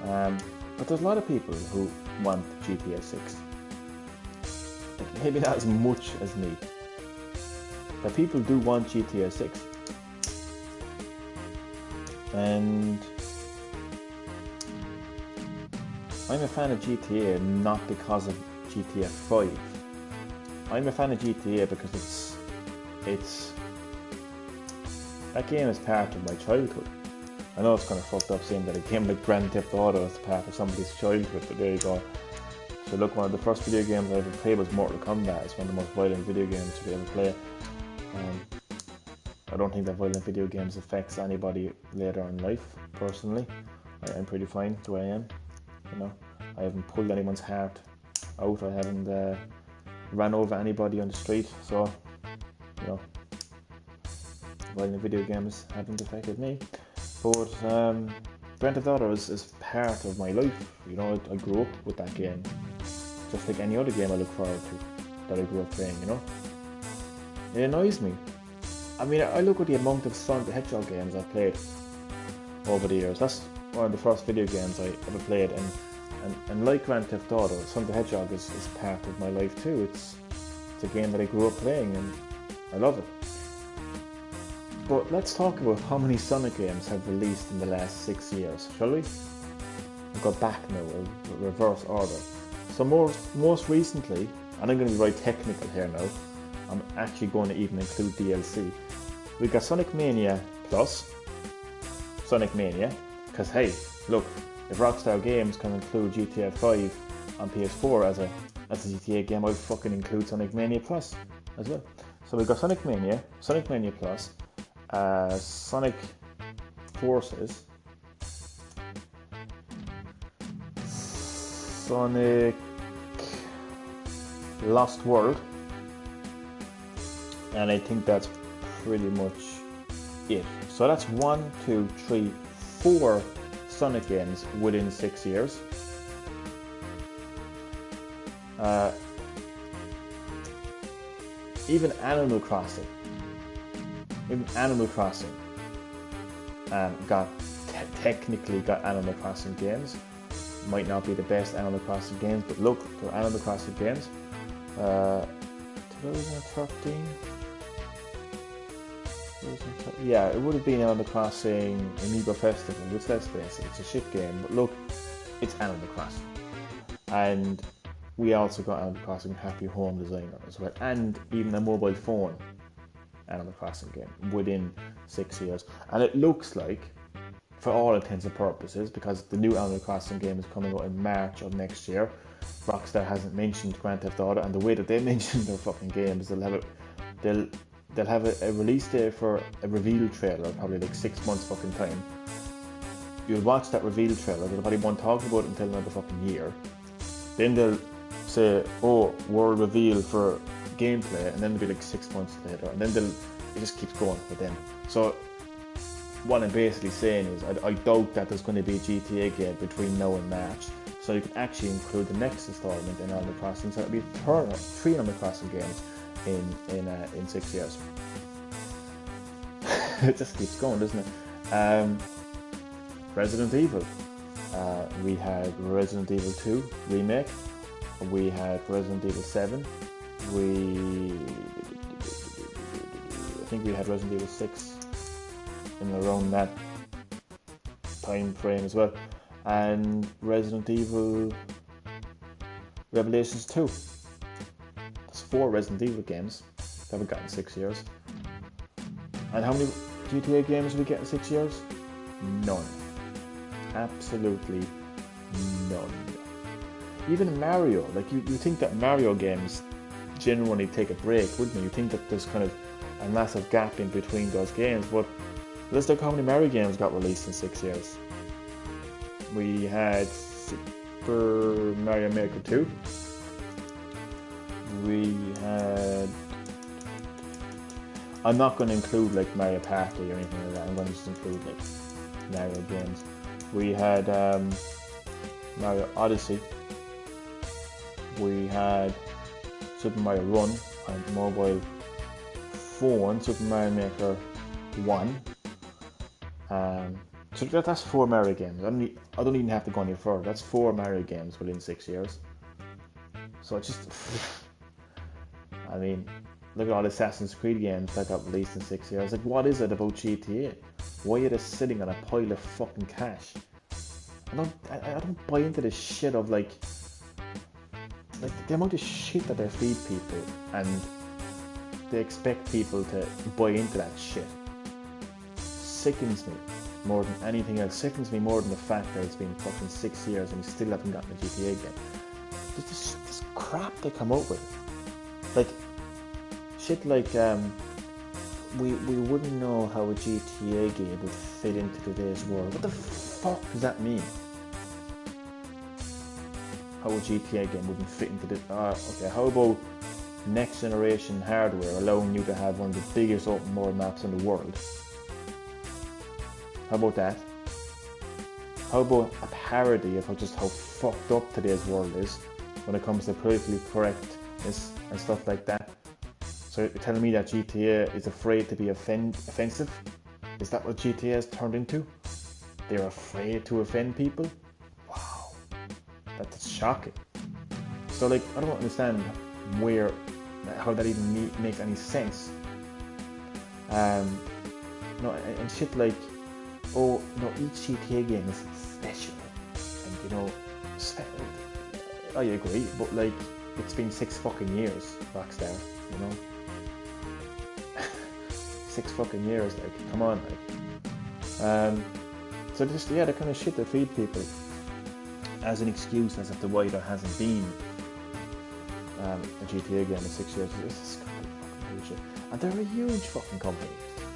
But there's a lot of people who want GTA 6. Maybe not as much as me. But people do want GTA 6. And I'm a fan of GTA not because of GTA 5. I'm a fan of GTA because it's that game is part of my childhood. I know it's kind of fucked up saying that a game like Grand Theft Auto is part of somebody's childhood, but there you go. So look, one of the first video games I ever played was Mortal Kombat. It's one of the most violent video games you could ever play. I don't think that violent video games affects anybody later in life, personally. I'm pretty fine the way I am. You know, I haven't pulled anyone's heart out. I haven't ran over anybody on the street. So, you know, violent video games haven't affected me. But Grand Theft Auto is part of my life. You know, I grew up with that game, just like any other game I look forward to that I grew up playing. You know, it annoys me. I mean, I look at the amount of Sonic the Hedgehog games I've played over the years. That's one of the first video games I ever played, and like Grand Theft Auto, Sonic the Hedgehog is part of my life too. It's a game that I grew up playing and I love it. But let's talk about how many Sonic games have released in the last 6 years, shall we? We'll go back now, reverse order. So most recently, and I'm going to be very technical here now, I'm actually going to even include DLC. We got Sonic Mania Plus, Sonic Mania, because hey, look, if Rockstar Games can include GTA 5 on PS4 as a GTA game, I'll fucking include Sonic Mania Plus as well. So we got Sonic Mania Plus, Sonic Forces, Sonic Lost World, and I think that's pretty much it. So that's 1, 2, 3, 4 Sonic games within 6 years. Even Animal Crossing technically got Animal Crossing games. Might not be the best Animal Crossing games, but look, they're Animal Crossing games. 2013. Yeah, it would have been Animal Crossing Amiibo Festival, which, let's face it, it's a shit game, but look, it's Animal Crossing. And we also got Animal Crossing Happy Home Designer as well, and even a mobile phone Animal Crossing game within 6 years. And it looks like, for all intents and purposes, because the new Animal Crossing game is coming out in March of next year, Rockstar hasn't mentioned Grand Theft Auto, and the way that they mention their fucking games, they'll have a release date for a reveal trailer, probably like 6 months fucking time. You'll watch that reveal trailer, they'll probably won't talk about it until another fucking year. Then they'll say, oh, world reveal for gameplay, and then it'll be like 6 months later, and then it just keeps going with them. So what I'm basically saying is I doubt that there's going to be a GTA game between now and March, so you can actually include the next installment in Animal Crossing, so it'll be 3 Animal Crossing games in 6 years. It just keeps going, doesn't it? Resident Evil. We had Resident Evil 2 remake. We had Resident Evil 7. I think we had Resident Evil 6 in around that time frame as well. And Resident Evil Revelations 2. That's 4 Resident Evil games that we got in 6 years. And how many GTA games did we get in 6 years? None. Absolutely none. Even Mario, like you think that Mario games genuinely take a break, wouldn't you? You think that there's kind of a massive gap in between those games, but let's look how many Mario games got released in 6 years. We had Super Mario Maker 2. We had... I'm not going to include like Mario Party or anything like that. I'm going to just include like Mario games. We had Mario Odyssey. We had Super Mario Run on mobile phone, Super Mario Maker 1. So that's 4 Mario games. I don't even have to go any further. That's 4 Mario games within 6 years. So it's just... I mean, look at all the Assassin's Creed games that got released in 6 years. Like, what is it about GTA? Why are they sitting on a pile of fucking cash? I don't buy into this shit of like the amount of shit that they feed people, and they expect people to buy into that shit. Sickens me more than anything else. Sickens me more than the fact that it's been fucking 6 years and we still haven't gotten a GTA game. There's this crap they come up with. Like, shit like, we wouldn't know how a GTA game would fit into today's world. What the fuck does that mean? How a GTA game wouldn't fit into this? Okay, how about next generation hardware allowing you to have one of the biggest open world maps in the world. How about that? How about a parody of just how fucked up today's world is when it comes to politically correctness and stuff like that? So you're telling me that GTA is afraid to be offensive? Is that what GTA has turned into? They're afraid to offend people? Wow, that's shocking. So like, I don't understand how that even makes any sense. No, and shit like, oh no, each GTA game is special, and you know, I agree, but like, it's been 6 fucking years, Rockstar, you know. 6 fucking years, like, come on, like. So just, yeah, the kind of shit that feed people as an excuse as to why there hasn't been a GTA game in 6 years. This is complete fucking bullshit. And they're a huge fucking company.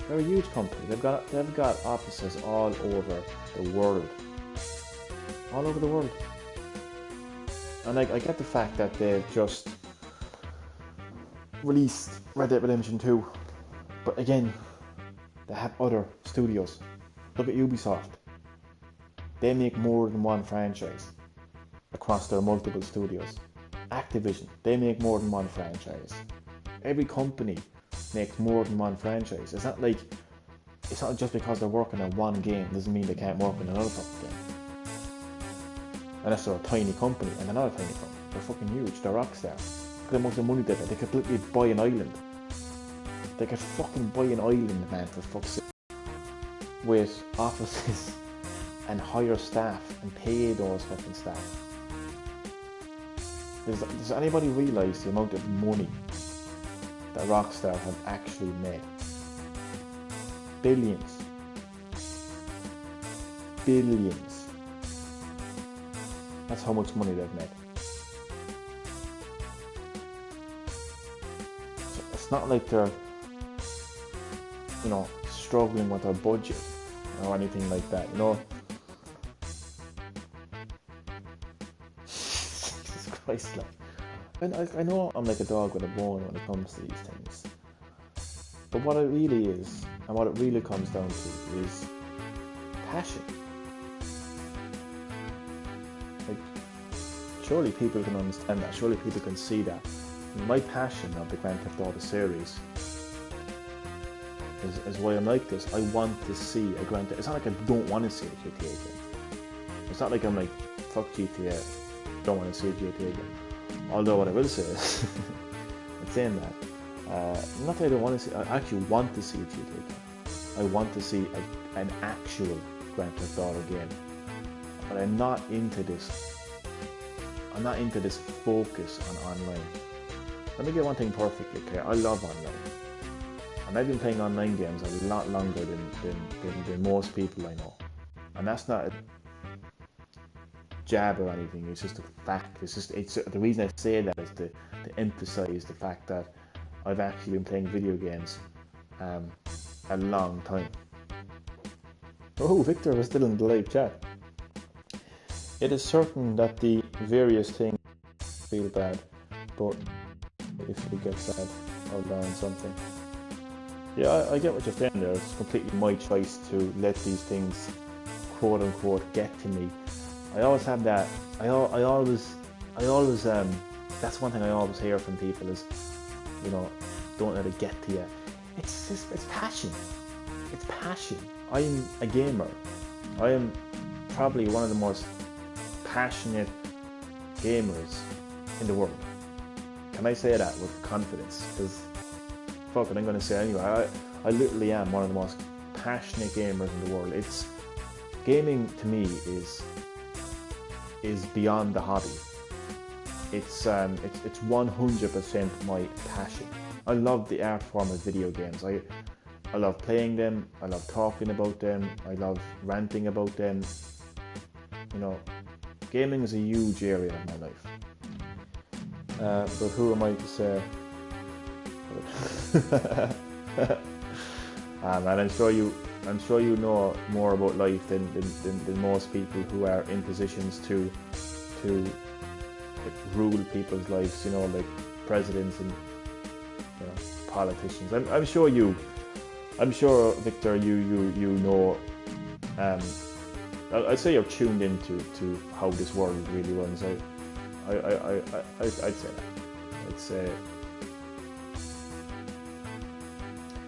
They're a huge company. They've got offices all over the world. All over the world. And like, I get the fact that they've just released Red Dead Redemption 2. But again, they have other studios. Look at Ubisoft. They make more than one franchise across their multiple studios. Activision, they make more than one franchise. Every company makes more than one franchise. It's not just because they're working on one game doesn't mean they can't work on another fucking game. Unless they're a tiny company, and they're not a tiny company. They're fucking huge. They're Rockstar. Look at the amount of money they get. They could literally buy an island. They could fucking buy an island, man, for fuck's sake. With offices and hire staff and pay those fucking staff. Does anybody realise the amount of money that Rockstar have actually made? Billions. Billions. That's how much money they've made. So it's not like they're, you know, struggling with their budget or anything like that, you know. Jesus Christ, like. And I know I'm like a dog with a bone when it comes to these things. But what it really is, and what it really comes down to, is passion. Like, surely people can understand that. Surely people can see that. My passion of the Grand Theft Auto series is why I'm like this. I want to see a Grand Theft. It's not like I don't want to see a GTA game. It's not like I'm like, fuck GTA, don't want to see a GTA game. Although what I will say is, in saying that, not that I don't want to see, I actually want to see a GTA game. I want to see an actual Grand Theft Auto game. But I'm not into this. I'm not into this focus on online. Let me get one thing perfectly clear. I love online. And I've been playing online games a lot longer than most people I know. And that's not a jab or anything, it's just a fact. It's the reason I say that is to emphasize the fact that I've actually been playing video games a long time. Oh, Victor was still in the live chat. It is certain that the various things feel bad, but if we get sad, I'll learn something. Yeah, I get what you're saying there. It's completely my choice to let these things, quote unquote, get to me. I always have that. I always. That's one thing I always hear from people is, you know, don't let it get to you. It's passion. It's passion. I'm a gamer. I am probably one of the most passionate gamers in the world. Can I say that with confidence? Because fuck it, I'm going to say it anyway. I literally am one of the most passionate gamers in the world. It's gaming to me is beyond the hobby. It's 100% my passion. I love the art form of video games. I love playing them. I love talking about them. I love ranting about them. You know, gaming is a huge area of my life. But who am I to say? And I'm sure you know more about life than most people who are in positions to like, rule people's lives. You know, like presidents and you know, politicians. I'm sure Victor, you know. I'd say you're tuned into how this world really runs. I'd say that. I'd say.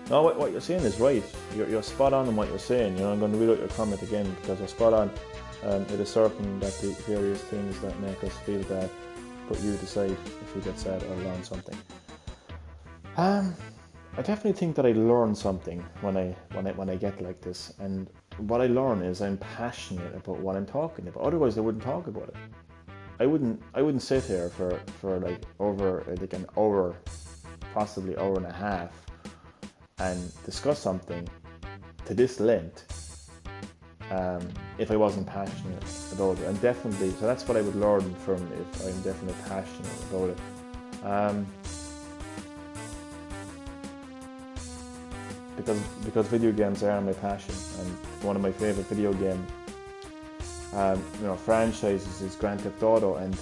No, what you're saying is right. You're spot on in what you're saying. You know, I'm going to read out your comment again because you're spot on. It is certain that the various things that make us feel bad, but you decide if you get sad or learn something. I definitely think that I learn something when I get like this, and what I learn is I'm passionate about what I'm talking about. Otherwise, I wouldn't talk about it. I wouldn't sit here for like over like an hour, possibly hour and a half, and discuss something to this length if I wasn't passionate about it. And definitely, so that's what I would learn from if I'm definitely passionate about it. Because video games are my passion, and one of my favorite video game franchises is Grand Theft Auto, and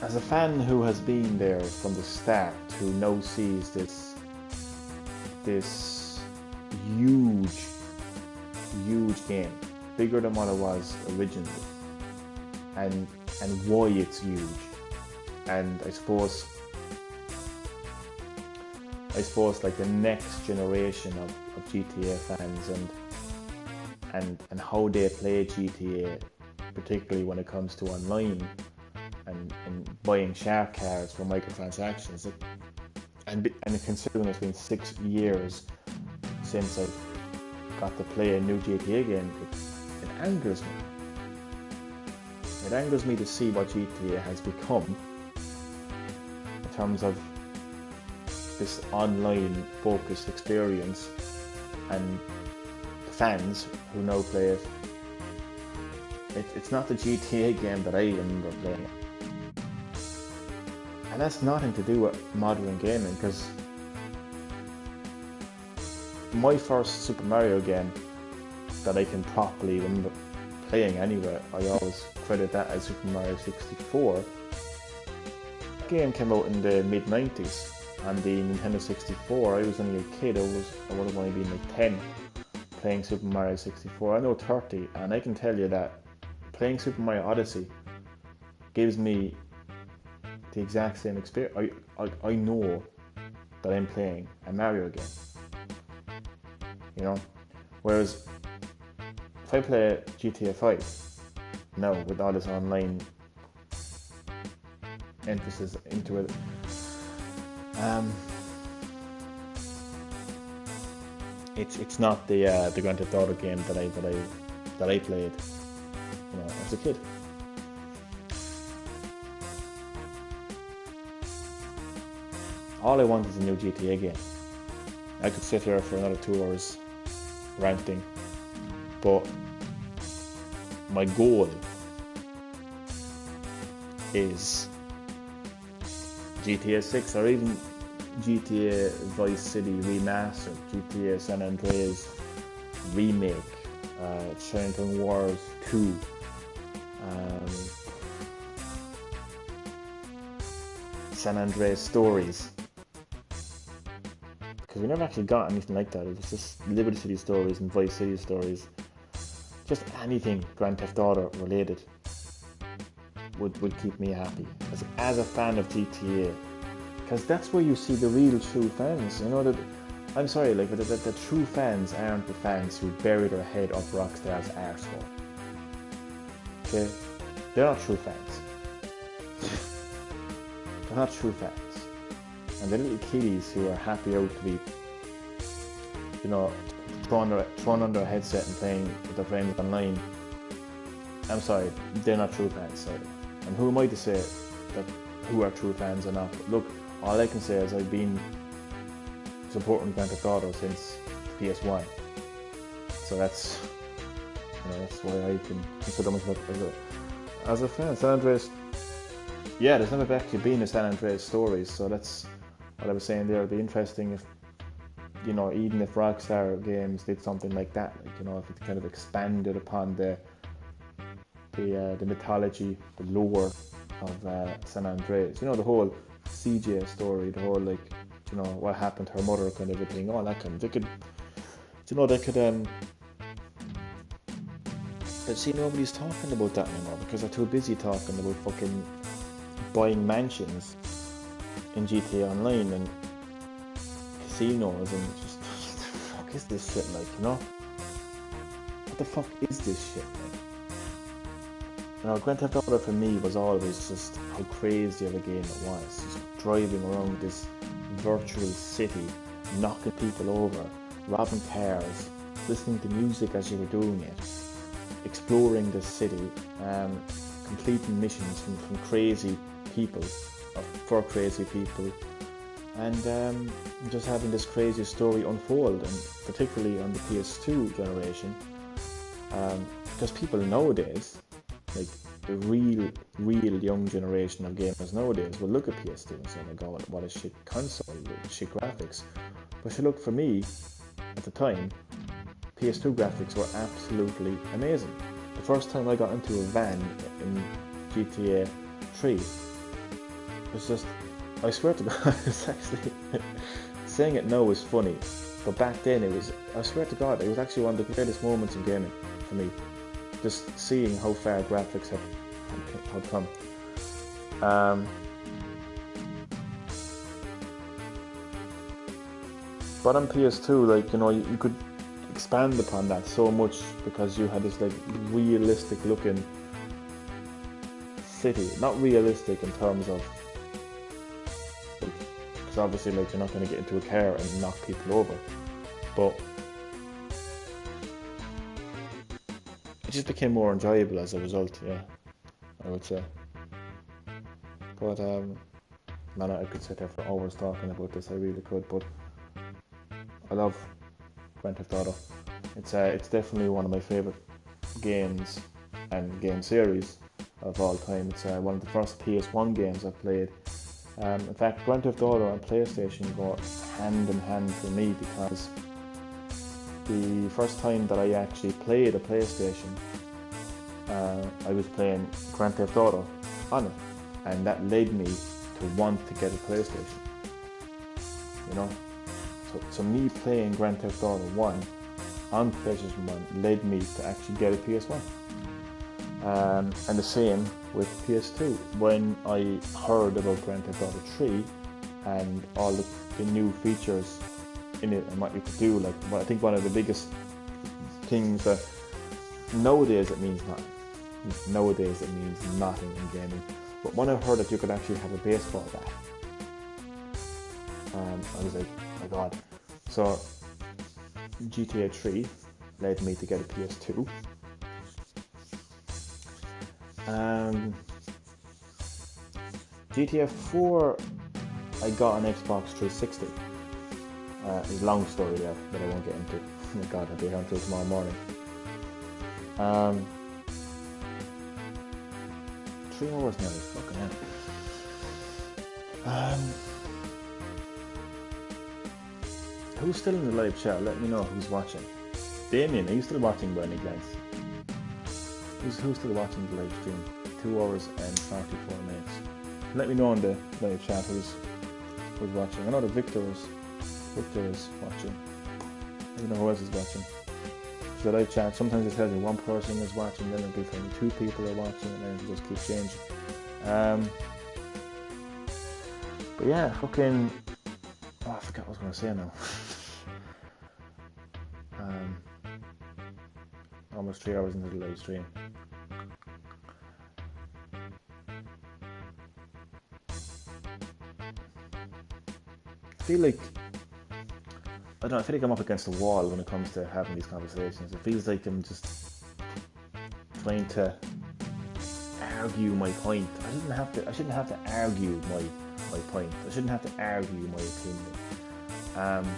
as a fan who has been there from the start, who now sees this huge game, bigger than what it was originally, and why it's huge, and I suppose like the next generation of GTA fans and how they play GTA, particularly when it comes to online and buying shark cards for microtransactions. And considering it's been 6 years since I've got to play a new GTA game, it angers me. It angers me to see what GTA has become in terms of this online focused experience, and the fans who now play it. It's not the GTA game that I remember playing. And that's nothing to do with modern gaming, because my first Super Mario game that I can properly remember playing anywhere, I always credit that as Super Mario 64. That game came out in the mid-90s. On the Nintendo 64, I was only a kid. I would have only been like 10 playing Super Mario 64. I know 30, and I can tell you that playing Super Mario Odyssey gives me the exact same experience. I know that I'm playing a Mario game, you know. Whereas if I play GTA 5 now with all this online emphasis into it, it's not the Grand Theft Auto game that I played, you know, as a kid. All I want is a new GTA game. I could sit here for another 2 hours ranting, but my goal is GTA 6 or even GTA Vice City Remastered, GTA San Andreas Remake, Chinatown Wars 2, San Andreas Stories. Because we never actually got anything like that. It was just Liberty City Stories and Vice City Stories. Just anything Grand Theft Auto related would keep me happy as a fan of GTA, because that's where you see the real true fans. You know, that I'm sorry, like the true fans aren't the fans who bury their head up Rockstar's arsehole. Okay, they're not true fans. They're not true fans, and the little kiddies who are happy out to be, you know, thrown under a headset and playing with their friends online. I'm sorry, they're not true fans either. And who am I to say that who are true fans or not? But look, all I can say is I've been supporting Grand Theft Auto since PS1. So that's why I can consider myself as a fan. San Andreas, yeah, there's never actually been a San Andreas Stories, so that's what I was saying there. It'd be interesting if, you know, even if Rockstar Games did something like that, like, you know, if it kind of expanded upon the mythology, the lore San Andreas. You know, the whole CJ story, the whole, like, you know, what happened to her mother, kind of everything, all that kind of. They could, you know, they could. But see, nobody's talking about that anymore because they're too busy talking about fucking buying mansions in GTA Online and casinos and just what the fuck is this shit like, you know? What the fuck is this shit like? You know, Grand Theft Auto for me was always just how crazy of a game it was. Just driving around this virtual city, knocking people over, robbing cars, listening to music as you were doing it, exploring the city, completing missions from crazy people, or for crazy people, and just having this crazy story unfold, and particularly on the PS2 generation, because people nowadays, like the real young generation of gamers nowadays, will look at PS2 and say, oh my god, what a shit console, shit graphics. But you look, for me, at the time, PS2 graphics were absolutely amazing. The first time I got into a van in GTA 3, it was just, I swear to God, it's actually, saying it now is funny, but back then it was, I swear to God, it was actually one of the greatest moments in gaming for me. Just seeing how far graphics had come. But on PS2, like, you know, you could expand upon that so much because you had this like realistic looking city. Not realistic in terms of, because obviously, like, you're not going to get into a car and knock people over, but it just became more enjoyable as a result. Yeah, I would say. But man, I could sit there for hours talking about this. I really could. But I love Grand Theft Auto. It's definitely one of my favourite games and game series of all time. It's one of the first PS1 games I've played. In fact, Grand Theft Auto and PlayStation go hand in hand for me, because the first time that I actually played a PlayStation, I was playing Grand Theft Auto on it, and that led me to want to get a PlayStation. You know, so me playing Grand Theft Auto 1 on PlayStation 1 led me to actually get a PS1. And the same with PS2. When I heard about Grand Theft Auto 3 and all the new features in it and what you could do, like, I think one of the biggest things that nowadays it means nothing. Nowadays it means nothing in gaming. But when I heard that you could actually have a baseball bat, I was like, oh my god. So GTA 3 led me to get a PS2. GTA 4, I got an Xbox 360. It's a long story there that I won't get into. Oh my god, I'll be here until tomorrow morning. 3 hours nearly, fucking hell. Who's still in the live chat? Let me know who's watching. Damien, are you still watching by any glance? Who's still watching the live stream? 2 hours and 44 minutes. Let me know in the live chat who's watching. I know that Victor is watching. I don't know who else is watching. So the live chat, sometimes it tells you one person is watching, then it'll be from 2 people are watching, and then it'll just keep changing. But yeah, fucking, oh, I forgot what I was going to say now. Almost 3 hours into the live stream. I feel like I'm up against the wall when it comes to having these conversations. It feels like I'm just trying to argue my point. I shouldn't have to argue my point. I shouldn't have to argue my opinion.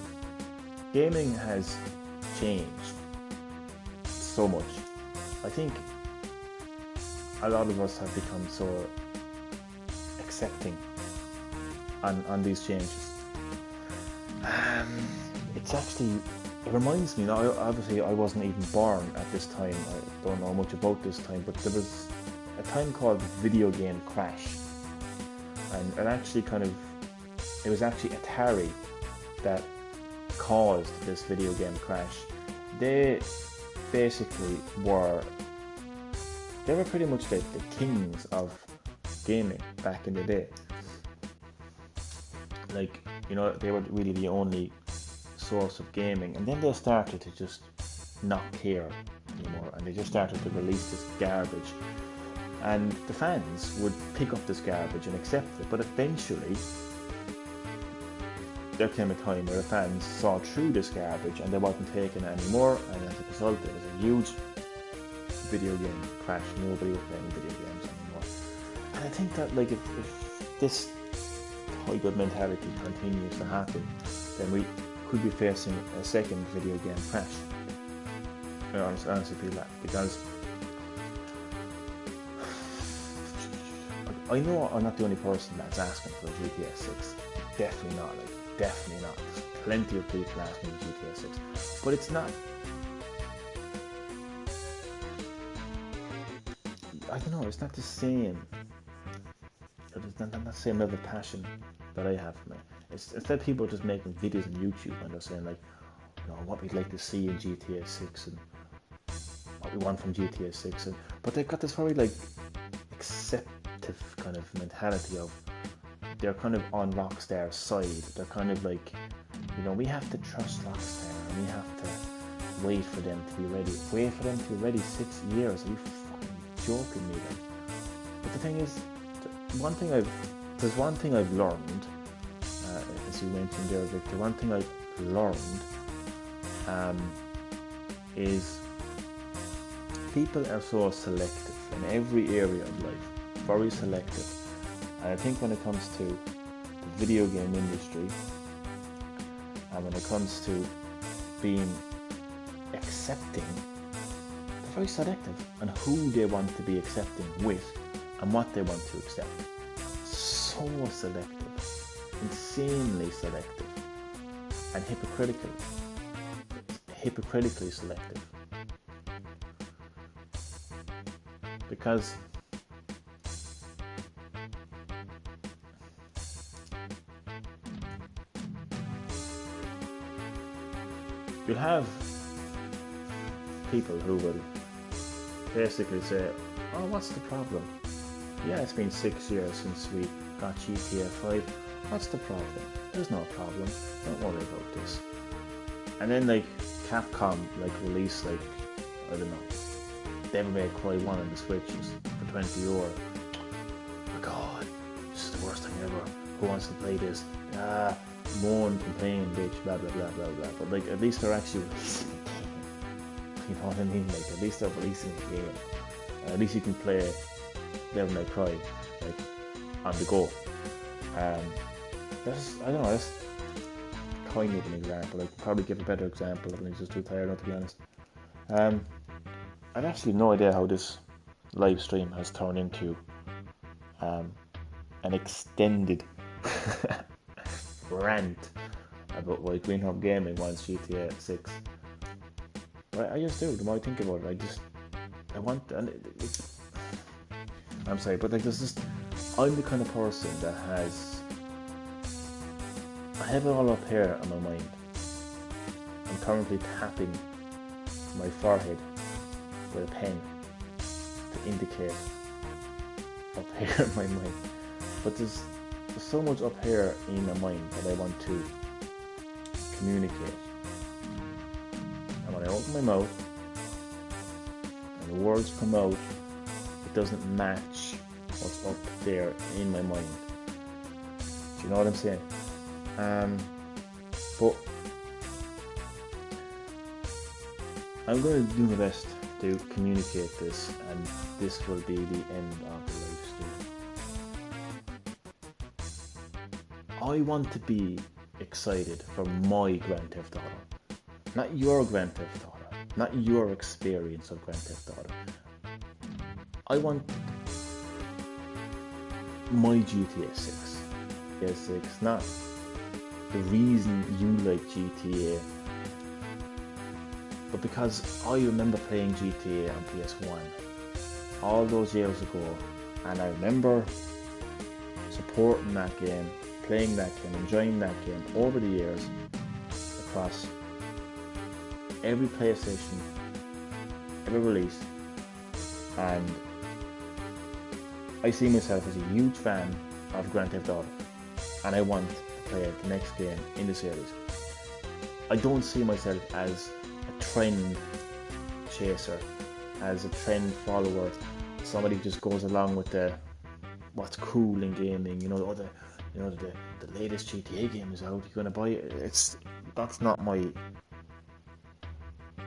Gaming has changed so much. I think a lot of us have become so accepting on these changes. It reminds me, now obviously I wasn't even born at this time, I don't know much about this time, but there was a time called video game crash, and it actually it was actually Atari that caused this video game crash. They basically were pretty much the kings of gaming back in the day. Like, you know, they were really the only source of gaming, and then they started to just not care anymore, and they just started to release this garbage, and the fans would pick up this garbage and accept it. But eventually there came a time where the fans saw through this garbage and they wasn't taking it anymore, and as a result there was a huge video game crash. Nobody was playing video games anymore. And I think that, like, if this high good mentality continues to happen, then we could be facing a second video game crash. I honestly feel that, because I know I'm not the only person that's asking for GTA 6. Definitely not, definitely not. There's plenty of people asking for GTA 6. But it's not, I don't know, it's not the same. It's not the same level of passion that I have for it. Instead, people are just making videos on YouTube and they're saying, like, you know, what we'd like to see in GTA 6 and what we want from GTA 6. But they've got this very, like, acceptive kind of mentality of, they're kind of on Rockstar's side. They're kind of like, you know, we have to trust Rockstar and we have to wait for them to be ready. Wait for them to be ready 6 years? Are you fucking joking me? Like? But the thing is, there's one thing I've learned, as you mentioned there, Victor. One thing I've learned is people are so selective in every area of life, very selective. And I think when it comes to the video game industry, and when it comes to being accepting, they're very selective on who they want to be accepting with and what they want to accept. So selective, insanely selective, and hypocritically selective. Because you'll have people who will basically say, oh, what's the problem? Yeah, it's been 6 years since we got GTA 5. What's the problem? There's no problem. Don't worry about this. And then, like, Capcom, like, release, like, I don't know, Devil May Cry 1 on the Switches for €20. Oh my god, this is the worst thing ever. Who wants to play this? Moan, complain, bitch, blah blah blah blah blah. But, like, at least they're actually releasing the game. You know what I mean? Like, at least they're releasing the game. At least you can play Devil May Cry, like, on the go. That's, I don't know, that's kind of an example. I could probably give a better example, but I'm just too tired not to be honest. I've actually no idea how this live stream has turned into an extended rant about why GreenHerb-Gaming wants GTA 6. But I just do. The more I think about it, I want, and I'm sorry, but, like, there's just, I'm the kind of person that I have it all up here on my mind. I'm currently tapping my forehead with a pen to indicate up here in my mind. But there's so much up here in my mind that I want to communicate. And when I open my mouth and the words come out, it doesn't match what's up there in my mind. Do you know what I'm saying? But I'm going to do my best to communicate this, and this will be the end of the live stream. I want to be excited for my Grand Theft Auto, not your Grand Theft Auto, not your experience of Grand Theft Auto. I want my GTA 6. GTA 6, not the reason you like GTA, but because I remember playing GTA on PS1 all those years ago, and I remember supporting that game, playing that game, enjoying that game over the years across every PlayStation ever released, and I see myself as a huge fan of Grand Theft Auto, and I want to play the next game in the series. I don't see myself as a trend chaser, as a trend follower, somebody who just goes along with the what's cool in gaming. The latest GTA game is out. You're gonna buy it. That's not my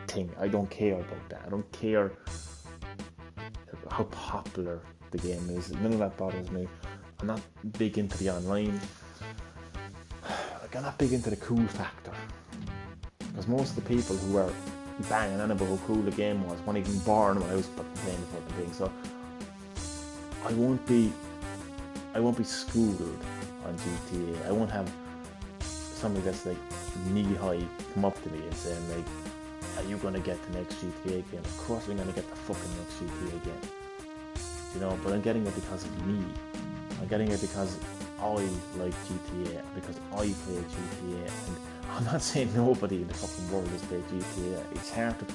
thing. I don't care about that. I don't care how popular the game is. None of that bothers me. I'm not big into the online. I'm not big into the cool factor, because most of the people who are banging on about how cool the game was weren't even born when I was playing the fucking thing. So I won't be schooled on GTA. I won't have somebody that's like knee high come up to me and saying like, "Are you gonna get the next GTA game?" Of course I'm gonna get the fucking next GTA game. But I'm getting it because of me. I'm getting it because I like GTA, because I play GTA, and I'm not saying nobody in the fucking world has played GTA. It's hard to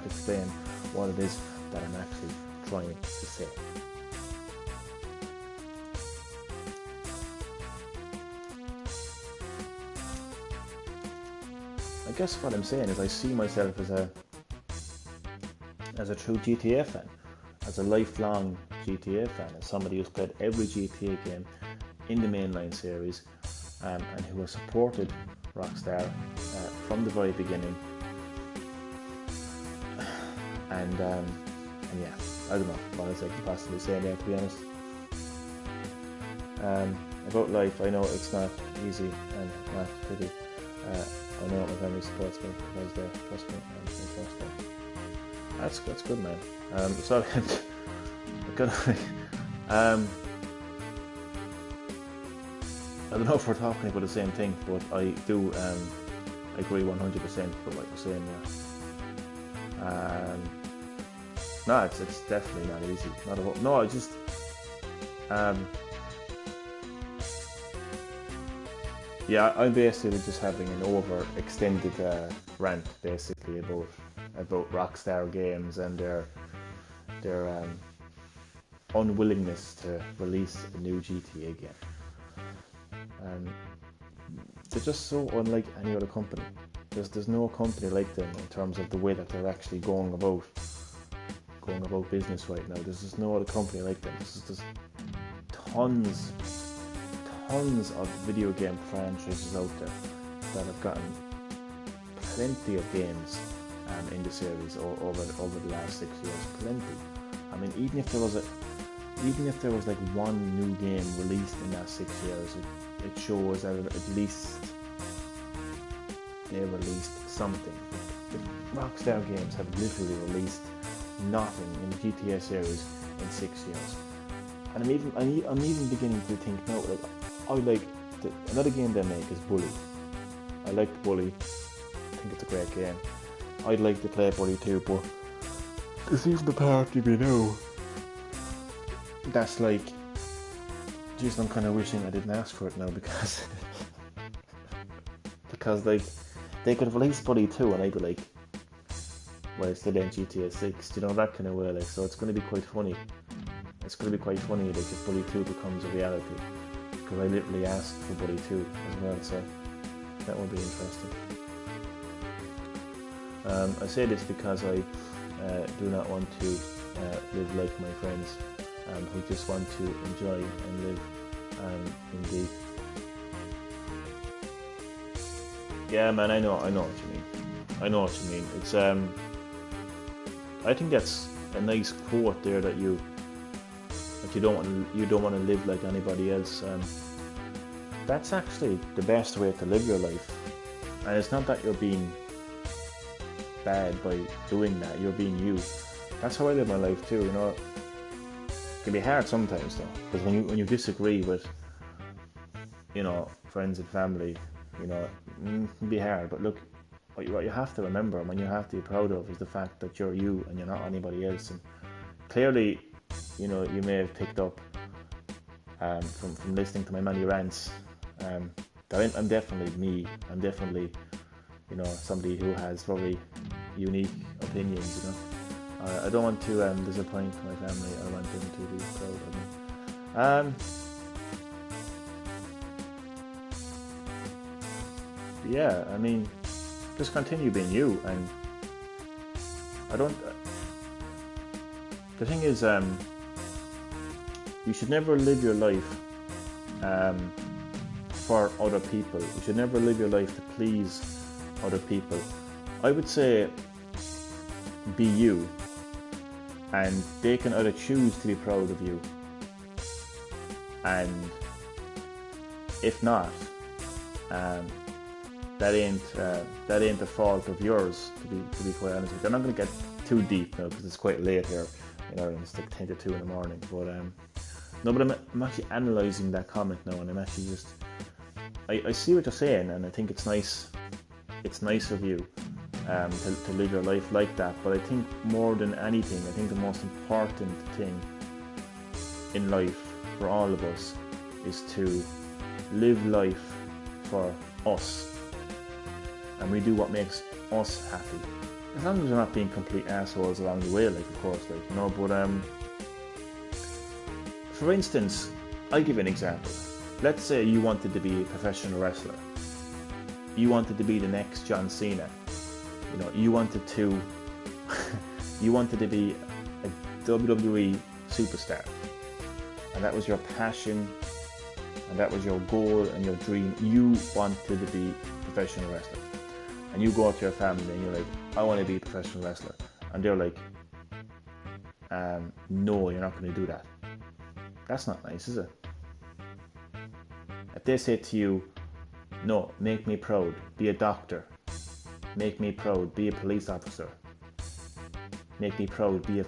explain what it is that I'm actually trying to say. I guess what I'm saying is I see myself as a true GTA fan, as a lifelong GTA fan, as somebody who's played every GTA game in the mainline series, and who has supported Rockstar from the very beginning. And yeah, I don't know what else I can possibly say there, to be honest. About life, I know it's not easy and not pretty. I know my family supports me because they trust me and they trust them. That's good, man. So I don't know if we're talking about the same thing, but I do agree 100% with what you're saying there. No, it's definitely not easy. Not a whole, no, I just yeah, I'm basically just having an overextended rant basically about Rockstar Games and their unwillingness to release a new GTA game. They're just so unlike any other company. There's no company like them in terms of the way that they're actually going about business right now. There's just no other company like them. There's tons of video game franchises out there that have gotten plenty of games in the series over the last 6 years. Plenty. I mean, even if there was like one new game released in that 6 years, it shows that at least they released something. The Rockstar Games have literally released nothing in the GTA series in 6 years. And I'm even beginning to think now, like, I like another game they make is Bully. I like Bully. I think it's a great game. I'd like to play Bully too, but there's even the part of me now that's like, geez, I'm kind of wishing I didn't ask for it now, because like they could have released Bully 2 and I'd be like, well, it's still in GTA 6, that kind of way. Like, so it's going to be quite funny. It's going to be quite funny, like, if Bully 2 becomes a reality, because I literally asked for Bully 2 as well, so that will be interesting. I say this because I do not want to live like my friends who just want to enjoy and live in the... Yeah, man, I know what you mean. I know what you mean. It's I think that's a nice quote there, that you don't want to live like anybody else. That's actually the best way to live your life, and it's not that you're being bad by doing that. You're being you. That's how I live my life too. It can be hard sometimes though, because when you disagree with friends and family, it can be hard. But look, what you have to remember, and what you have to be proud of, is the fact that you're you and you're not anybody else. And clearly, you know, you may have picked up from listening to my many rants, that I'm definitely me. I'm definitely, you know, somebody who has very unique opinions, you know. I don't want to disappoint my family. I want them to be proud of me. Yeah, I mean, just continue being you, and I don't. The thing is, you should never live your life for other people. You should never live your life to please other people. I would say be you, and they can either choose to be proud of you, and if not, that ain't the fault of yours. To be quite honest with you, I'm not going to get too deep now because it's quite late here. You know, it's like 10 to 2 in the morning. But no, but I'm actually analysing that comment now, and I'm actually just I see what you're saying, and I think it's nice. It's nice of you to live your life like that. But I think more than anything, I think the most important thing in life for all of us is to live life for us, and we do what makes us happy. As long as we're not being complete assholes along the way, like, of course, like, you know. But for instance, I'll give you an example. Let's say you wanted to be a professional wrestler. You wanted to be the next John Cena. You know, you wanted to be a WWE superstar, and that was your passion, and that was your goal and your dream. You wanted to be a professional wrestler, and you go out to your family and you're like, I want to be a professional wrestler, and they're like, no, you're not going to do that. That's not nice, is it? If they say to you, no, make me proud, be a doctor, make me proud, be a police officer, make me proud, be a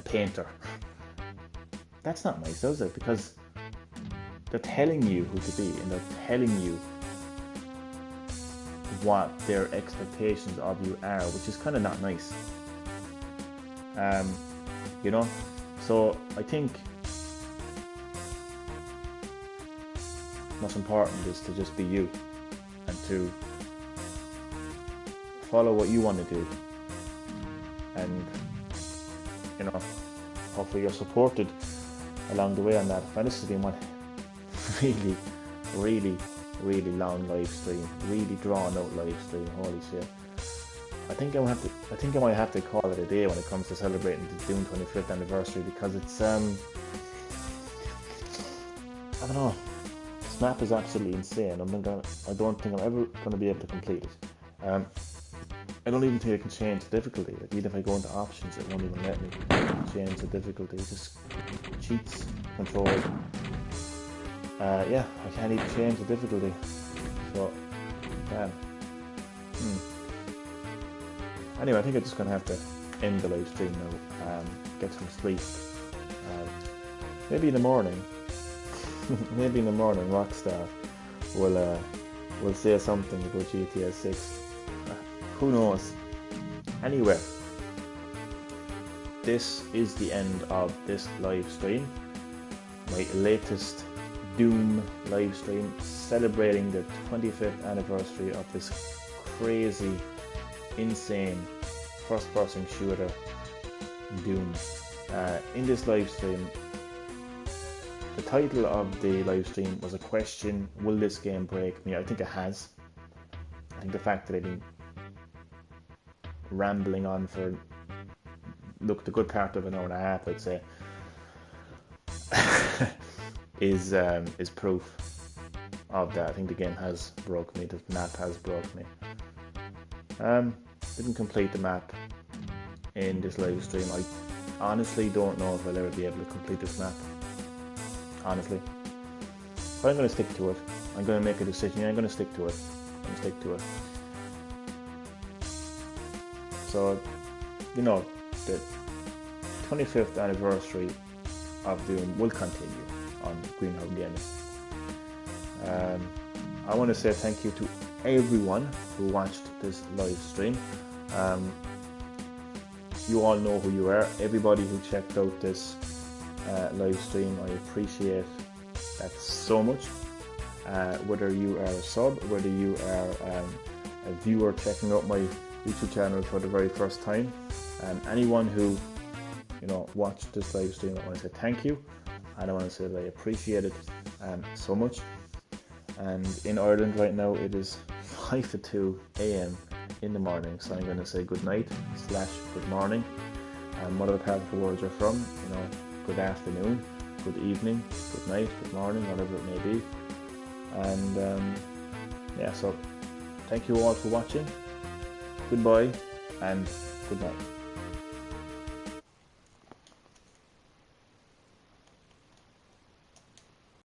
painter. That's not nice, is it? Because they're telling you who to be, and they're telling you what their expectations of you are, which is kind of not nice. You know, so I think most important is to just be you, and to follow what you want to do, and, you know, hopefully you're supported along the way on that. And this has been one really long live stream, really drawn out live stream. Holy shit! I think I might have to call it a day when it comes to celebrating the Doom 25th anniversary, because it's I don't know. This map is absolutely insane. I don't think I'm ever going to be able to complete it. I don't even think I can change the difficulty. Like, even if I go into options, it won't even let me change the difficulty. It just cheats control. Yeah, I can't even change the difficulty. So, damn. Anyway, I think I'm just going to have to end the live stream now. Get some sleep. Maybe in the morning. Rockstar will say something about GTA 6. Who knows? Anyway, this is the end of this live stream. My latest Doom live stream, celebrating the 25th anniversary of this crazy, insane first-person shooter, Doom. In this live stream, the title of the live stream was a question: will this game break me? I think it has. I think the fact that I've been rambling on for, look, the good part of an hour and a half, I'd say, is proof of that. I think the game has broke me. The map has broke me. Didn't complete the map in this live stream. I honestly don't know if I'll ever be able to complete this map. Honestly. But I'm going to stick to it. I'm going to make a decision. I'm going to stick to it. So, you know, the 25th anniversary of Doom will continue on GreenHerb-Gaming. I want to say thank you to everyone who watched this live stream. you all know who you are. Everybody who checked out this live stream, I appreciate that so much. Whether you are a sub, whether you are a viewer checking out my YouTube channel for the very first time, anyone who watched this live stream, I want to say thank you, and I want to say that I appreciate it so much. And in Ireland right now it is 5:02 a.m. in the morning, so I'm going to say good night / good morning, and whatever part of the world you're from, good afternoon, good evening, good night, good morning, whatever it may be. And so thank you all for watching. Goodbye and good night.